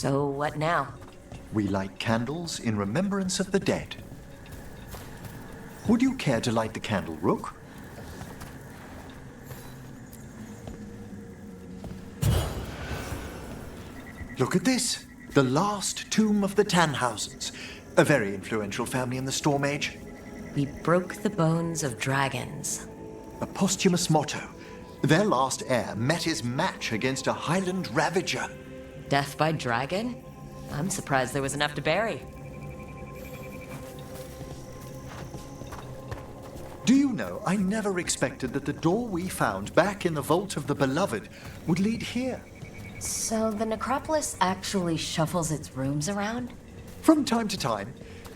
So what now? We light candles in remembrance of the dead. Would you care to light the candle, Rook? Look at this. The last tomb of the Tannhausens. A very influential family in the Storm Age. We broke the bones of dragons. A posthumous motto. Their last heir met his match against a Highland Ravager. Death by dragon? I'm surprised there was enough to bury. Do you know, I never expected that the door we found back in the Vault of the Beloved would lead here. So the necropolis actually shuffles its rooms around? From time to time.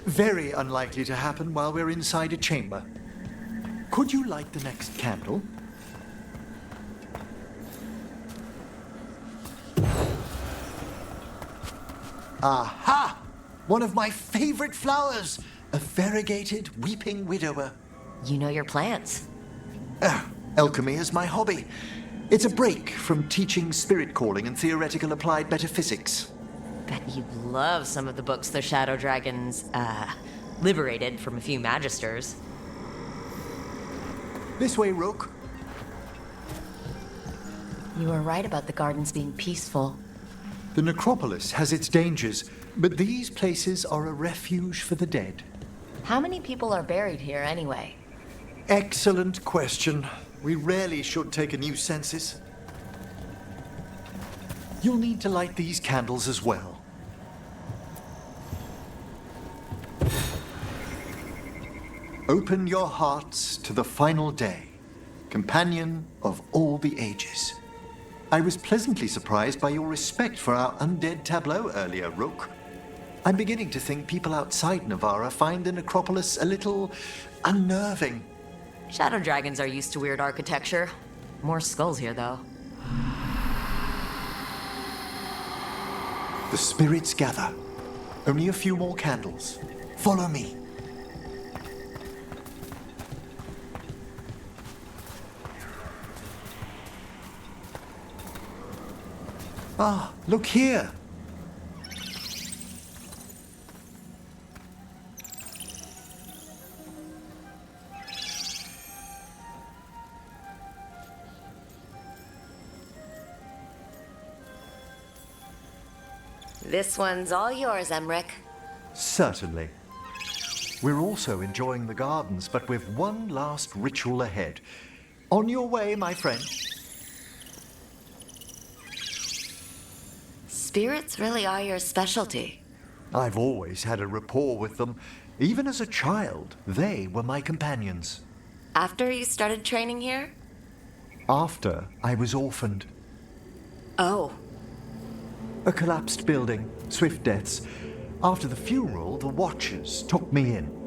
Very unlikely to happen while we're inside a chamber. Could you light the next candle? Aha! One of my favorite flowers! A variegated weeping widower. You know your plants. Alchemy is my hobby. It's a break from teaching spirit calling and theoretical applied metaphysics. Bet you'd love some of the books the Shadow Dragons, liberated from a few magisters. This way, Rook. You were right about the gardens being peaceful. The necropolis has its dangers, but these places are a refuge for the dead. How many people are buried here anyway? Excellent question. We rarely should take a new census. You'll need to light these candles as well. Open your hearts to the final day, companion of all the ages. I was pleasantly surprised by your respect for our undead tableau earlier, Rook. I'm beginning to think people outside Navarra find the necropolis a little unnerving. Shadow Dragons are used to weird architecture. More skulls here, though. The spirits gather. Only a few more candles. Follow me. Ah, look here. This one's all yours, Emmerich. Certainly. We're also enjoying the gardens, but with one last ritual ahead. On your way, my friend. Spirits really are your specialty. I've always had a rapport with them. Even as a child, they were my companions. After you started training here? After I was orphaned. Oh. A collapsed building, swift deaths. After the funeral, the Watchers took me in.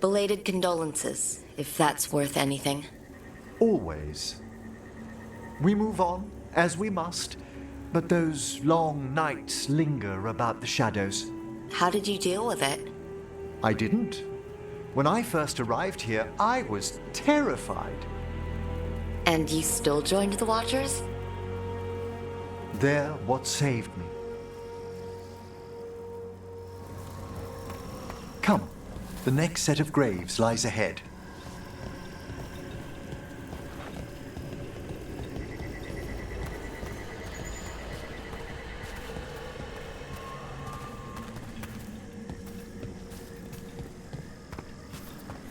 Belated condolences, if that's worth anything. Always. We move on, as we must, but those long nights linger about the shadows. How did you deal with it? I didn't. When I first arrived here, I was terrified. And you still joined the Watchers? They're what saved me. Come, the next set of graves lies ahead.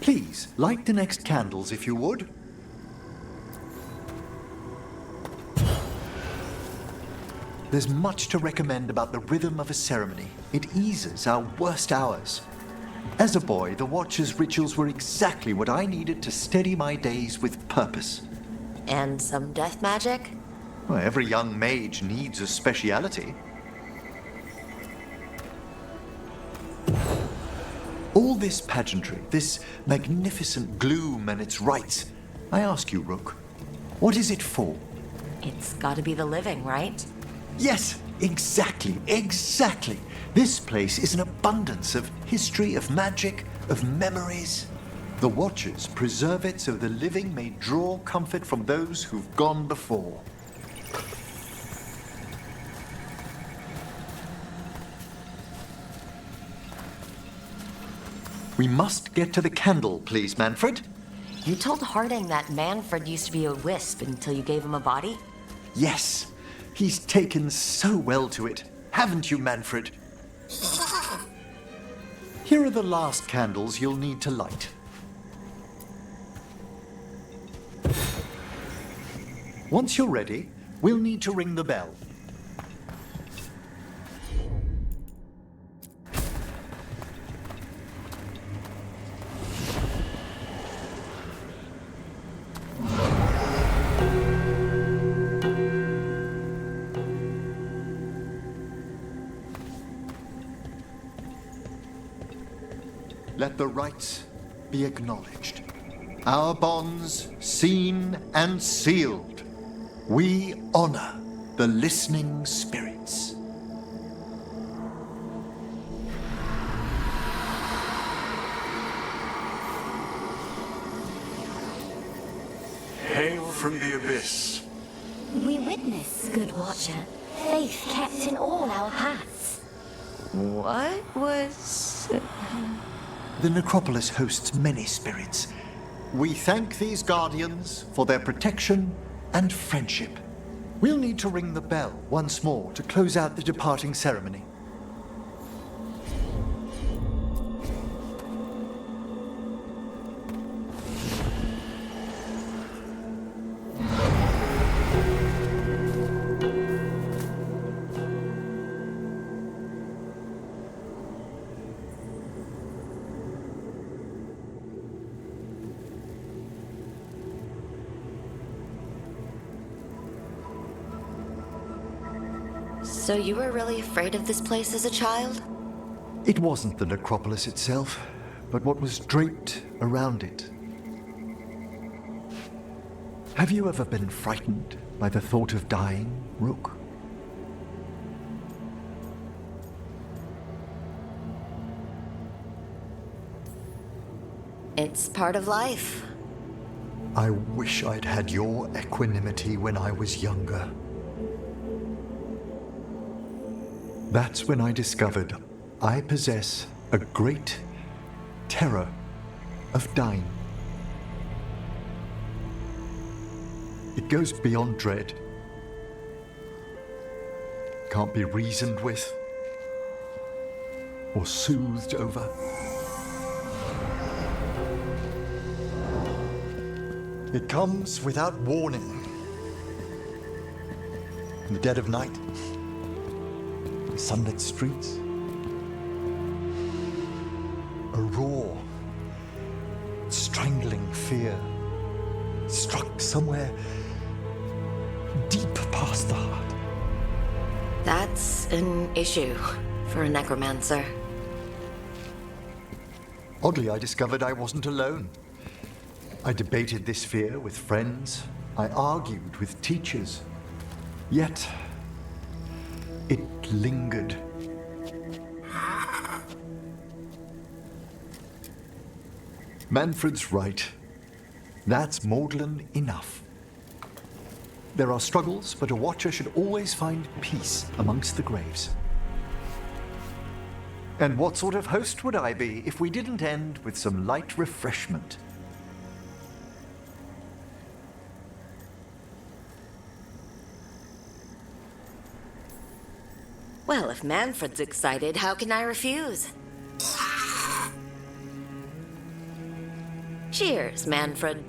Please, light the next candles if you would. There's much to recommend about the rhythm of a ceremony. It eases our worst hours. As a boy, the Watcher's rituals were exactly what I needed to steady my days with purpose. And some death magic? Well, every young mage needs a speciality. All this pageantry, this magnificent gloom and its rites, I ask you, Rook, what is it for? It's gotta be the living, right? Yes, exactly, exactly. This place is an abundance of history, of magic, of memories. The Watchers preserve it so the living may draw comfort from those who've gone before. We must get to the candle, please, Manfred. You told Harding that Manfred used to be a wisp until you gave him a body? Yes, he's taken so well to it. Haven't you, Manfred? Here are the last candles you'll need to light. Once you're ready, we'll need to ring the bell. Let the rites be acknowledged. Our bonds seen and sealed. We honor the listening spirits. Hail from the abyss. We witness, good Watcher, faith kept in all our paths. What was... The necropolis hosts many spirits. We thank these guardians for their protection and friendship. We'll need to ring the bell once more to close out the departing ceremony. So you were really afraid of this place as a child? It wasn't the necropolis itself, but what was draped around it. Have you ever been frightened by the thought of dying, Rook? It's part of life. I wish I'd had your equanimity when I was younger. That's when I discovered I possess a great terror of dying. It goes beyond dread. Can't be reasoned with or soothed over. It comes without warning. In the dead of night, sunlit streets, a raw, strangling fear struck somewhere deep past the heart. That's an issue for a necromancer. Oddly, I discovered I wasn't alone. I debated this fear with friends. I argued with teachers. Yet, it lingered. Manfred's right. That's maudlin enough. There are struggles, but a watcher should always find peace amongst the graves. And what sort of host would I be if we didn't end with some light refreshment? Well, if Manfred's excited, how can I refuse? Cheers, Manfred.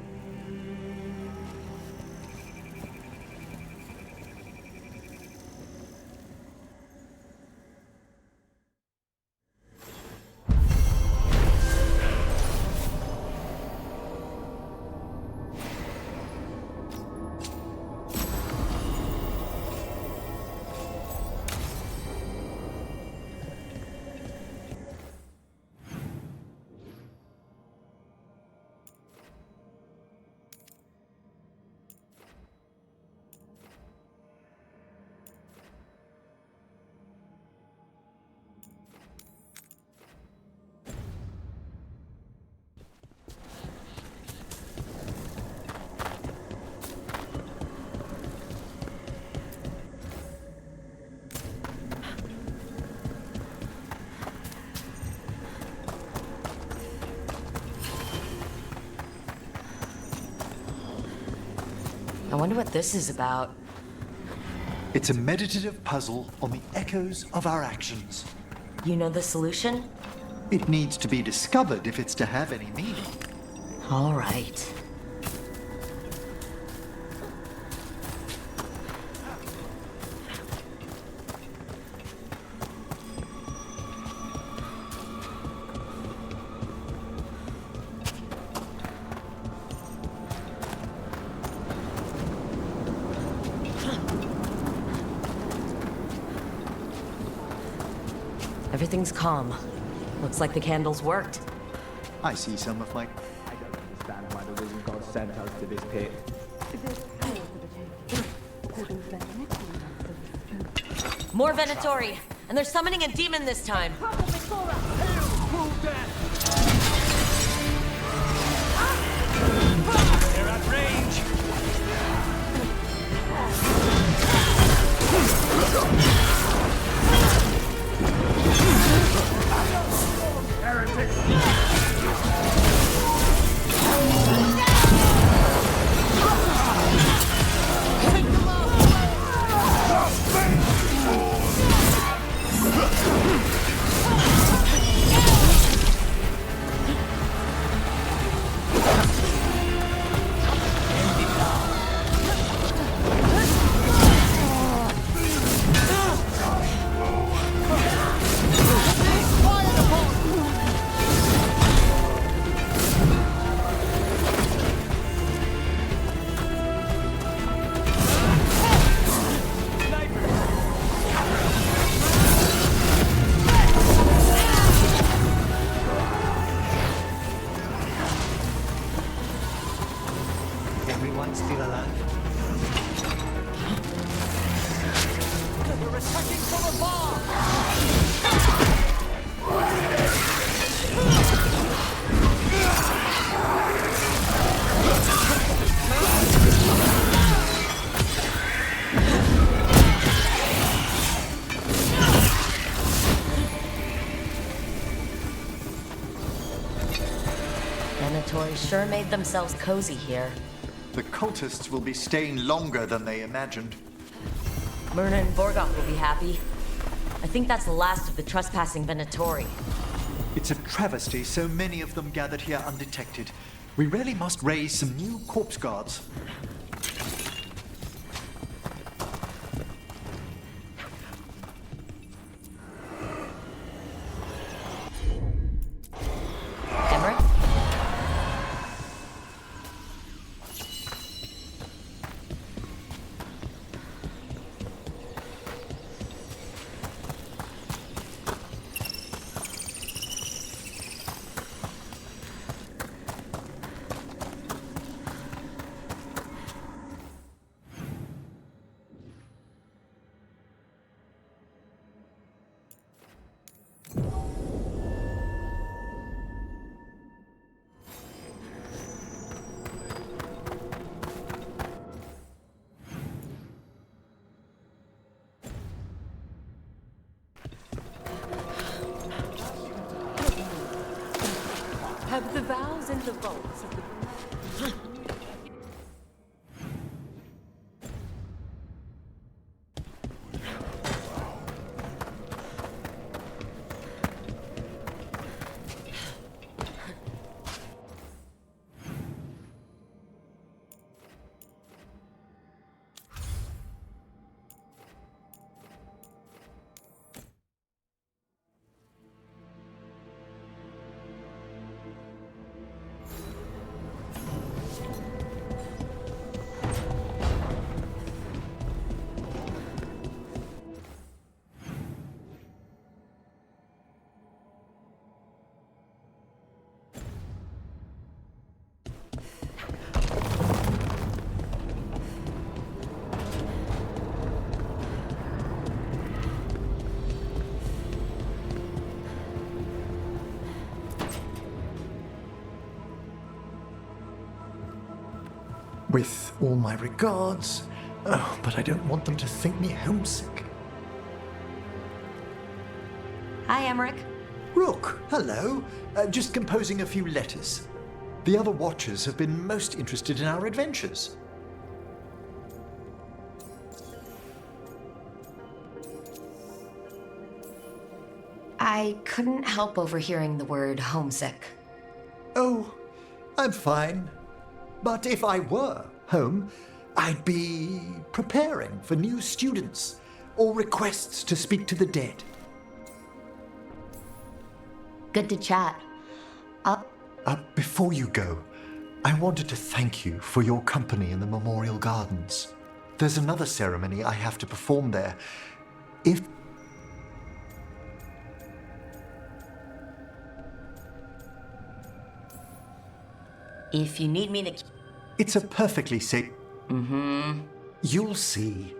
I wonder what this is about. It's a meditative puzzle on the echoes of our actions. You know the solution? It needs to be discovered if it's to have any meaning. All right. Everything's calm. Looks like the candles worked. I see some of my... I don't understand why the wizard god sent us to this pit. More Venatori, and they're summoning a demon this time. They're at range. Everyone's still alive? We're attacking from afar. Venatori sure made themselves cozy here. The cultists will be staying longer than they imagined. Myrna and Borgoth will be happy. I think that's the last of the trespassing Venatori. It's a travesty so many of them gathered here undetected. We really must raise some new corpse guards. Emmerich? Have the vows in the vaults of the... With all my regards. Oh, but I don't want them to think me homesick. Hi, Emmerich. Rook, hello. Just composing a few letters. The other Watchers have been most interested in our adventures. I couldn't help overhearing the word homesick. Oh, I'm fine. But if I were home, I'd be preparing for new students or requests to speak to the dead. Good to chat. Before you go, I wanted to thank you for your company in the Memorial Gardens. There's another ceremony I have to perform there. If you need me to... It's a perfectly safe... Mm-hmm. You'll see.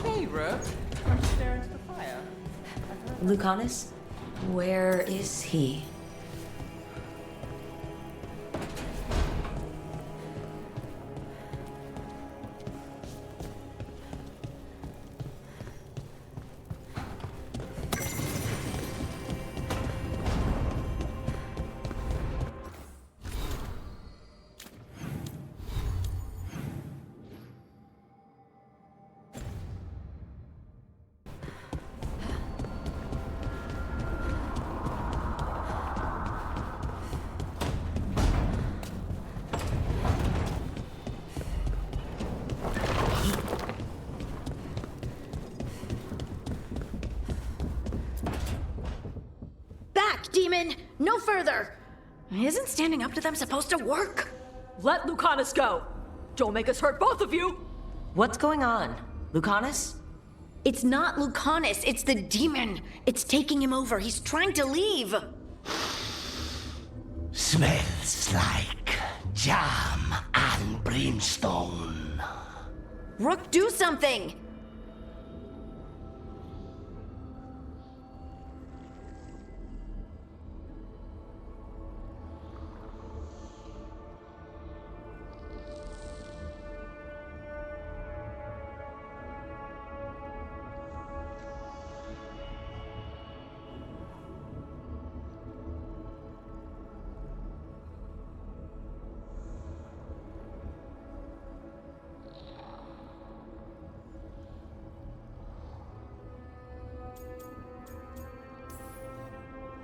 Hey, Rook. I'm staring at the Lucanus? Where is he? Demon! No further! Isn't standing up to them supposed to work? Let Lucanus go! Don't make us hurt both of you! What's going on? Lucanus? It's not Lucanus, it's the demon! It's taking him over, he's trying to leave! Smells like jam and brimstone. Rook, do something!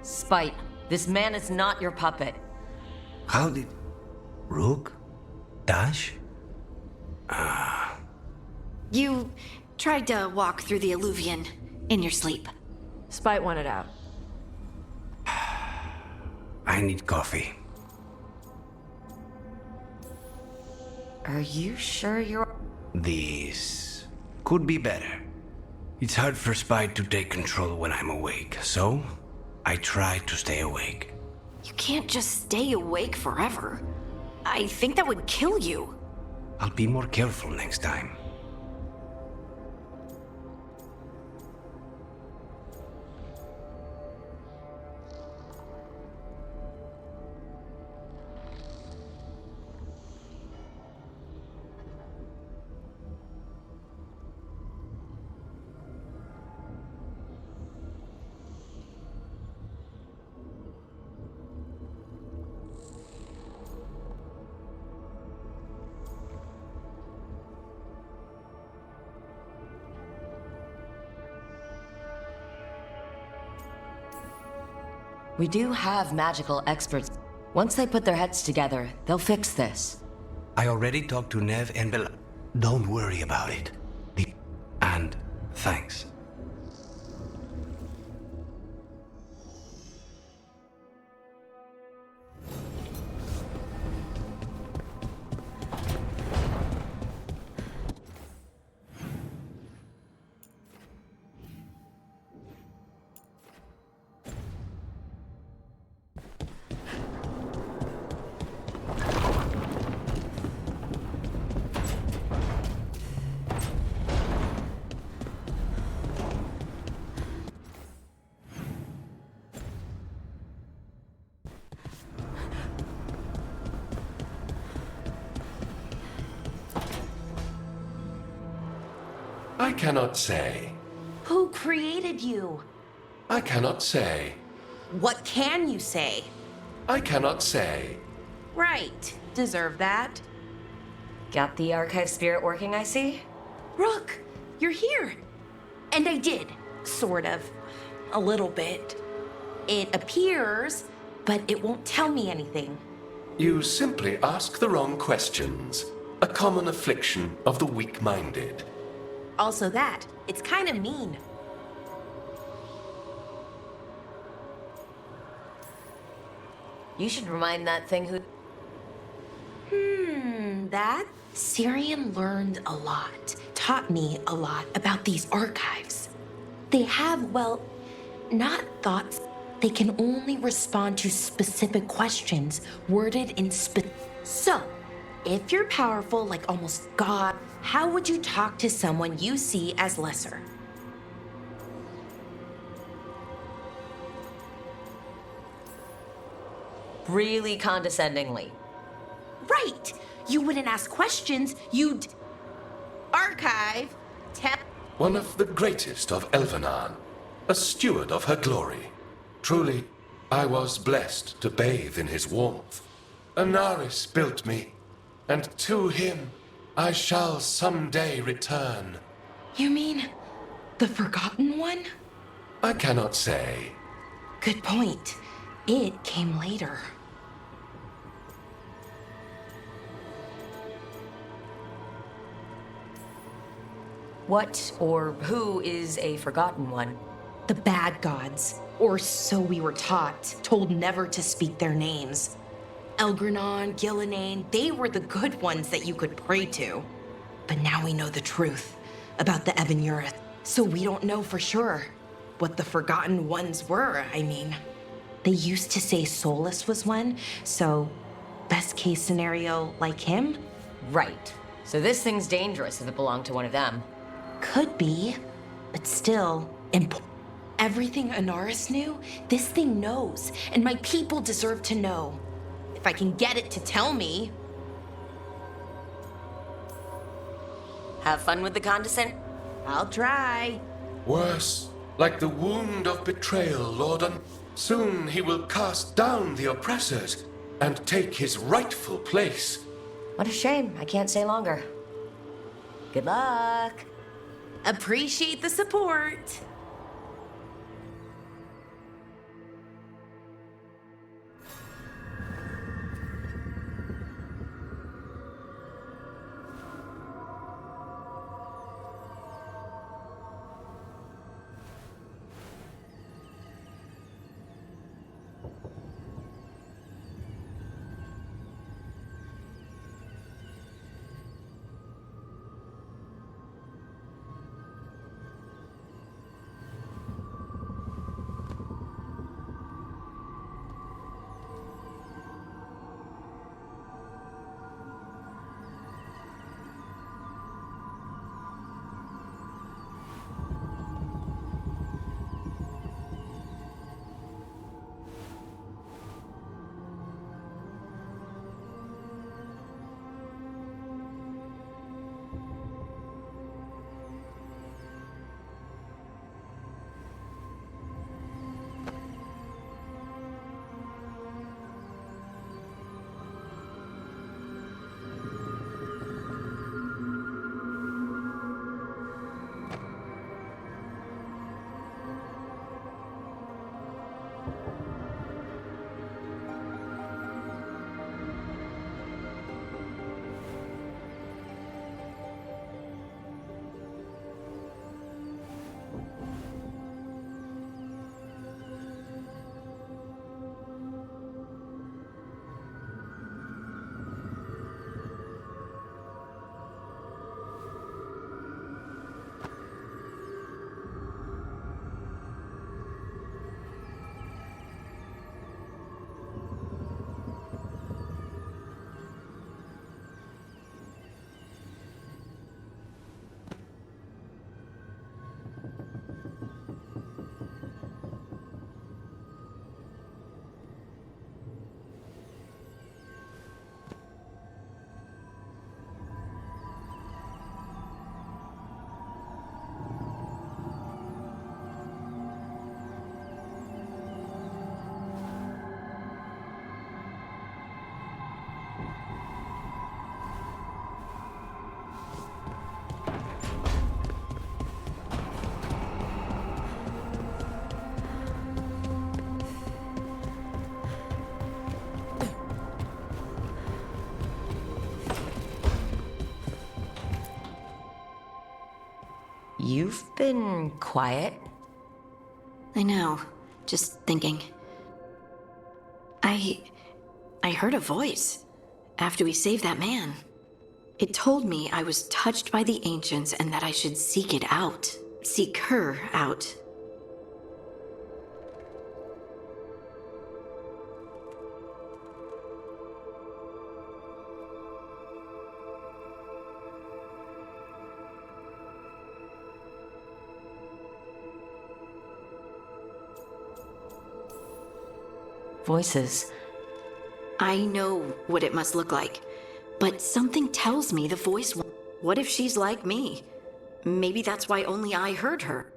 Spite, this man is not your puppet. How did... Rook? Dash? You tried to walk through the Alluvion in your sleep. Spite wanted out. I need coffee. Are you sure you're... This could be better. It's hard for Spite to take control when I'm awake, so I try to stay awake. You can't just stay awake forever. I think that would kill you. I'll be more careful next time. We do have magical experts. Once they put their heads together, they'll fix this. I already talked to Nev and Bella. Don't worry about it. And thanks. I cannot say. Who created you? I cannot say. What can you say? I cannot say. Right. Deserve that. Got the archive spirit working, I see? Rook, you're here. And I did. Sort of. A little bit. It appears, but it won't tell me anything. You simply ask the wrong questions. A common affliction of the weak-minded. Also that. It's kind of mean. You should remind that thing who... That? Syrian learned a lot. Taught me a lot about these archives. They have, well, not thoughts. They can only respond to specific questions worded in So, if you're powerful like almost God, how would you talk to someone you see as lesser? Really condescendingly. Right! You wouldn't ask questions, you'd... Archive. One of the greatest of Elvenan, a steward of her glory. Truly, I was blessed to bathe in his warmth. Anaris built me, and to him I shall someday return. You mean the Forgotten One? I cannot say. Good point. It came later. What or who is a Forgotten One? The bad gods, or so we were taught, told never to speak their names. Elgranon, Gillinane, they were the good ones that you could pray to. But now we know the truth about the Ebenurith, so we don't know for sure what the Forgotten Ones were, I mean. They used to say Solus was one, so best case scenario, like him? Right. So this thing's dangerous if it belonged to one of them. Could be, but still, everything Anaris knew, this thing knows, and my people deserve to know. If I can get it to tell me. Have fun with the condescent? I'll try. Worse, like the wound of betrayal, Lord, soon he will cast down the oppressors and take his rightful place. What a shame. I can't stay longer. Good luck. Appreciate the support. You've been quiet. I know. Just thinking. I heard a voice after we saved that man. It told me I was touched by the ancients and that I should seek it out. Seek her out. Voices. I know what it must look like, but something tells me the voice. What if she's like me? Maybe that's why only I heard her.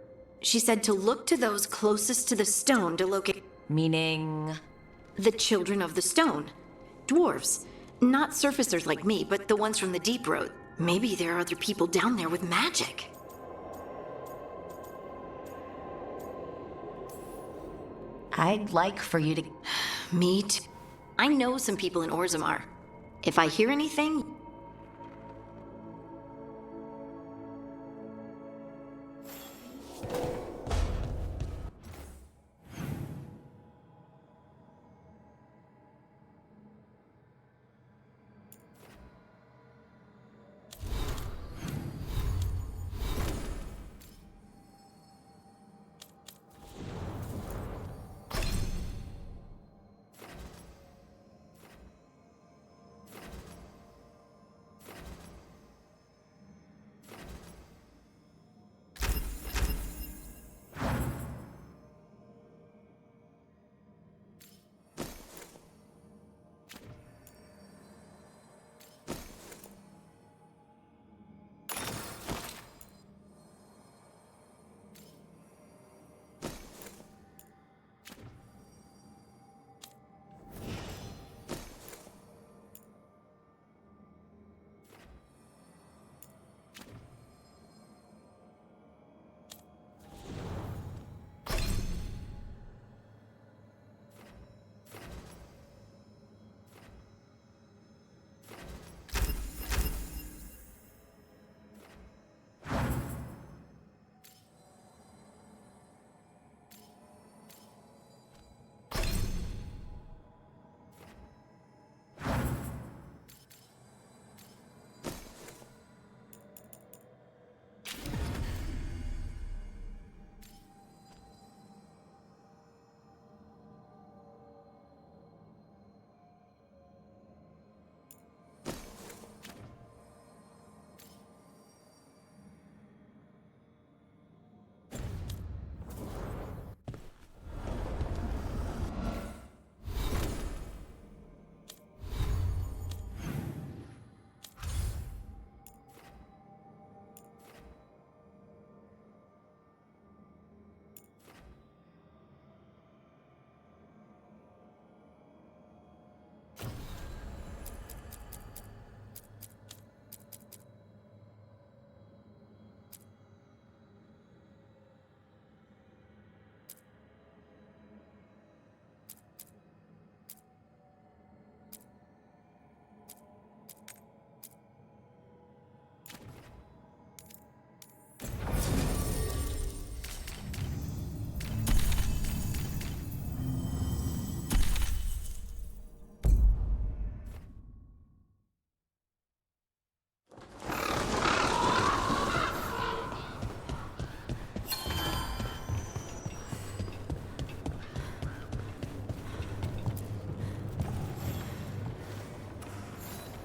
She said to look to those closest to the stone to locate. Meaning? The children of the stone. Dwarves. Not surfacers like me, but the ones from the Deep Road. Maybe there are other people down there with magic. I'd like for you to... Meet. I know some people in Orzammar. If I hear anything...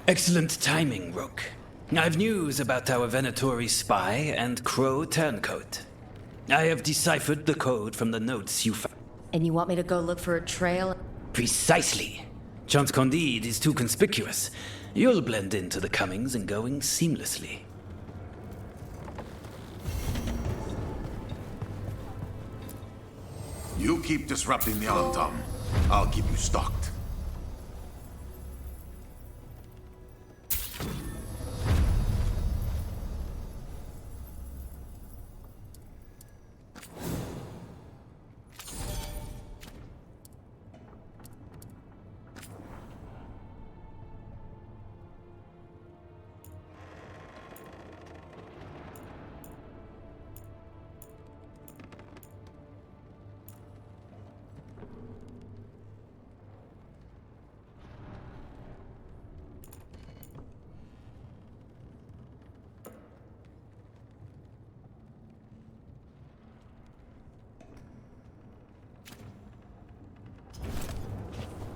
Excellent timing, Rook. I've news about our Venatori spy and Crow turncoat. I have deciphered the code from the notes you found. And you want me to go look for a trail? Precisely. Chance Candide is too conspicuous. You'll blend into the comings and goings seamlessly. You keep disrupting the Antum. I'll keep you stocked.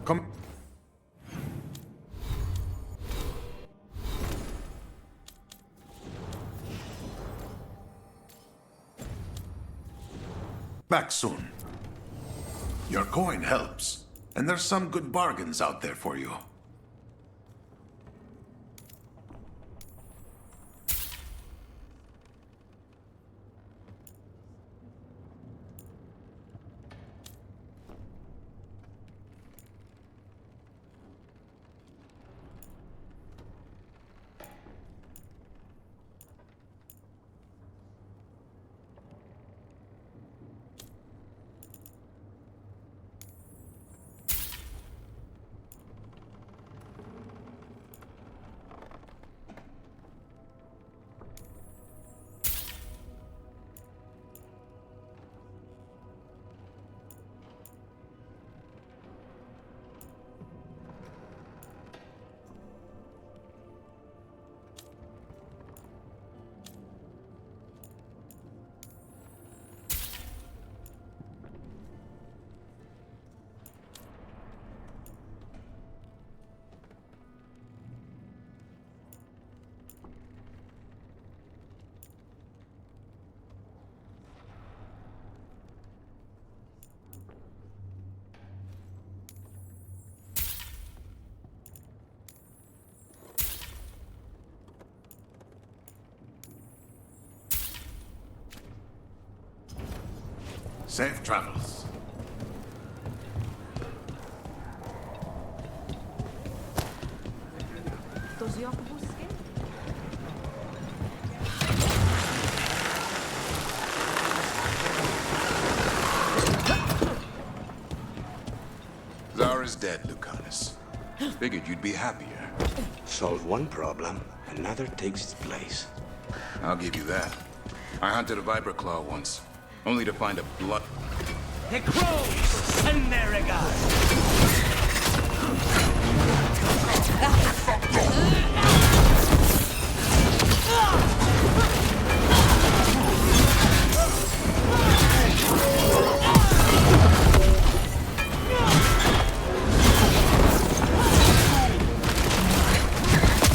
Come. Back soon. Your coin helps. And there's some good bargains out there for you. Safe travels. Zara's dead, Lucanus. Figured you'd be happier. Solve one problem, another takes its place. I'll give you that. I hunted a viper claw once, only to find a blood... The crows send their regards.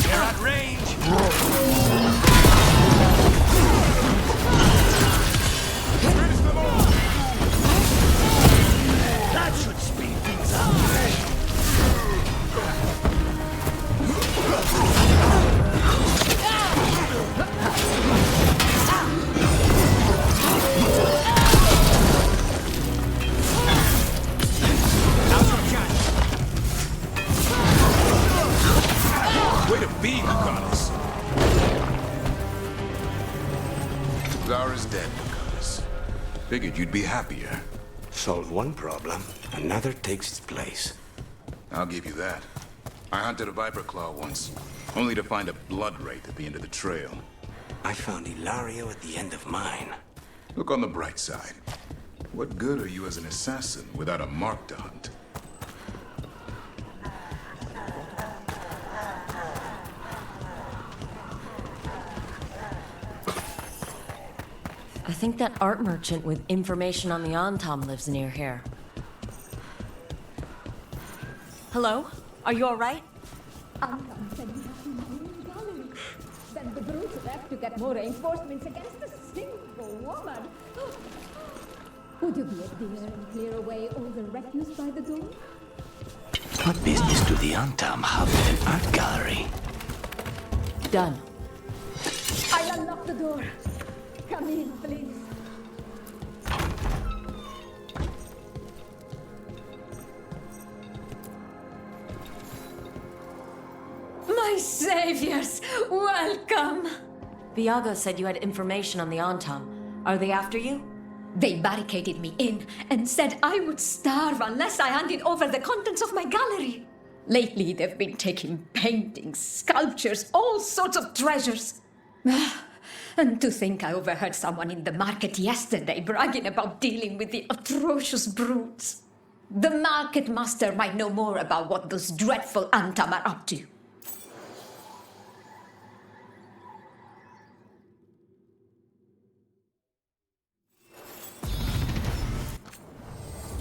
They're at range. That should speed things up. Way to be, Lucanus. Zara's dead, Lucanus. Figured you'd be happier. Solve one problem, another takes its place. I'll give you that. I hunted a viper claw once, only to find a blood wraith at the end of the trail. I found Hilario at the end of mine. Look on the bright side. What good are you as an assassin without a mark to hunt? I think that art merchant with information on the Antam lives near here. Hello? Are you alright? Antam said you have to move gallery. Then the brutes left to get more reinforcements against a single woman. Would you be a dear and clear away all the refuse by the door? What business do the Antam have with an art gallery? Done. I'll unlock the door. Come in, please. My saviors! Welcome! Viago said you had information on the Antam. Are they after you? They barricaded me in and said I would starve unless I handed over the contents of my gallery. Lately, they've been taking paintings, sculptures, all sorts of treasures. And to think I overheard someone in the market yesterday bragging about dealing with the atrocious brutes. The market master might know more about what those dreadful Antam are up to.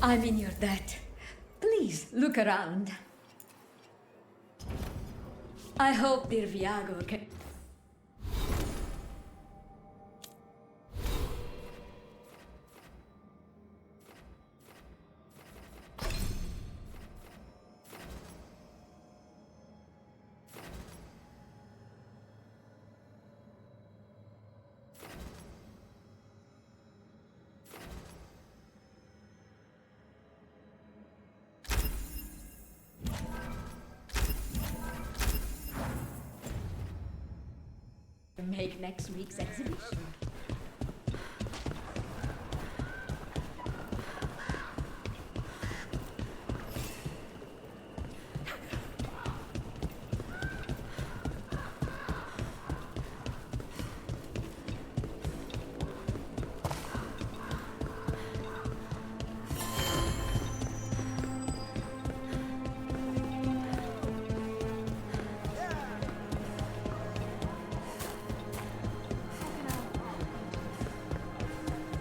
I'm in your debt. Please look around. I hope dear Viago can... make next week's exhibition.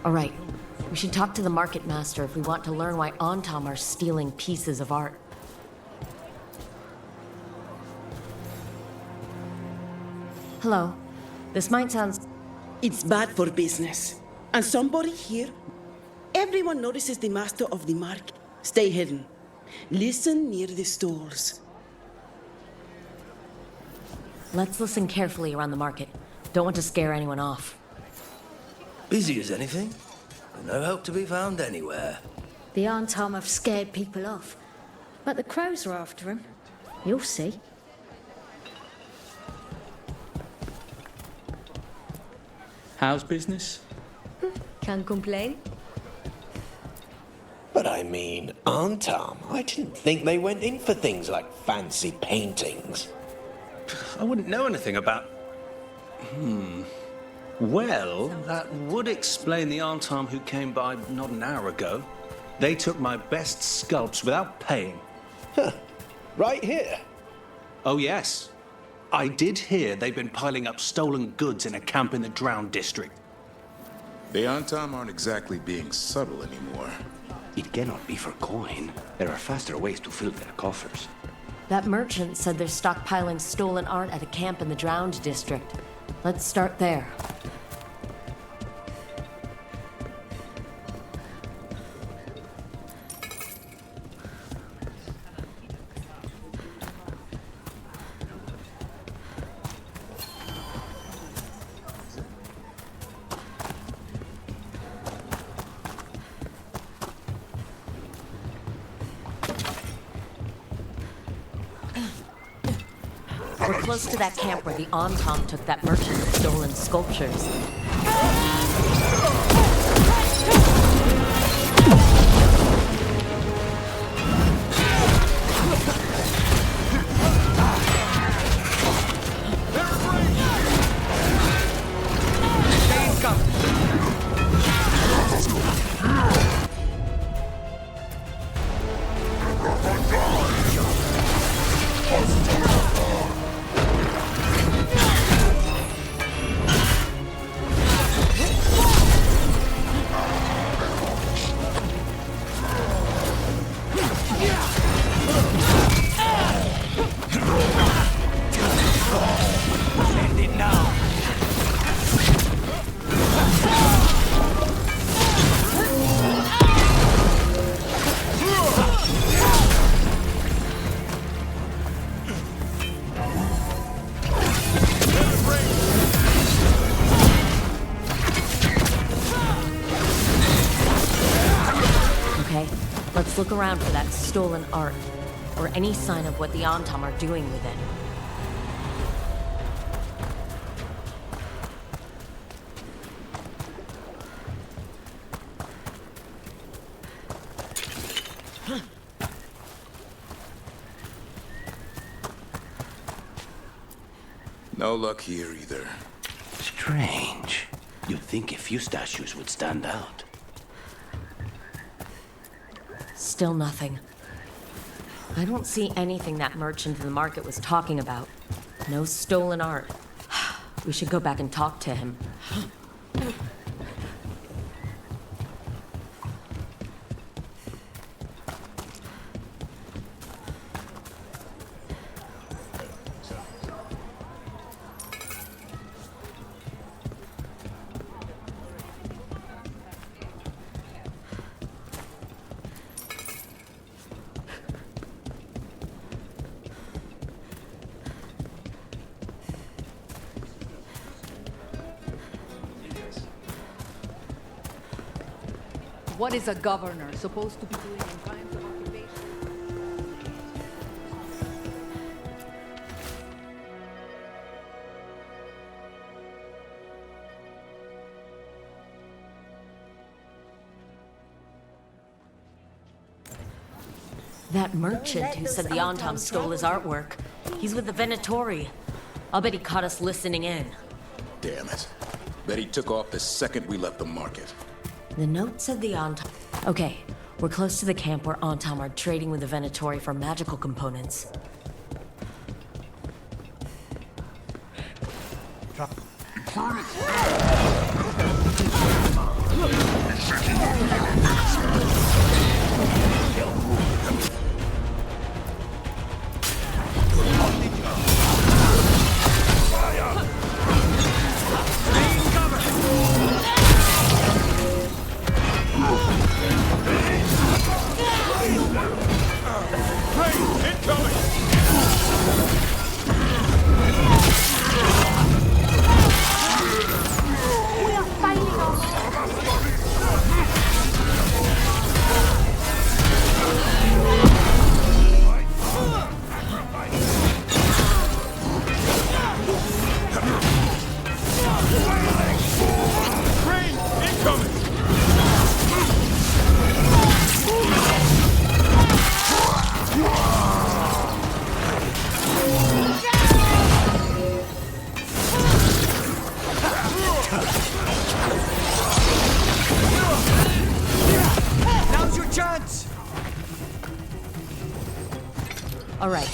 All right, we should talk to the market master if we want to learn why Antam are stealing pieces of art. Hello. This might sound... It's bad for business. And somebody here? Everyone notices the master of the market. Stay hidden. Listen near the stalls. Let's listen carefully around the market. Don't want to scare anyone off. Busy as anything. No help to be found anywhere. The Antam have scared people off, but the crows are after him. You'll see. How's business? Can't complain. But I mean, Antam, I didn't think they went in for things like fancy paintings. I wouldn't know anything about... Well, that would explain the Antam who came by not an hour ago. They took my best sculpts without paying. Right here? Oh, yes. I did hear they've been piling up stolen goods in a camp in the Drowned district. The Antam aren't exactly being subtle anymore. It cannot be for coin. There are faster ways to fill their coffers. That merchant said they're stockpiling stolen art at a camp in the Drowned district. Let's start there. We're close to that camp where the Antam took that merchant's stolen sculptures. Let's look around for that stolen art, or any sign of what the Antam are doing with it. No luck here either. Strange. You'd think a few statues would stand out. Still nothing. I don't see anything that merchant in the market was talking about. No stolen art. We should go back and talk to him. What is a governor supposed to be doing in times of occupation? That merchant who said the Antam stole his artwork. He's with the Venatori. I'll bet he caught us listening in. Damn it. Bet he took off the second we left the market. The note said the Antam... Okay, we're close to the camp where Antam are trading with the Venatori for magical components. All right,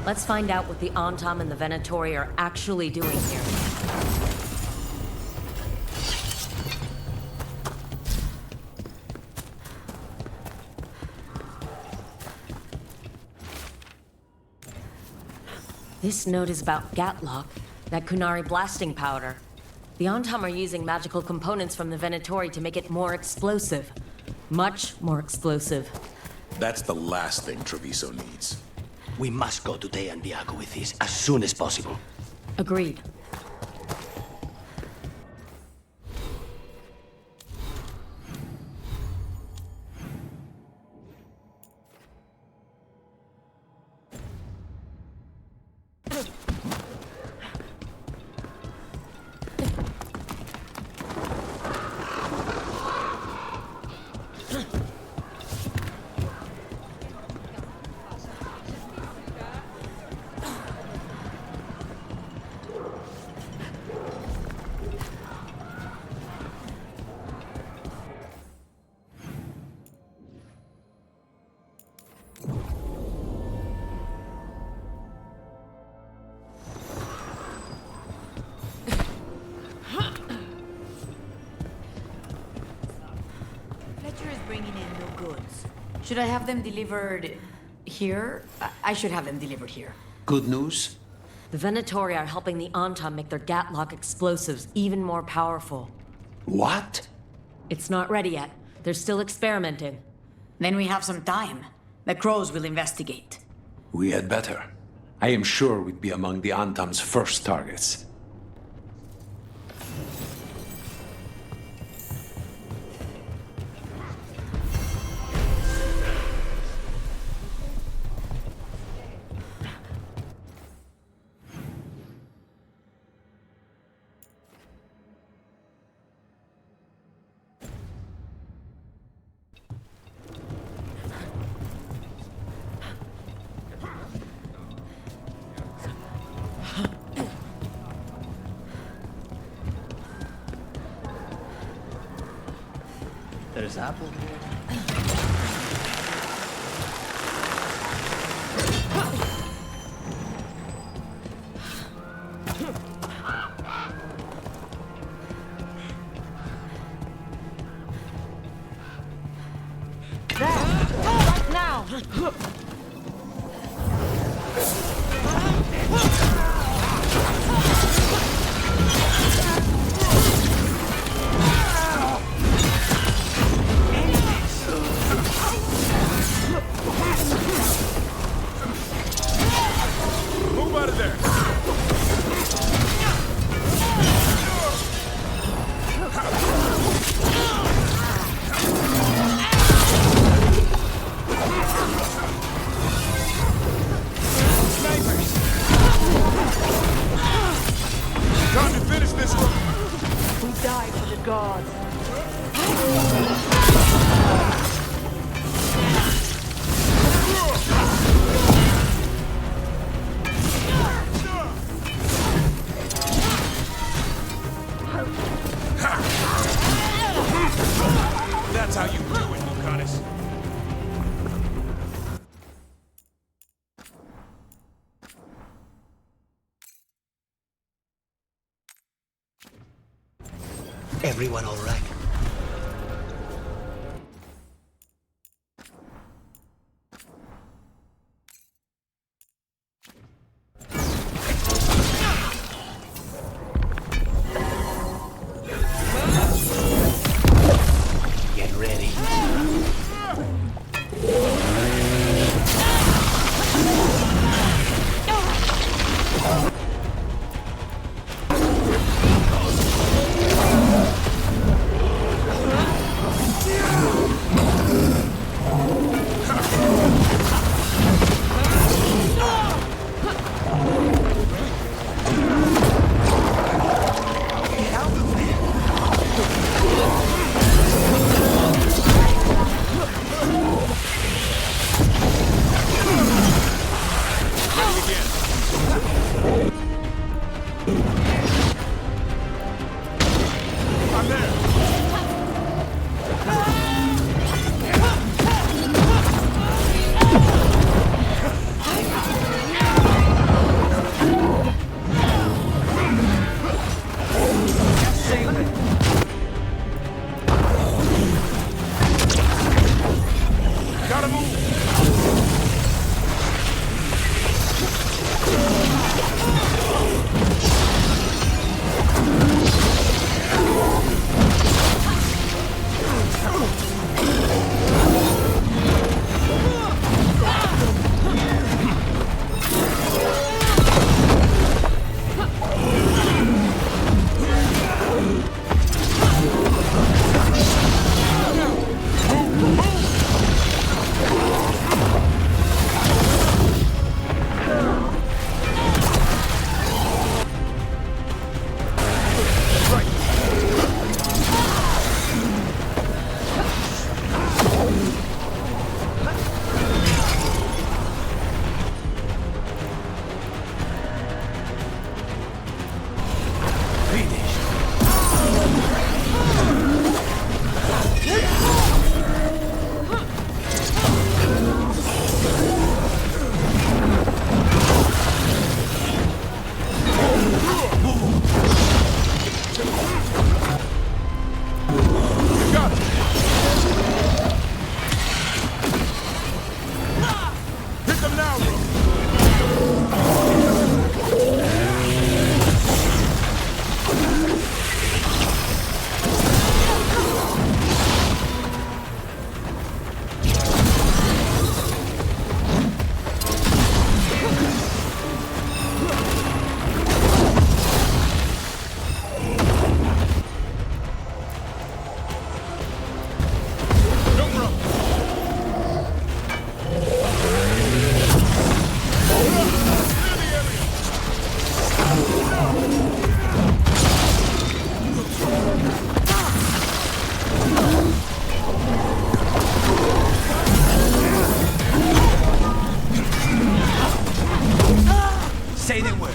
let's find out what the Antam and the Venatori are actually doing here. This note is about Gatlock, that Kunari blasting powder. The Antam are using magical components from the Venatori to make it more explosive. Much more explosive. That's the last thing Treviso needs. We must go to Day and Biago with this as soon as possible. Agreed. Should I have them delivered here? I should have them delivered here. Good news? The Venatori are helping the Antam make their Gatlock explosives even more powerful. What? It's not ready yet. They're still experimenting. Then we have some time. The Crows will investigate. We had better. I am sure we'd be among the Antam's first targets. There's apple here. Right now! Everyone all right? Get ready. Say the word.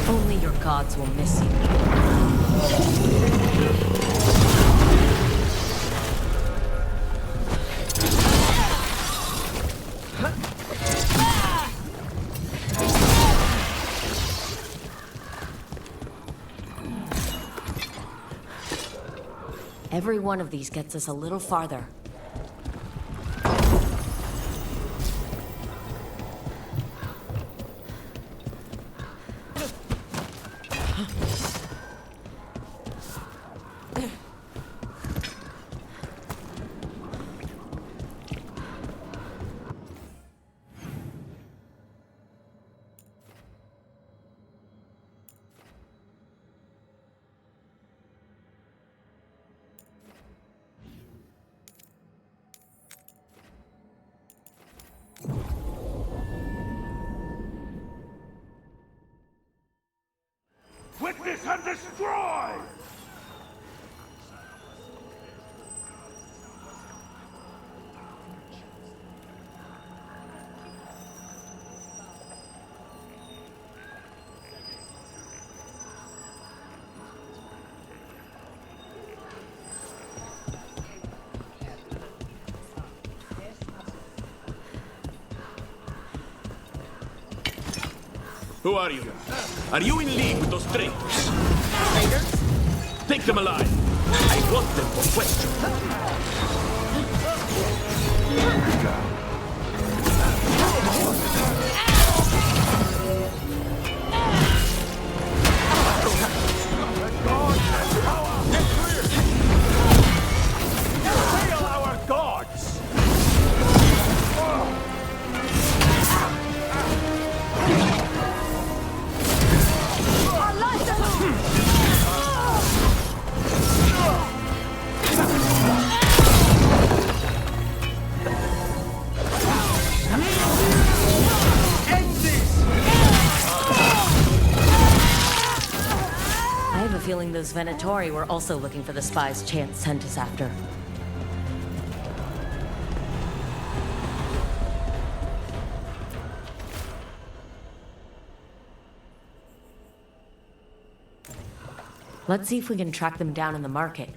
Only your gods will miss you. Every one of these gets us a little farther. and destroy! Who are you? Are you in league with those traitors? Traitors? Take them alive. I want them for question. Fail our gods! I have a feeling those Venatori were also looking for the spies Chance sent us after. Let's see if we can track them down in the market.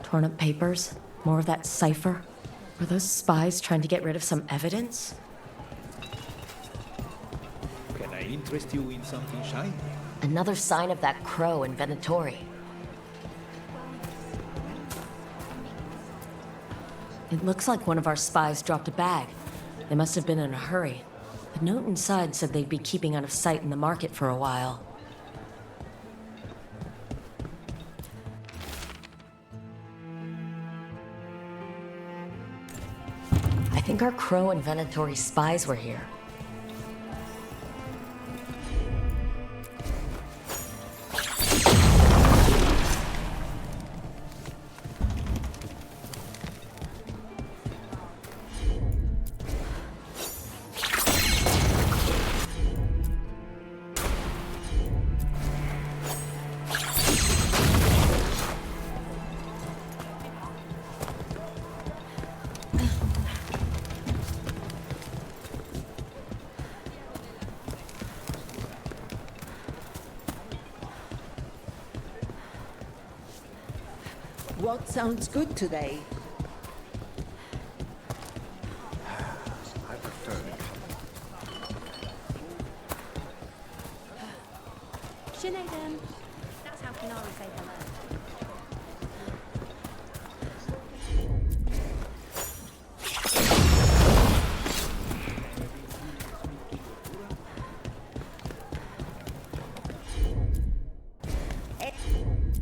Torn up papers? More of that cipher? Were those spies trying to get rid of some evidence? Can I interest you in something shiny? Another sign of that crow in Venatori. It looks like one of our spies dropped a bag. They must have been in a hurry. The note inside said they'd be keeping out of sight in the market for a while. I think our Crow and Venatori spies were here. What sounds good today? I prefer it. Sinead, that's how Canary say hello.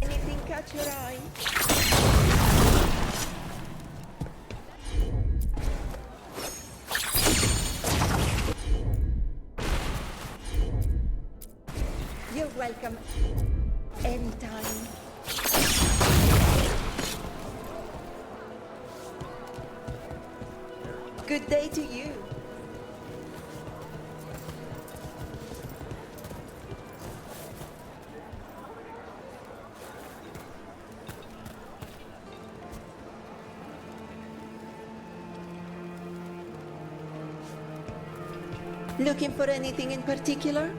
Anything catch your eye? You're welcome anytime. Good day to you. Looking for anything in particular?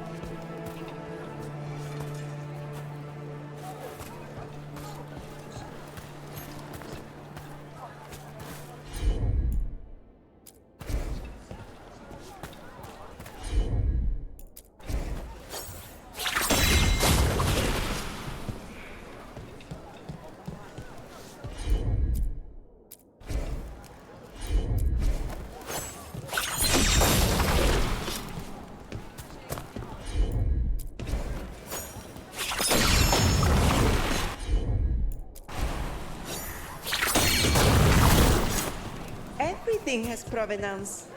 Everything has provenance.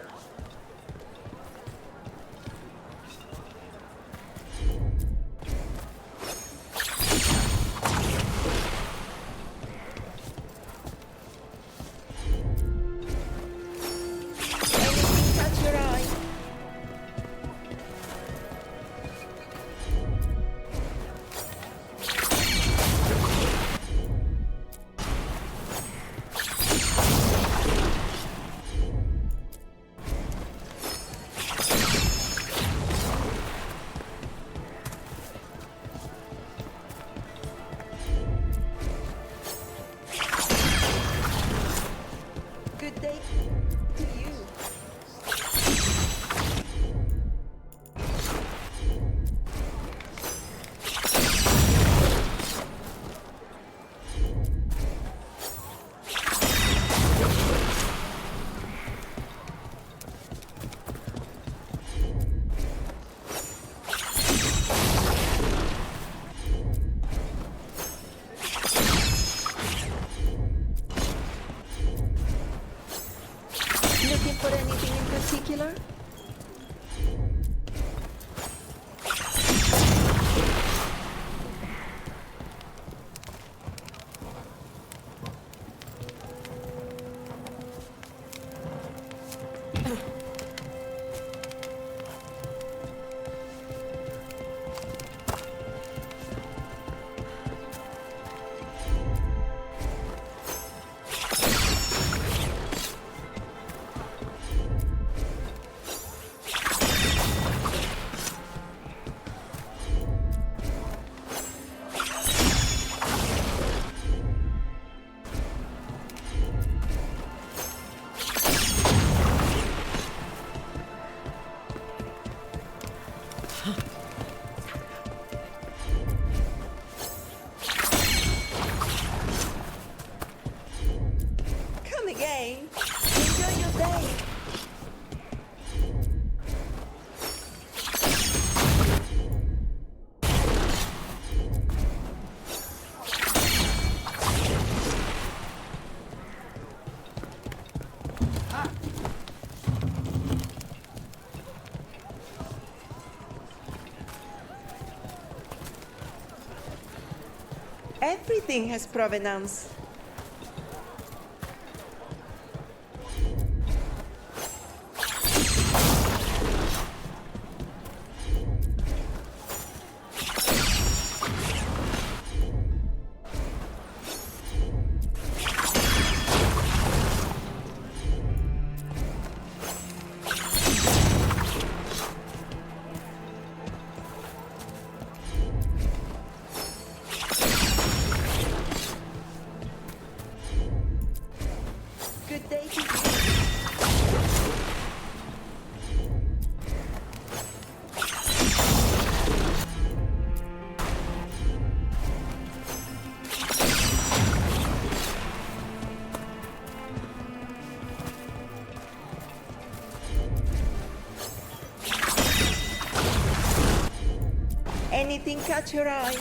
Anything catch your eye? Good day to you. Looking for anything in particular? Come again. Enjoy your day. Everything has provenance. Good day to you. Anything catch your eye?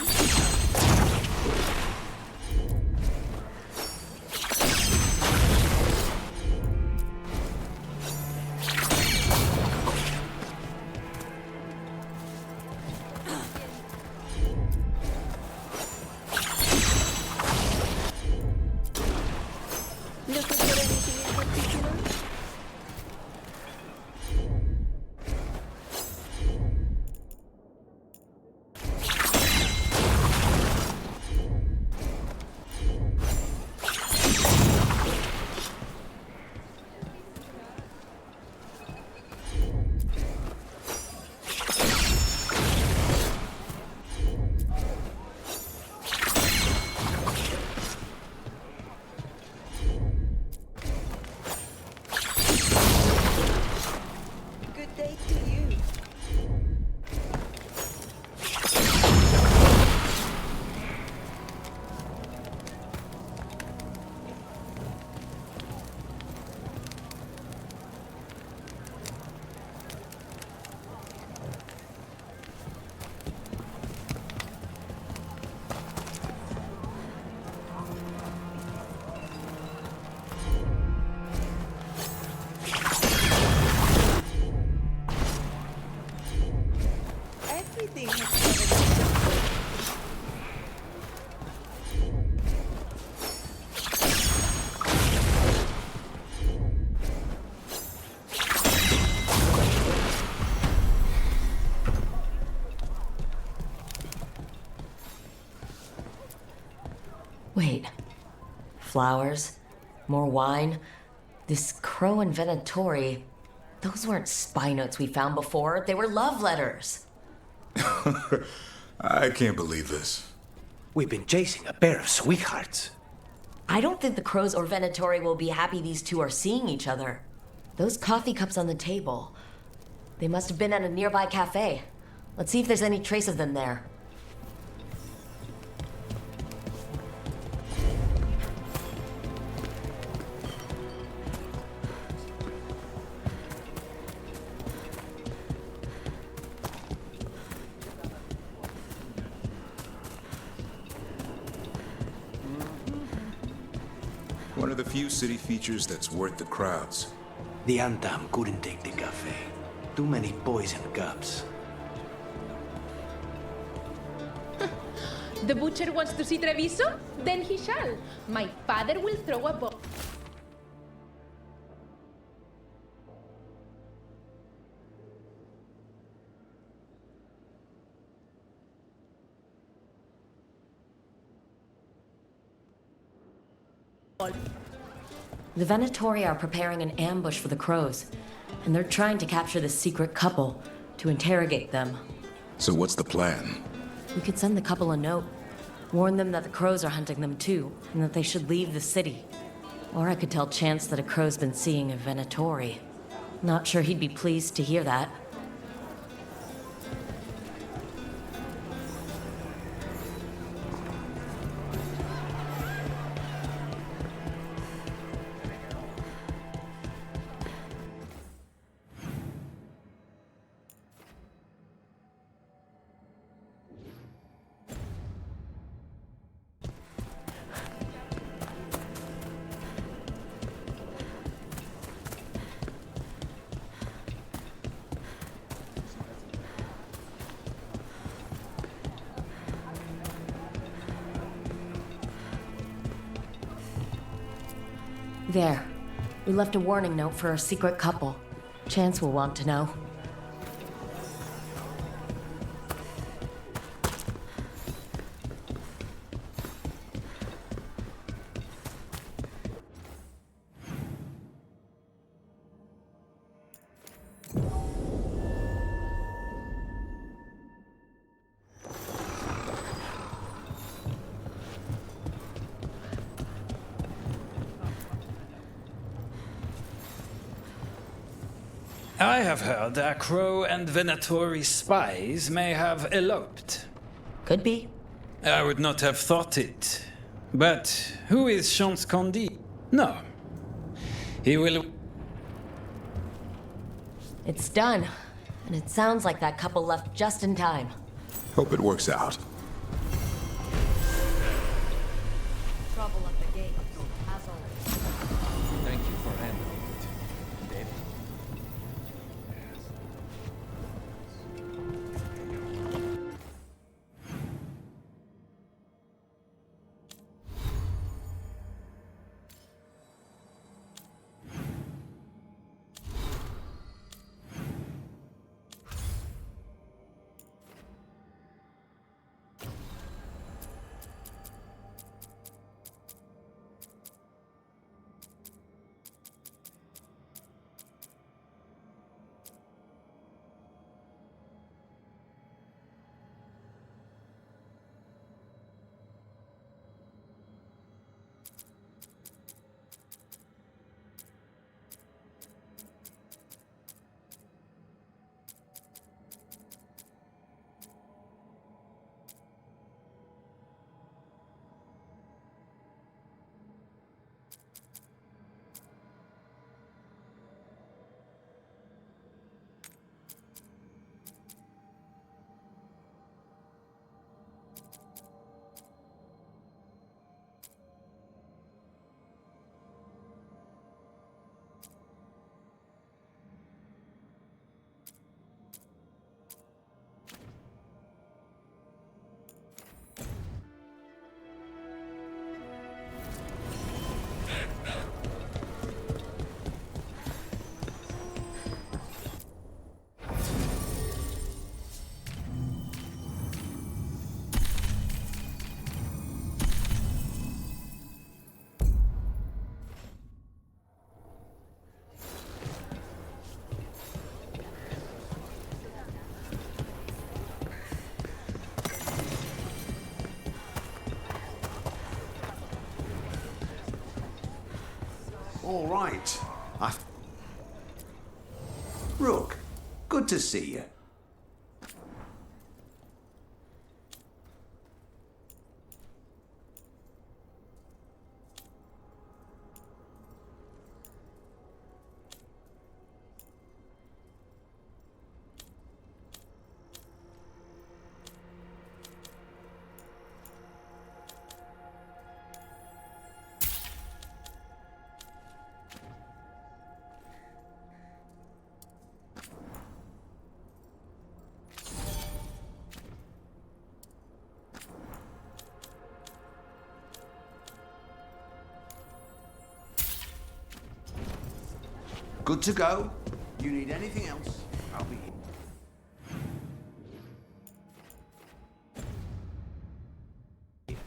Looking for anything in particular? Flowers, more wine. This crow and Venatori, those weren't spy notes we found before. They were love letters. I can't believe this. We've been chasing a pair of sweethearts. I don't think the crows or Venatori will be happy these two are seeing each other. Those coffee cups on the table, they must have been at a nearby cafe. Let's see if there's any trace of them there. One of the few city features that's worth the crowds. The Antam couldn't take the cafe. Too many poison cups. The butcher wants to see Treviso? Then he shall. My father will throw a bomb. The Venatori are preparing an ambush for the crows, and they're trying to capture this secret couple to interrogate them. So what's the plan? We could send the couple a note, warn them that the crows are hunting them too, and that they should leave the city. Or I could tell Chance that a crow's been seeing a Venatori. Not sure he'd be pleased to hear that. There. We left a warning note for a secret couple. Chance will want to know. I have heard that Crow and Venatori spies may have eloped. Could be. I would not have thought it. But who is Chance Condi? No. He will... It's done. And it sounds like that couple left just in time. Hope it works out. Trouble at the gate, as always. Thank you for handling it, David. All right. Rook, good to see you. Good to go. You need anything else, I'll be here.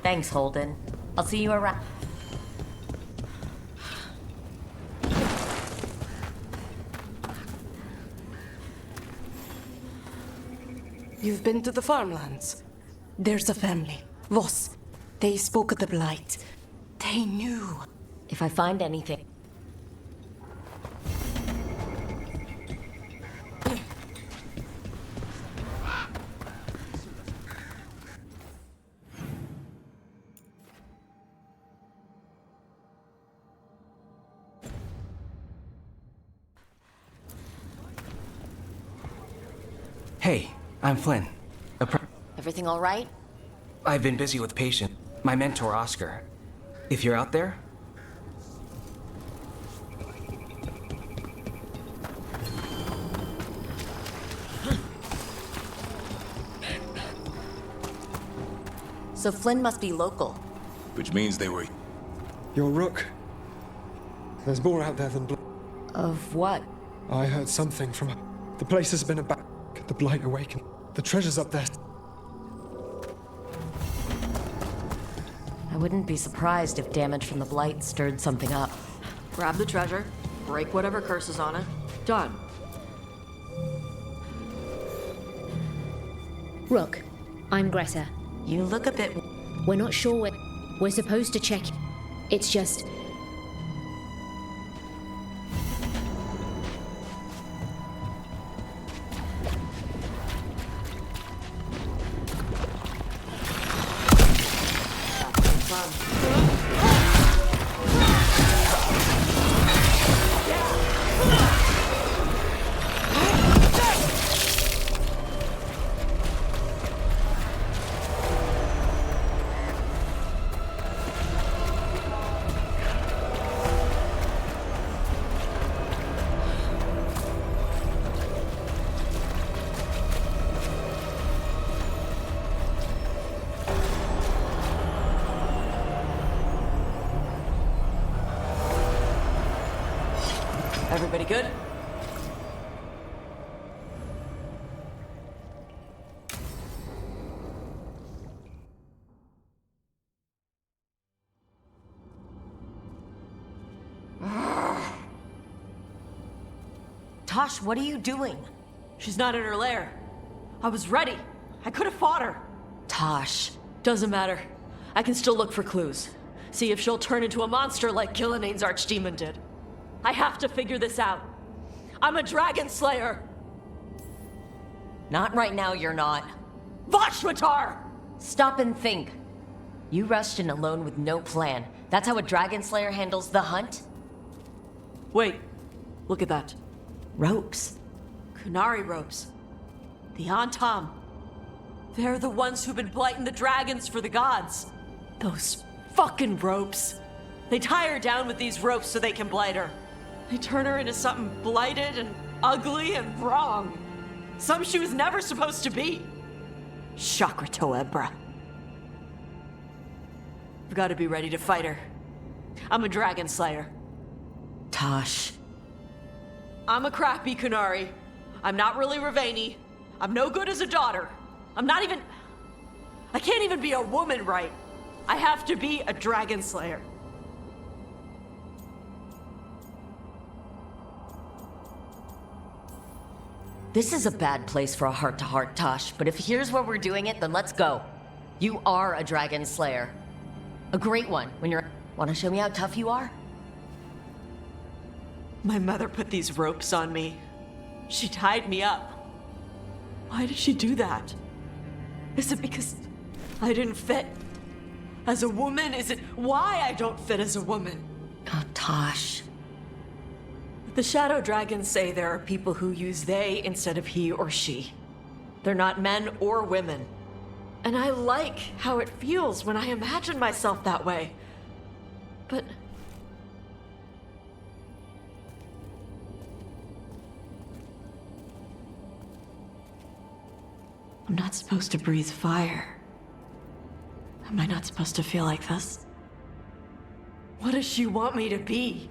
Thanks, Holden. I'll see you around. You've been to the farmlands. There's a family. Voss. They spoke of the Blight. They knew. If I find anything... Hey, I'm Flynn. Everything all right? I've been busy with patient. My mentor, Oscar. If you're out there... So Flynn must be local. Which means they were... You're Rook. There's more out there than Of what? I heard something from... The place has been about... The Blight awakened. The treasure's up there. I wouldn't be surprised if damage from the Blight stirred something up. Grab the treasure, break whatever curse is on it. Done. Rook, I'm Greta. You look a bit... We're not sure we're supposed to check. It's just... Everybody good? Tosh, what are you doing? She's not in her lair. I was ready. I could have fought her. Tosh. Doesn't matter. I can still look for clues. See if she'll turn into a monster like Killianane's archdemon did. I have to figure this out. I'm a dragon slayer. Not right now, you're not. Vashwatar! Stop and think. You rushed in alone with no plan. That's how a dragon slayer handles the hunt? Wait, look at that. Ropes. Kunari ropes. The Antam. They're the ones who've been blighting the dragons for the gods. Those fucking ropes. They tie her down with these ropes so they can blight her. They turn her into something blighted and ugly and wrong. Some she was never supposed to be. Shakrato Ebra. I've got to be ready to fight her. I'm a dragon slayer. Tosh. I'm a crappy Kunari. I'm not really Ravani. I'm no good as a daughter. I'm not even... I can't even be a woman right. I have to be a dragon slayer. This is a bad place for a heart-to-heart, Tosh, but if here's where we're doing it, then let's go. You are a dragon slayer. A great one when you're... Want to show me how tough you are? My mother put these ropes on me. She tied me up. Why did she do that? Is it because I didn't fit as a woman? Is it why I don't fit as a woman? Oh, Tosh. The Shadow Dragons say there are people who use they instead of he or she. They're not men or women. And I like how it feels when I imagine myself that way. But I'm not supposed to breathe fire. Am I not supposed to feel like this? What does she want me to be?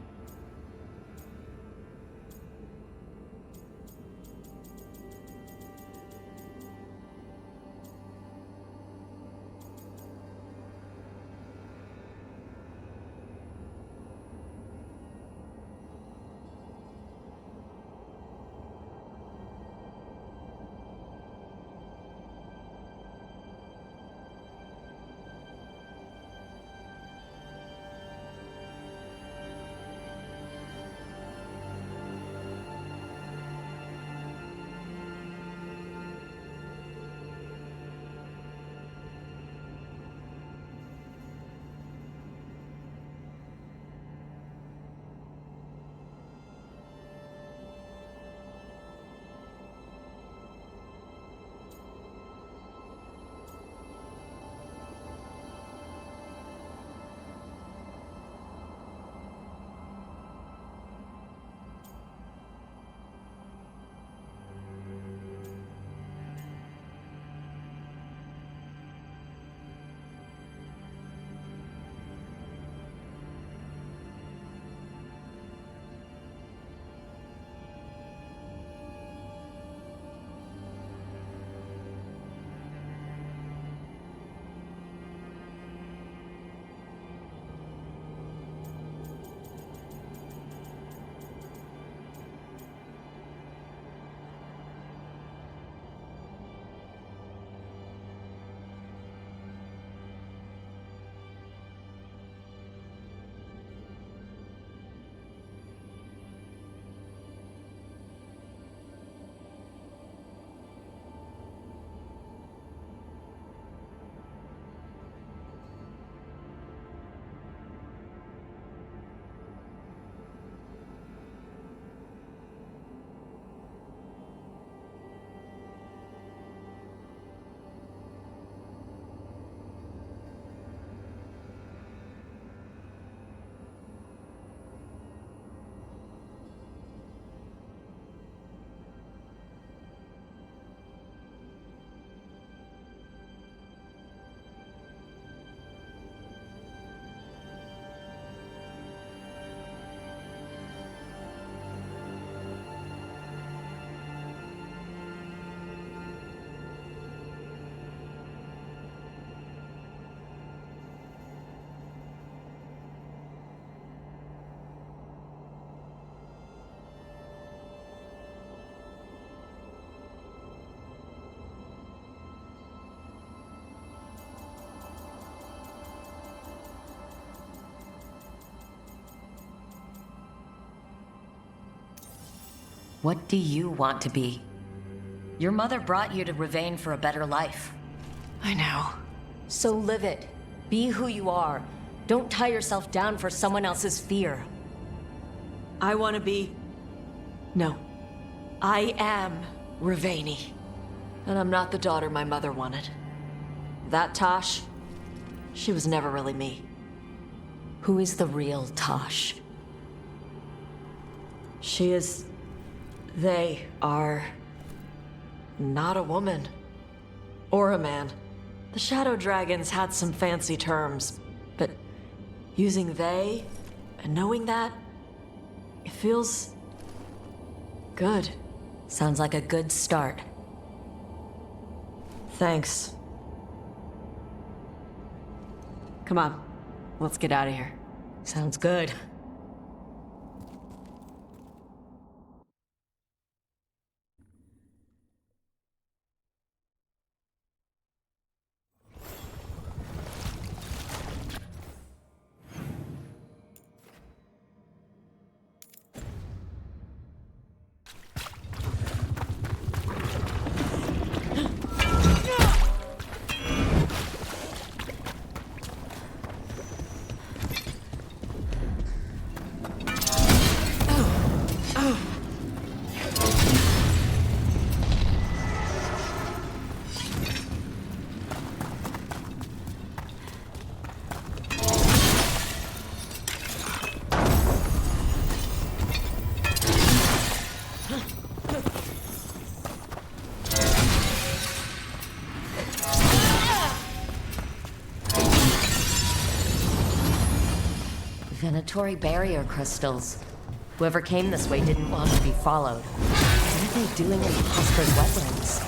What do you want to be? Your mother brought you to Ravane for a better life. I know. So live it. Be who you are. Don't tie yourself down for someone else's fear. I want to be... No. I am Ravane. And I'm not the daughter my mother wanted. That Tosh, she was never really me. Who is the real Tosh? She is... They are... not a woman. Or a man. The Shadow Dragons had some fancy terms, but using they and knowing that, it feels... good. Sounds like a good start. Thanks. Come on, let's get out of here. Sounds good. Venatory barrier crystals. Whoever came this way didn't want to be followed. What are they doing in Oscar's wetlands?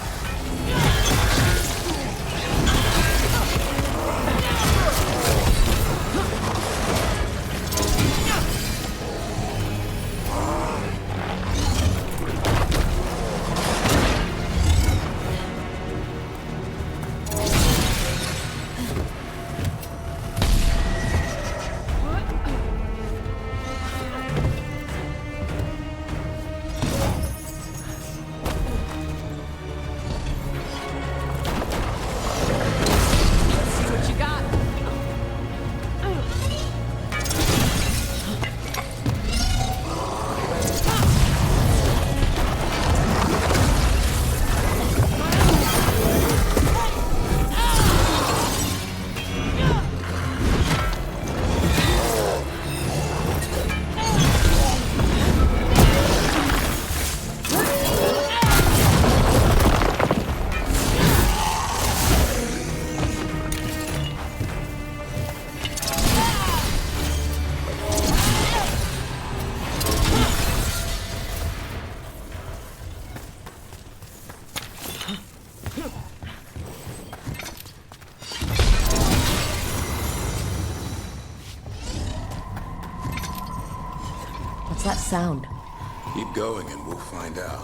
What's that sound? Keep going and we'll find out.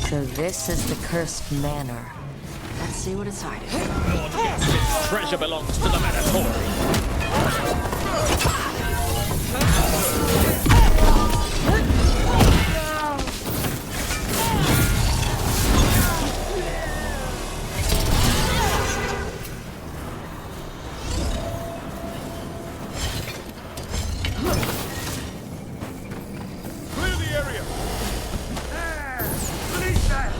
So this is the cursed manor. Let's see what it's hiding. This treasure belongs to the Veilguard. Clear the area! Release that!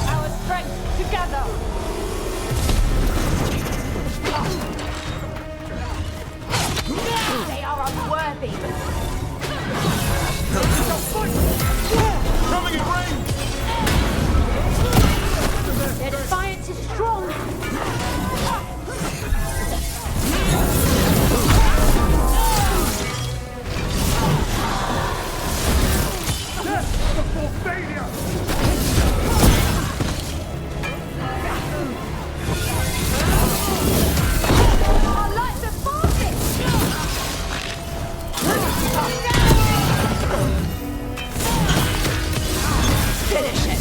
Our strength together! They are unworthy! Coming in range! Their defiance is strong. Death before failure! Our lights are falling! Finish it!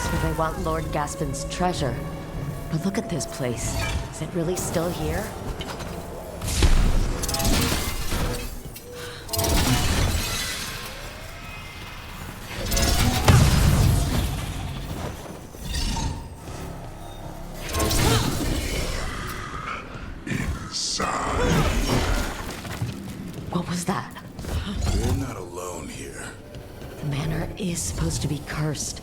So they want Lord Gaspin's treasure. But look at this place. Is it really still here? Inside. What was that? We're not That is supposed to be cursed.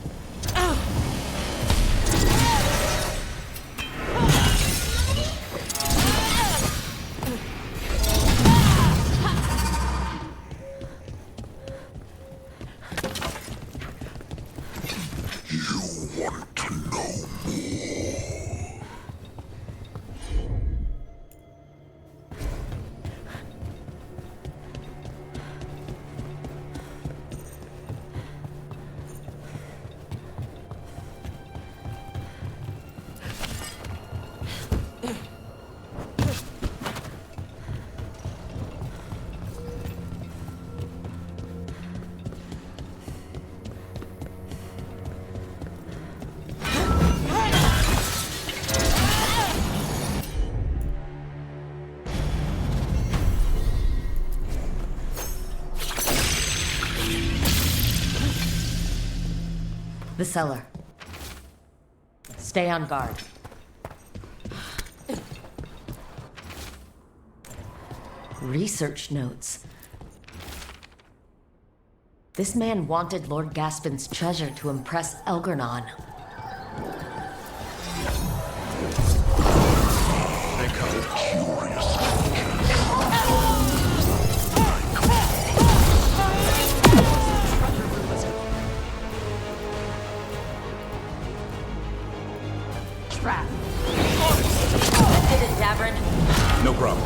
The cellar. Stay on guard. Research notes. This man wanted Lord Gaspin's treasure to impress Elgernon. They call it curious. Trap. That did it, Davrin. No problem.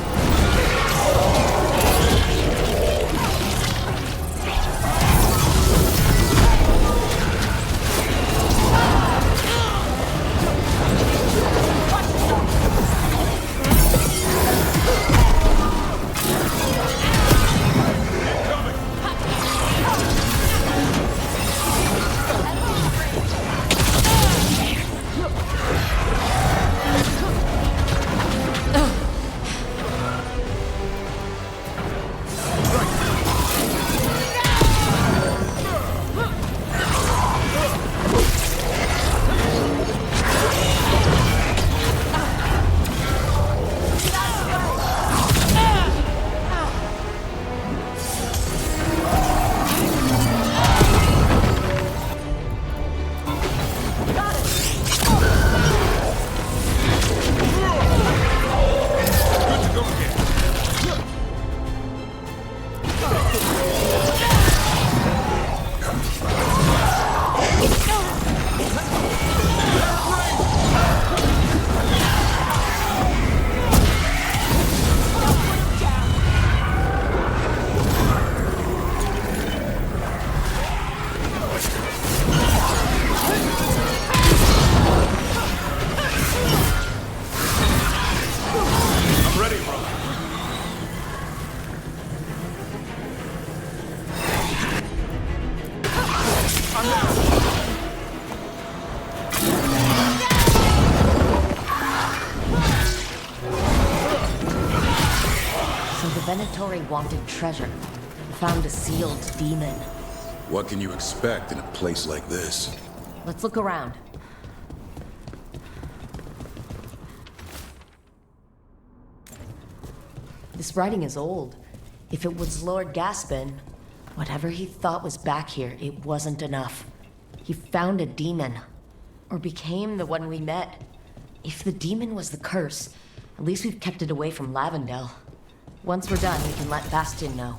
Venatori wanted treasure. Found a sealed demon. What can you expect in a place like this? Let's look around. This writing is old. If it was Lord Gaspin, whatever he thought was back here, it wasn't enough. He found a demon. Or became the one we met. If the demon was the curse, at least we've kept it away from Lavendel. Once we're done, we can let Bastion know.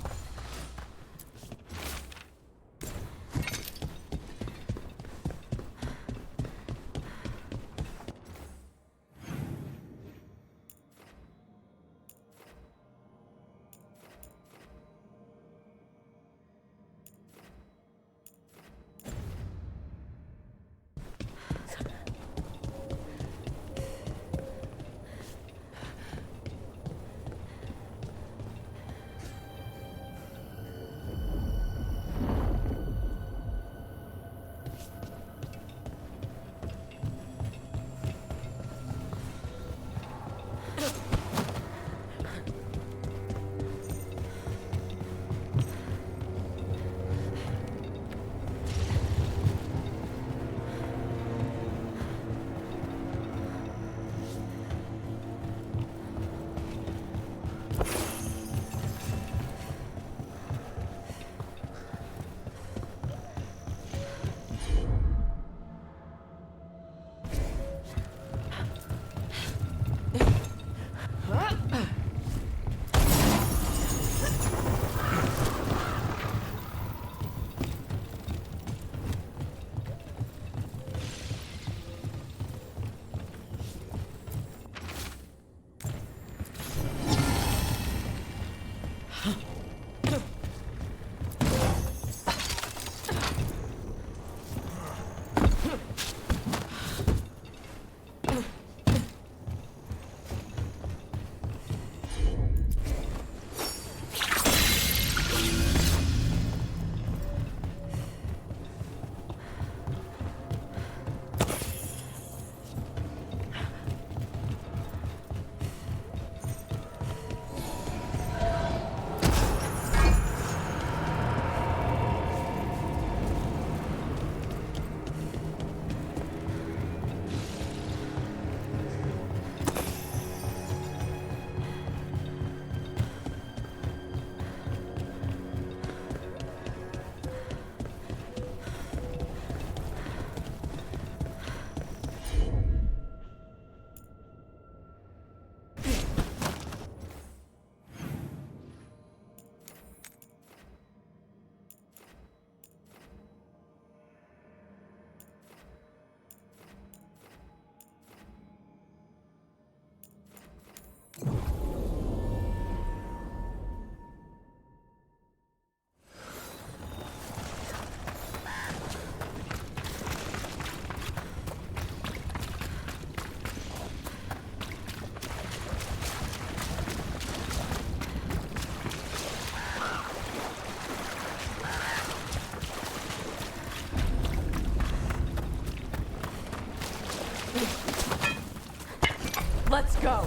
go.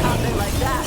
How'd they like that?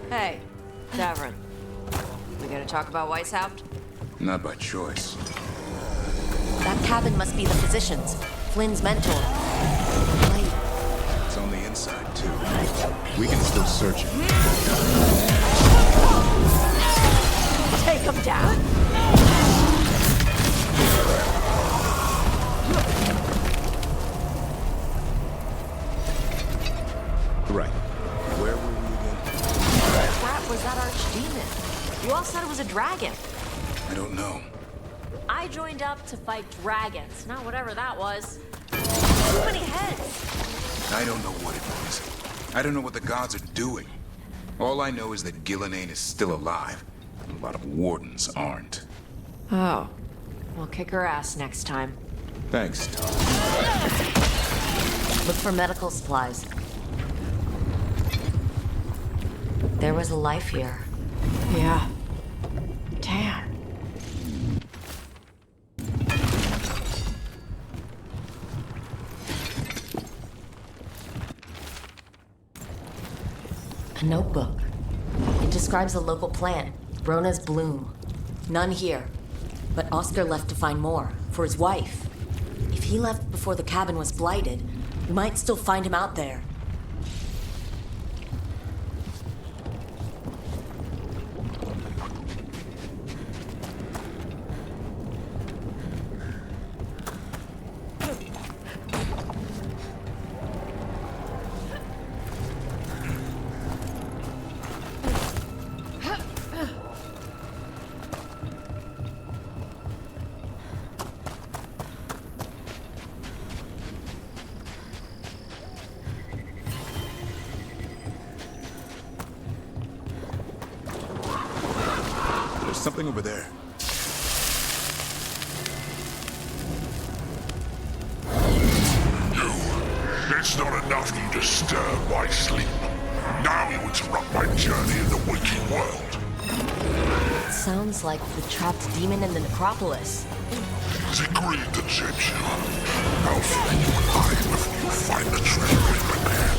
Hey, Davrin. We gonna talk about Weishaupt? Not by choice. That cabin must be the physician's. Flynn's mentor. Wait. It's on the inside, too. We can still search it. Take him down! Right. Where were we again? What was that archdemon? You all said it was a dragon. I don't know. I joined up to fight dragons, not whatever that was. Too many heads. I don't know what it was. I don't know what the gods are doing. All I know is that Gillenane is still alive. And a lot of wardens aren't. Oh. We'll kick her ass next time. Thanks, Tom. Look for medical supplies. There was a life here. Yeah. Damn. A notebook. It describes a local plant, Brona's bloom. None here. But Oscar left to find more, for his wife. If he left before the cabin was blighted, we might still find him out there. Something over there. It's not enough you disturb my sleep. Now you interrupt my journey in the waking world. It sounds like the trapped demon in the necropolis. Agreed to change you. I'll free you alive before you find the treasure I've prepared.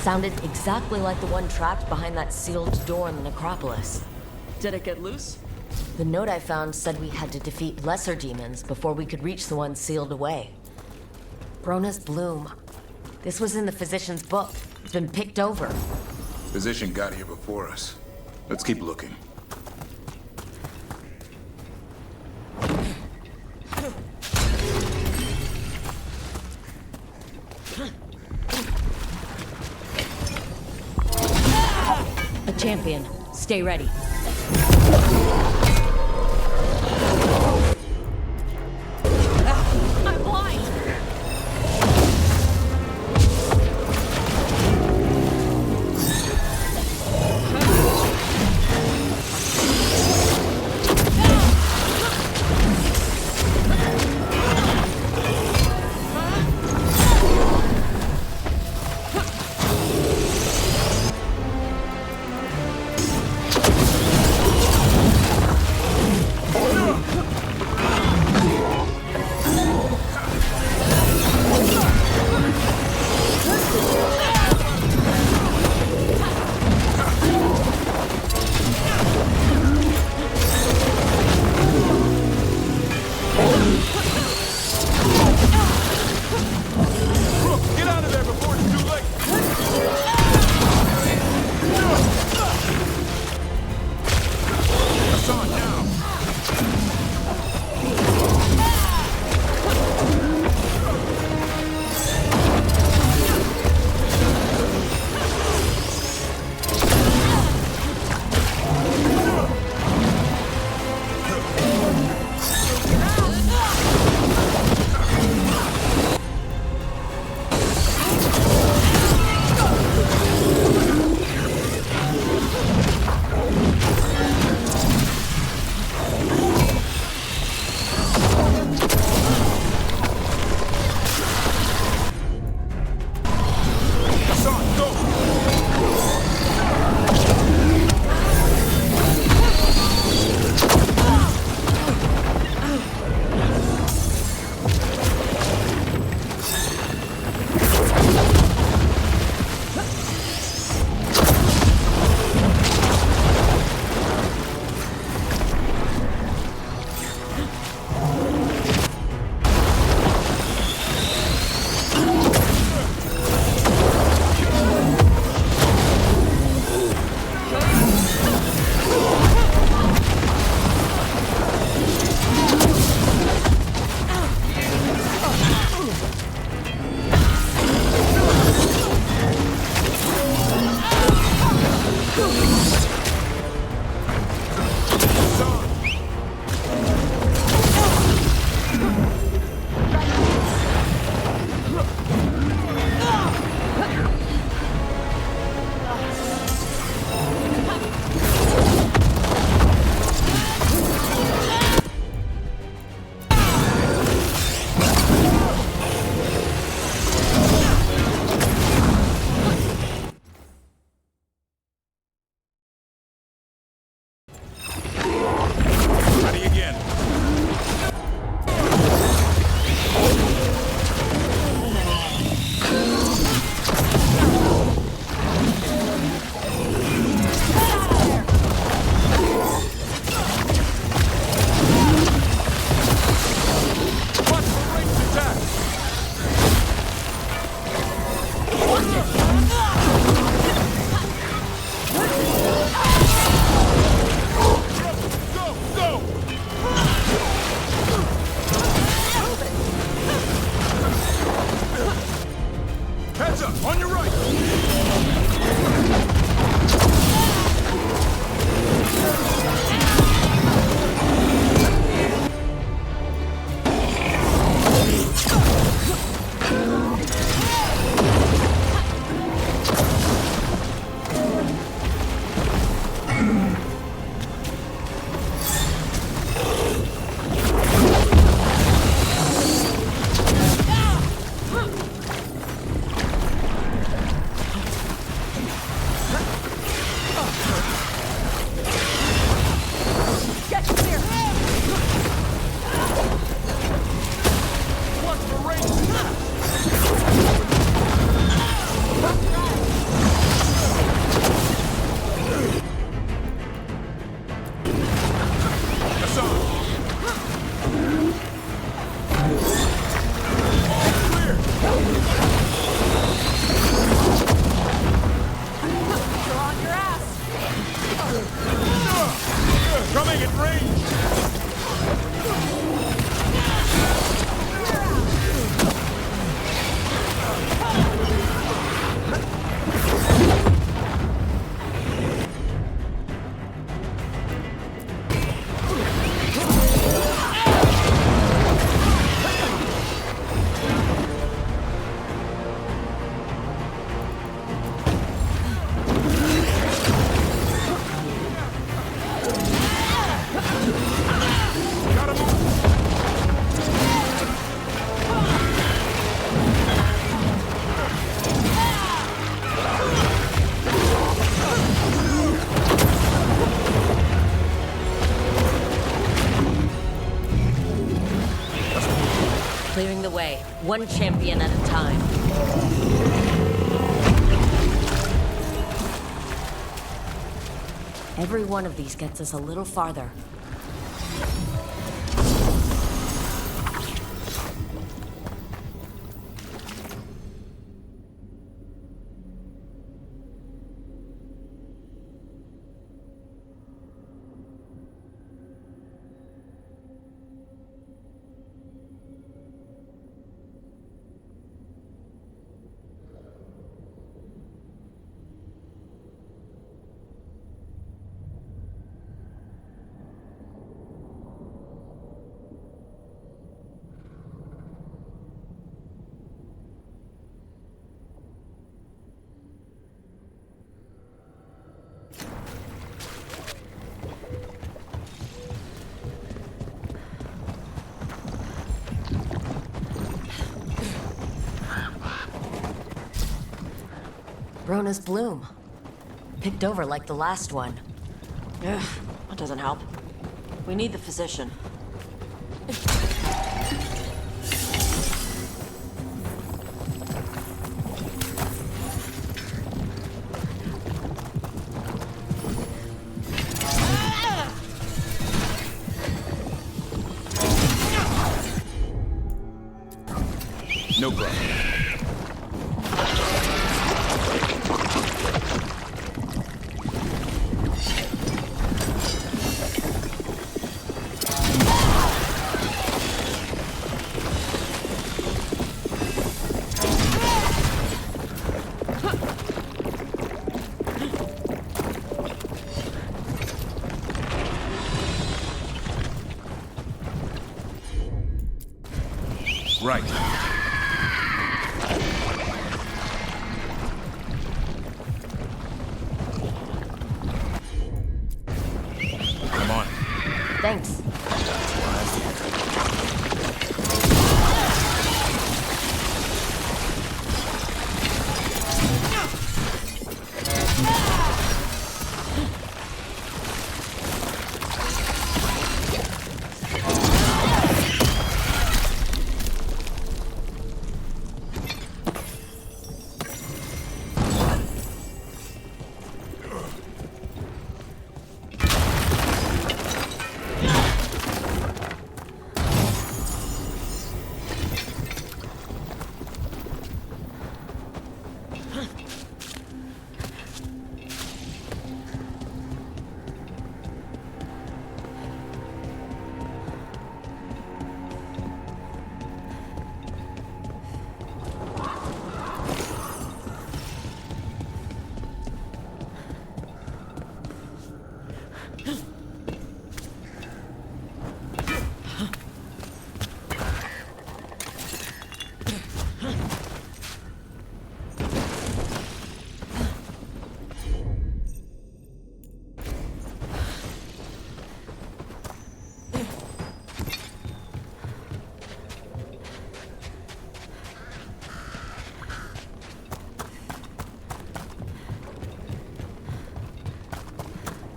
Sounded exactly like the one trapped behind that sealed door in the necropolis. Did it get loose? The note I found said we had to defeat lesser demons before we could reach the one sealed away. Brona's bloom. This was in the physician's book. It's been picked over. Physician got here before us. Let's keep looking. A champion. Stay ready. I'm blind! Heads up, on your right! Coming in range! Clearing the way, one champion at a time. Every one of these gets us a little farther. Rona's bloom. Picked over like the last one. Ugh, that doesn't help. We need the physician. No problem.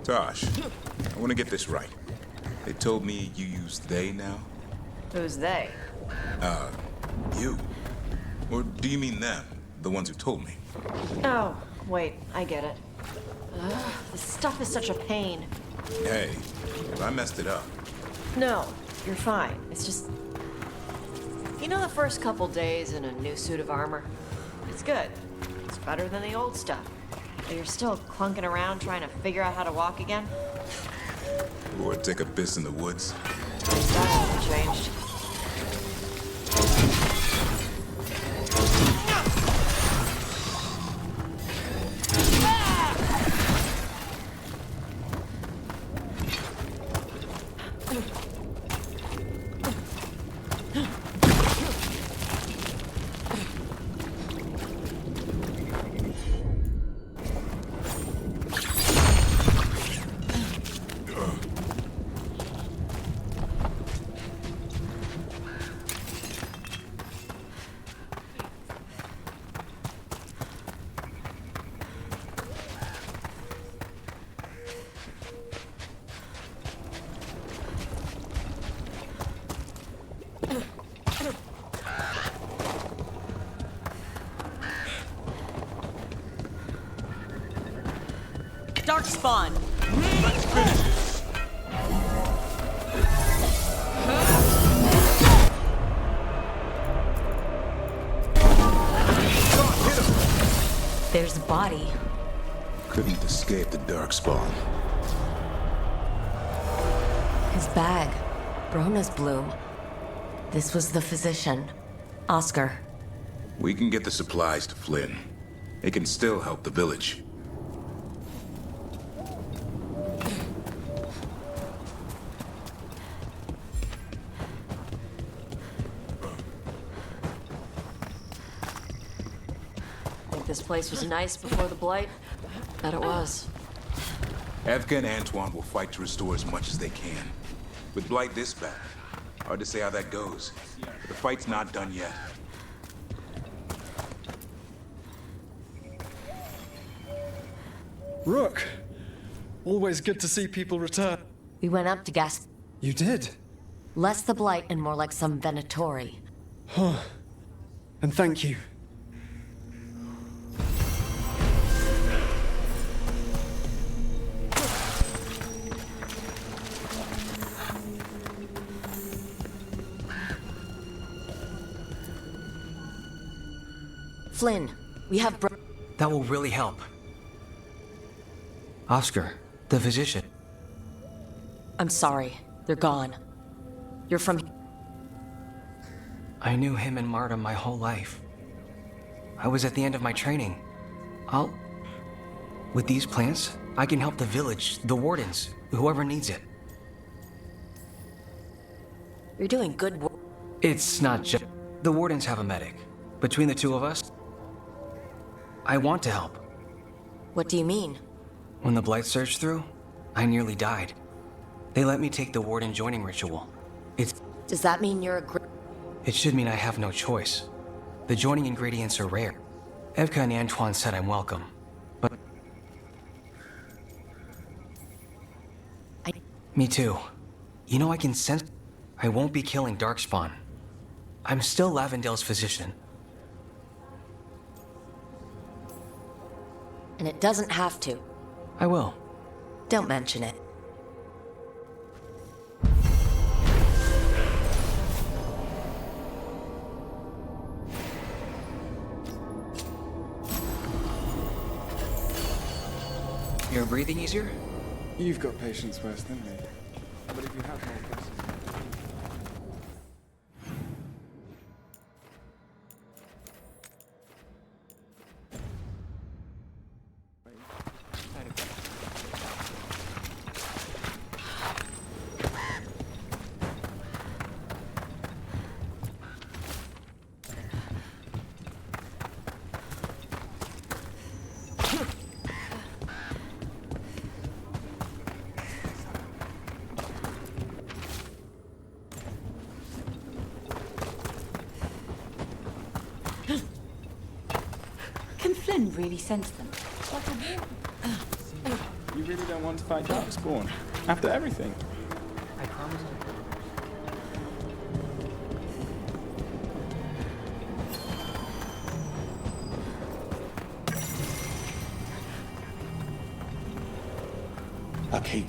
Tosh, I want to get this right. They told me you use they now? Who's they? You. Or do you mean them? The ones who told me? Oh, wait, I get it. Ugh, this stuff is such a pain. Hey, if I messed it up. No, you're fine. It's just... You know the first couple days in a new suit of armor? It's good. It's better than the old stuff. But you're still clunking around trying to figure out how to walk again? Or take a piss in the woods? At least that hasn't changed. Darkspawn! Let's finish this! There's a body. Couldn't escape the Darkspawn. His bag. Brona's bloom. This was the physician. Oscar. We can get the supplies to Flynn. It can still help the village. This place was nice before the Blight. Bet it was. Evka and Antoine will fight to restore as much as they can. With Blight this bad, hard to say how that goes. But the fight's not done yet. Rook! Always good to see people return. We went up to gas. You did? Less the Blight and more like some Venatori. Huh. And thank you. Flynn, we have That will really help. Oscar, the physician. I'm sorry. They're gone. You're from... I knew him and Marta my whole life. I was at the end of my training. With these plants, I can help the village, the wardens, whoever needs it. You're doing good work. It's not just... The wardens have a medic. Between the two of us, I want to help. What do you mean? When the Blight surged through, I nearly died. They let me take the warden joining ritual. Does that mean you're It should mean I have no choice. The joining ingredients are rare. Evka and Antoine said I'm welcome, but... Me too. You know, I can sense... I won't be killing Darkspawn. I'm still Lavendale's physician. And it doesn't have to. I will. Don't mention it. You're breathing easier? You've got patience worse than me. But if you have more questions... Can Flynn really sense them? You really don't want to fight Darkspawn? After everything? I promise you. I keep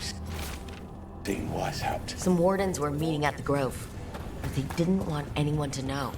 seeing Weishaupt. Some wardens were meeting at the Grove, but they didn't want anyone to know.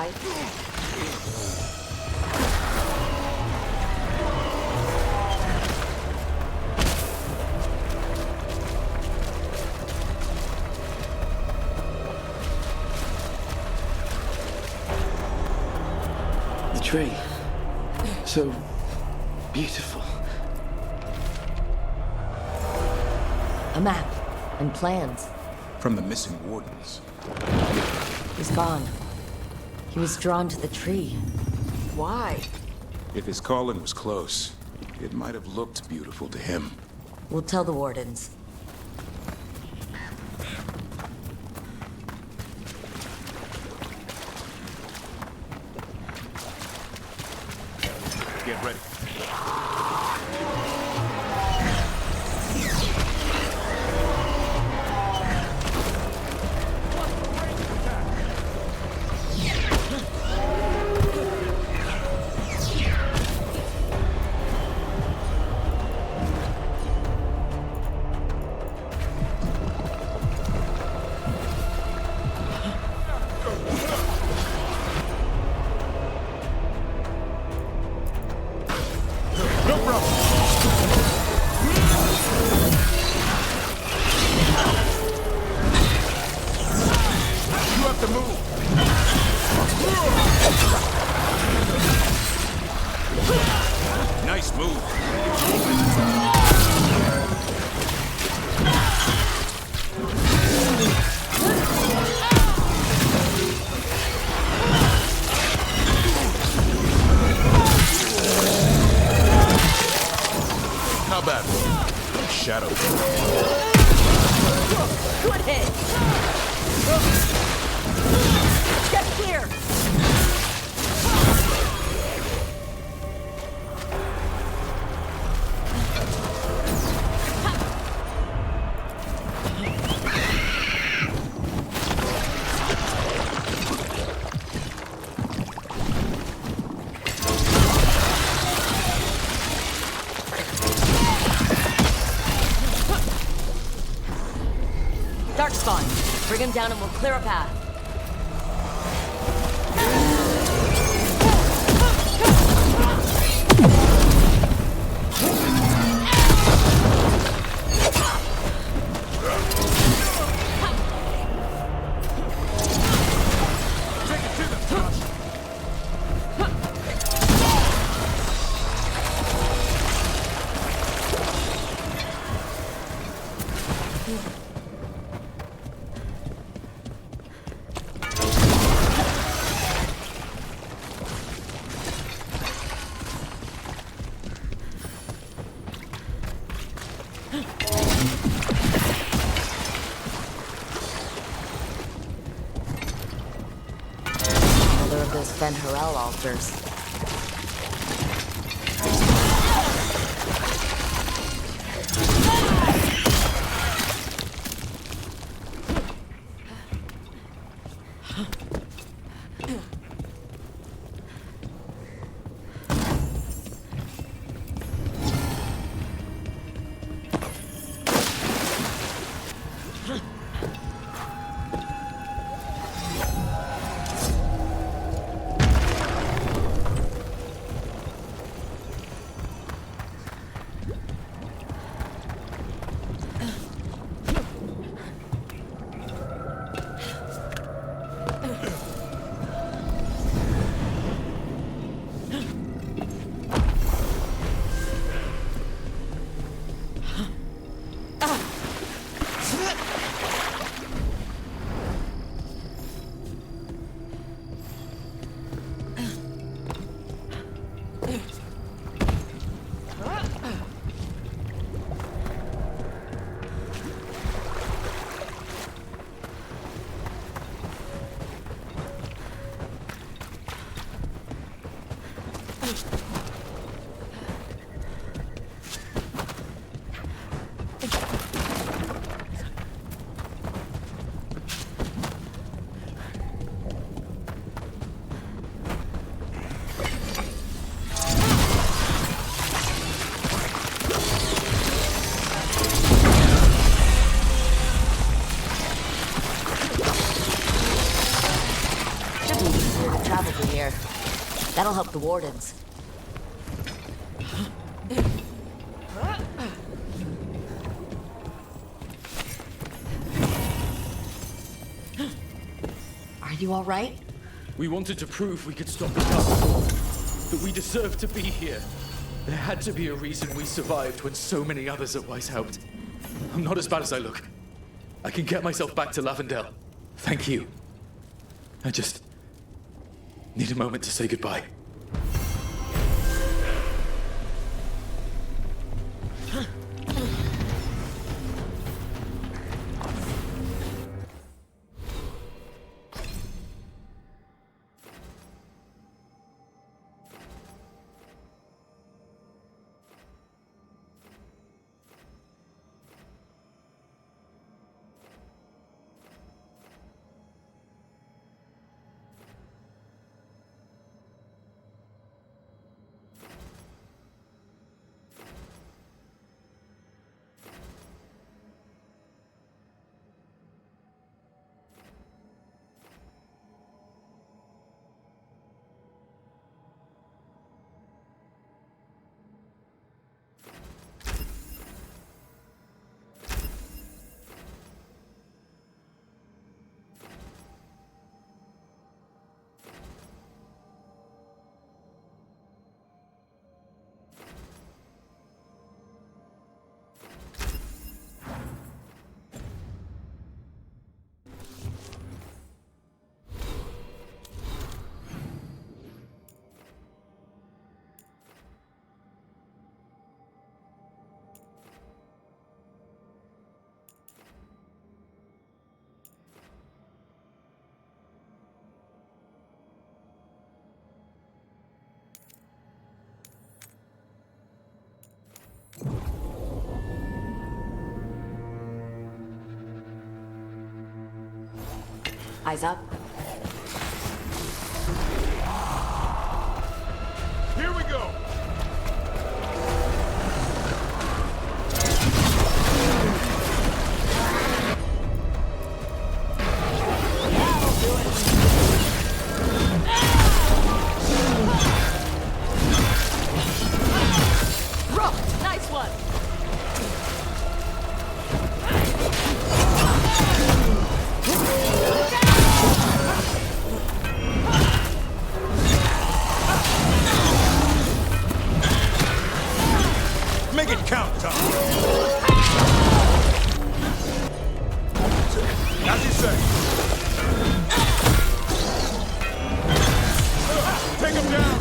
alive. The tree. So beautiful. A map and plans. From the missing wardens. He's gone. He was drawn to the tree. Why? If his calling was close, it might have looked beautiful to him. We'll tell the wardens. Get ready. Nice move. How about shadow? Good hit! Get clear! Darkspawn, bring him down and we'll clear a path. Another of those Ben Harel altars. That'll help the wardens. Are you all right? We wanted to prove we could stop the Guards. That we deserved to be here. There had to be a reason we survived when so many others at Weiss helped. I'm not as bad as I look. I can get myself back to Lavendel. Thank you. I just need a moment to say goodbye. Eyes up. Here we go! Rope! Nice one! Make it count, Tom. As you say. Take him down.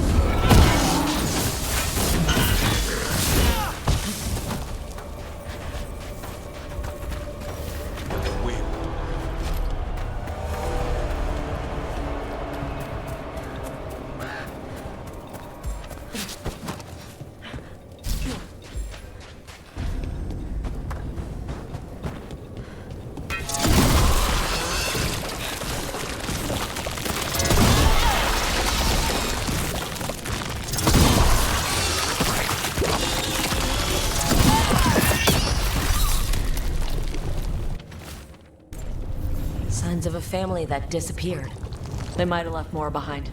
Signs of a family that disappeared. They might have left more behind.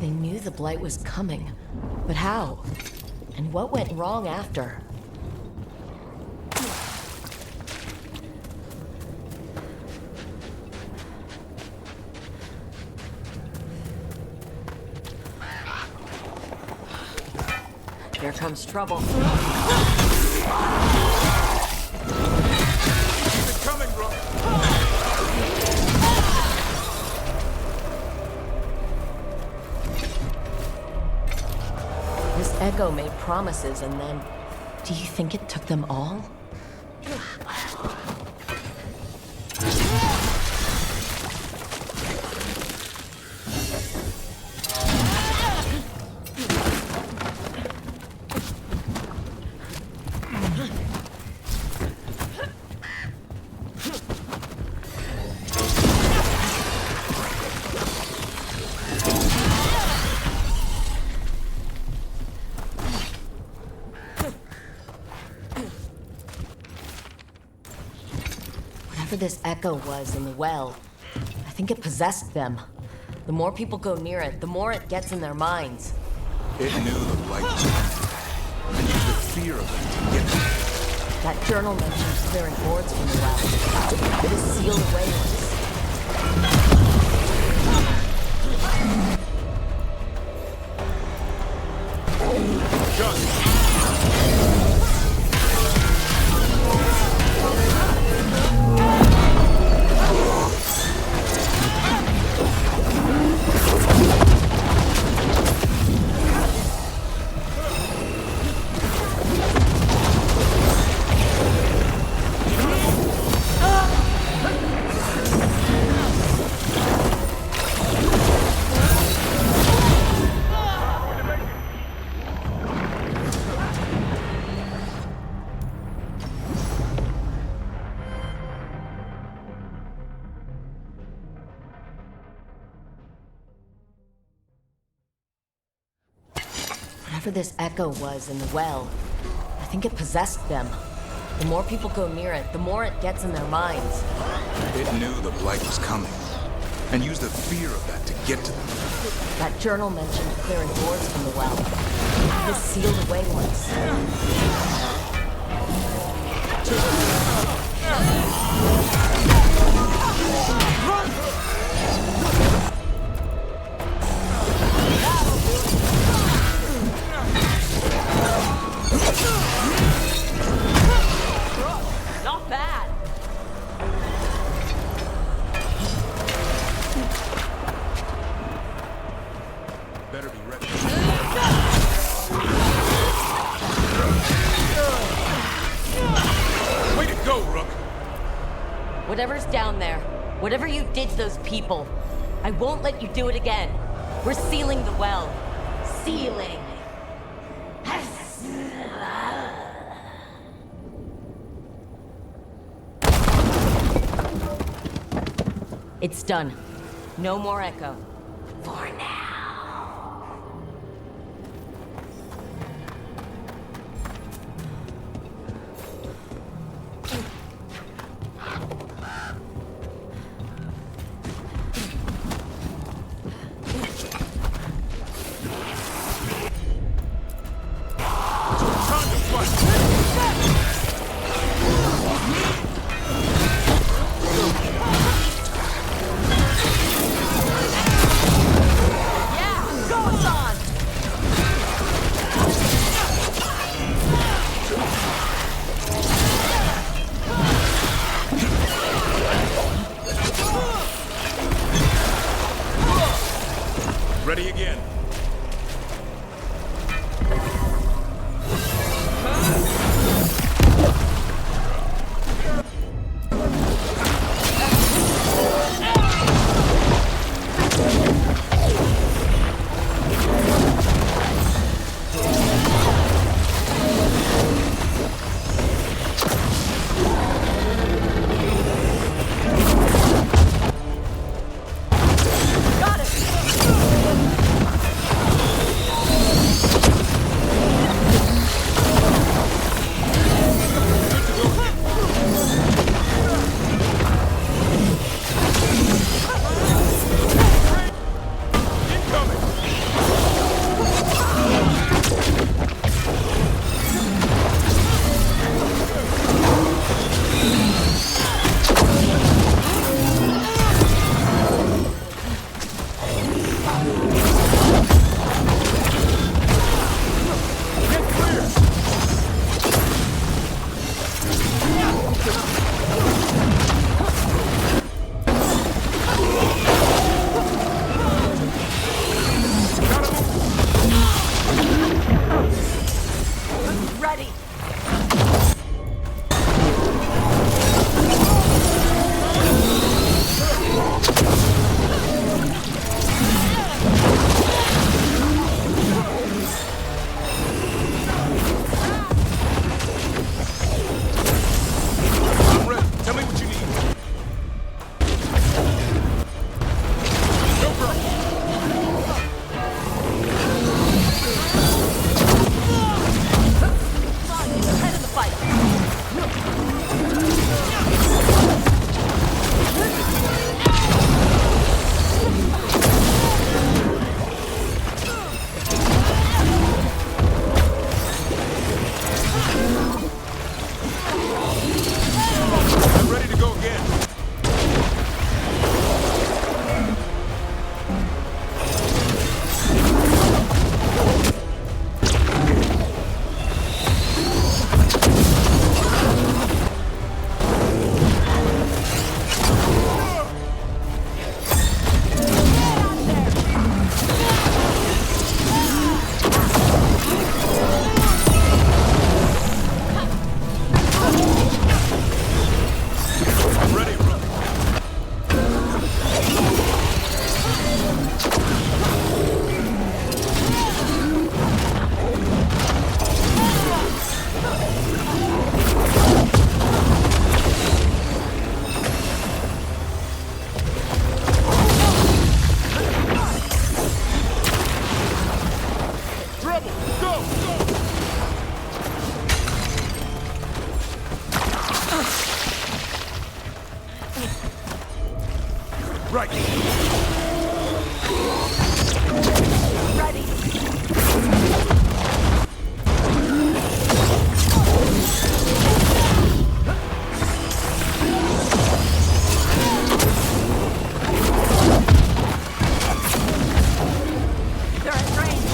They knew the Blight was coming, but how? And what went wrong after? Here comes trouble. Keep it coming, bro. This Echo made promises and then... Do you think it took them all? Whatever this echo was in the well, I think it possessed them. The more people go near it, the more it gets in their minds. It knew the blight was coming, and used the fear of it to get to it. That journal mentions clearing boards from the well. It is sealed away once. Whatever this echo was in the well, I think it possessed them. The more people go near it, the more it gets in their minds. It knew the blight was coming, and used the fear of that to get to them. That journal mentioned clearing boards from the well. It was sealed away once. Not bad. Better be ready. Way to go, Rook! Whatever's down there, whatever you did to those people, I won't let you do it again. We're sealing the well. Sealing. It's done. No more echo. For now. strike. Ready. They're at range.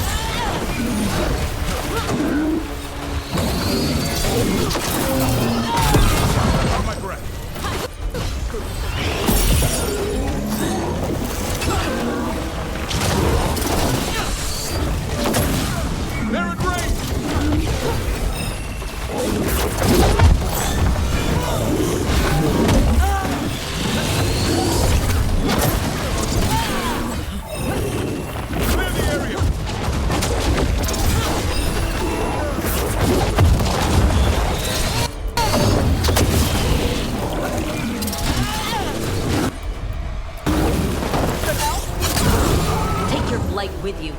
On my breath. They're at range. Clear the area. Take your blight with you.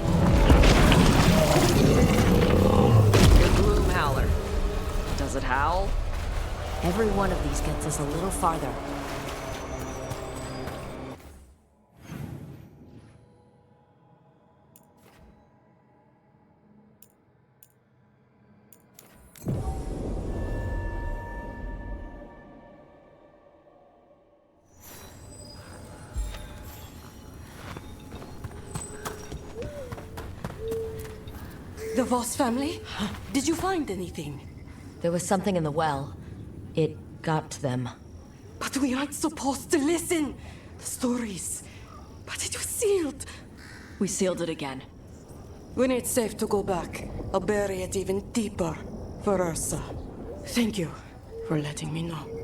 Your gloom howler. Does it howl? Every one of these gets us a little farther. The Voss family? Did you find anything? There was something in the well. It got to them. But we aren't supposed to listen. The stories. But it was sealed. We sealed it again. When it's safe to go back, I'll bury it even deeper for Ursa. Thank you for letting me know.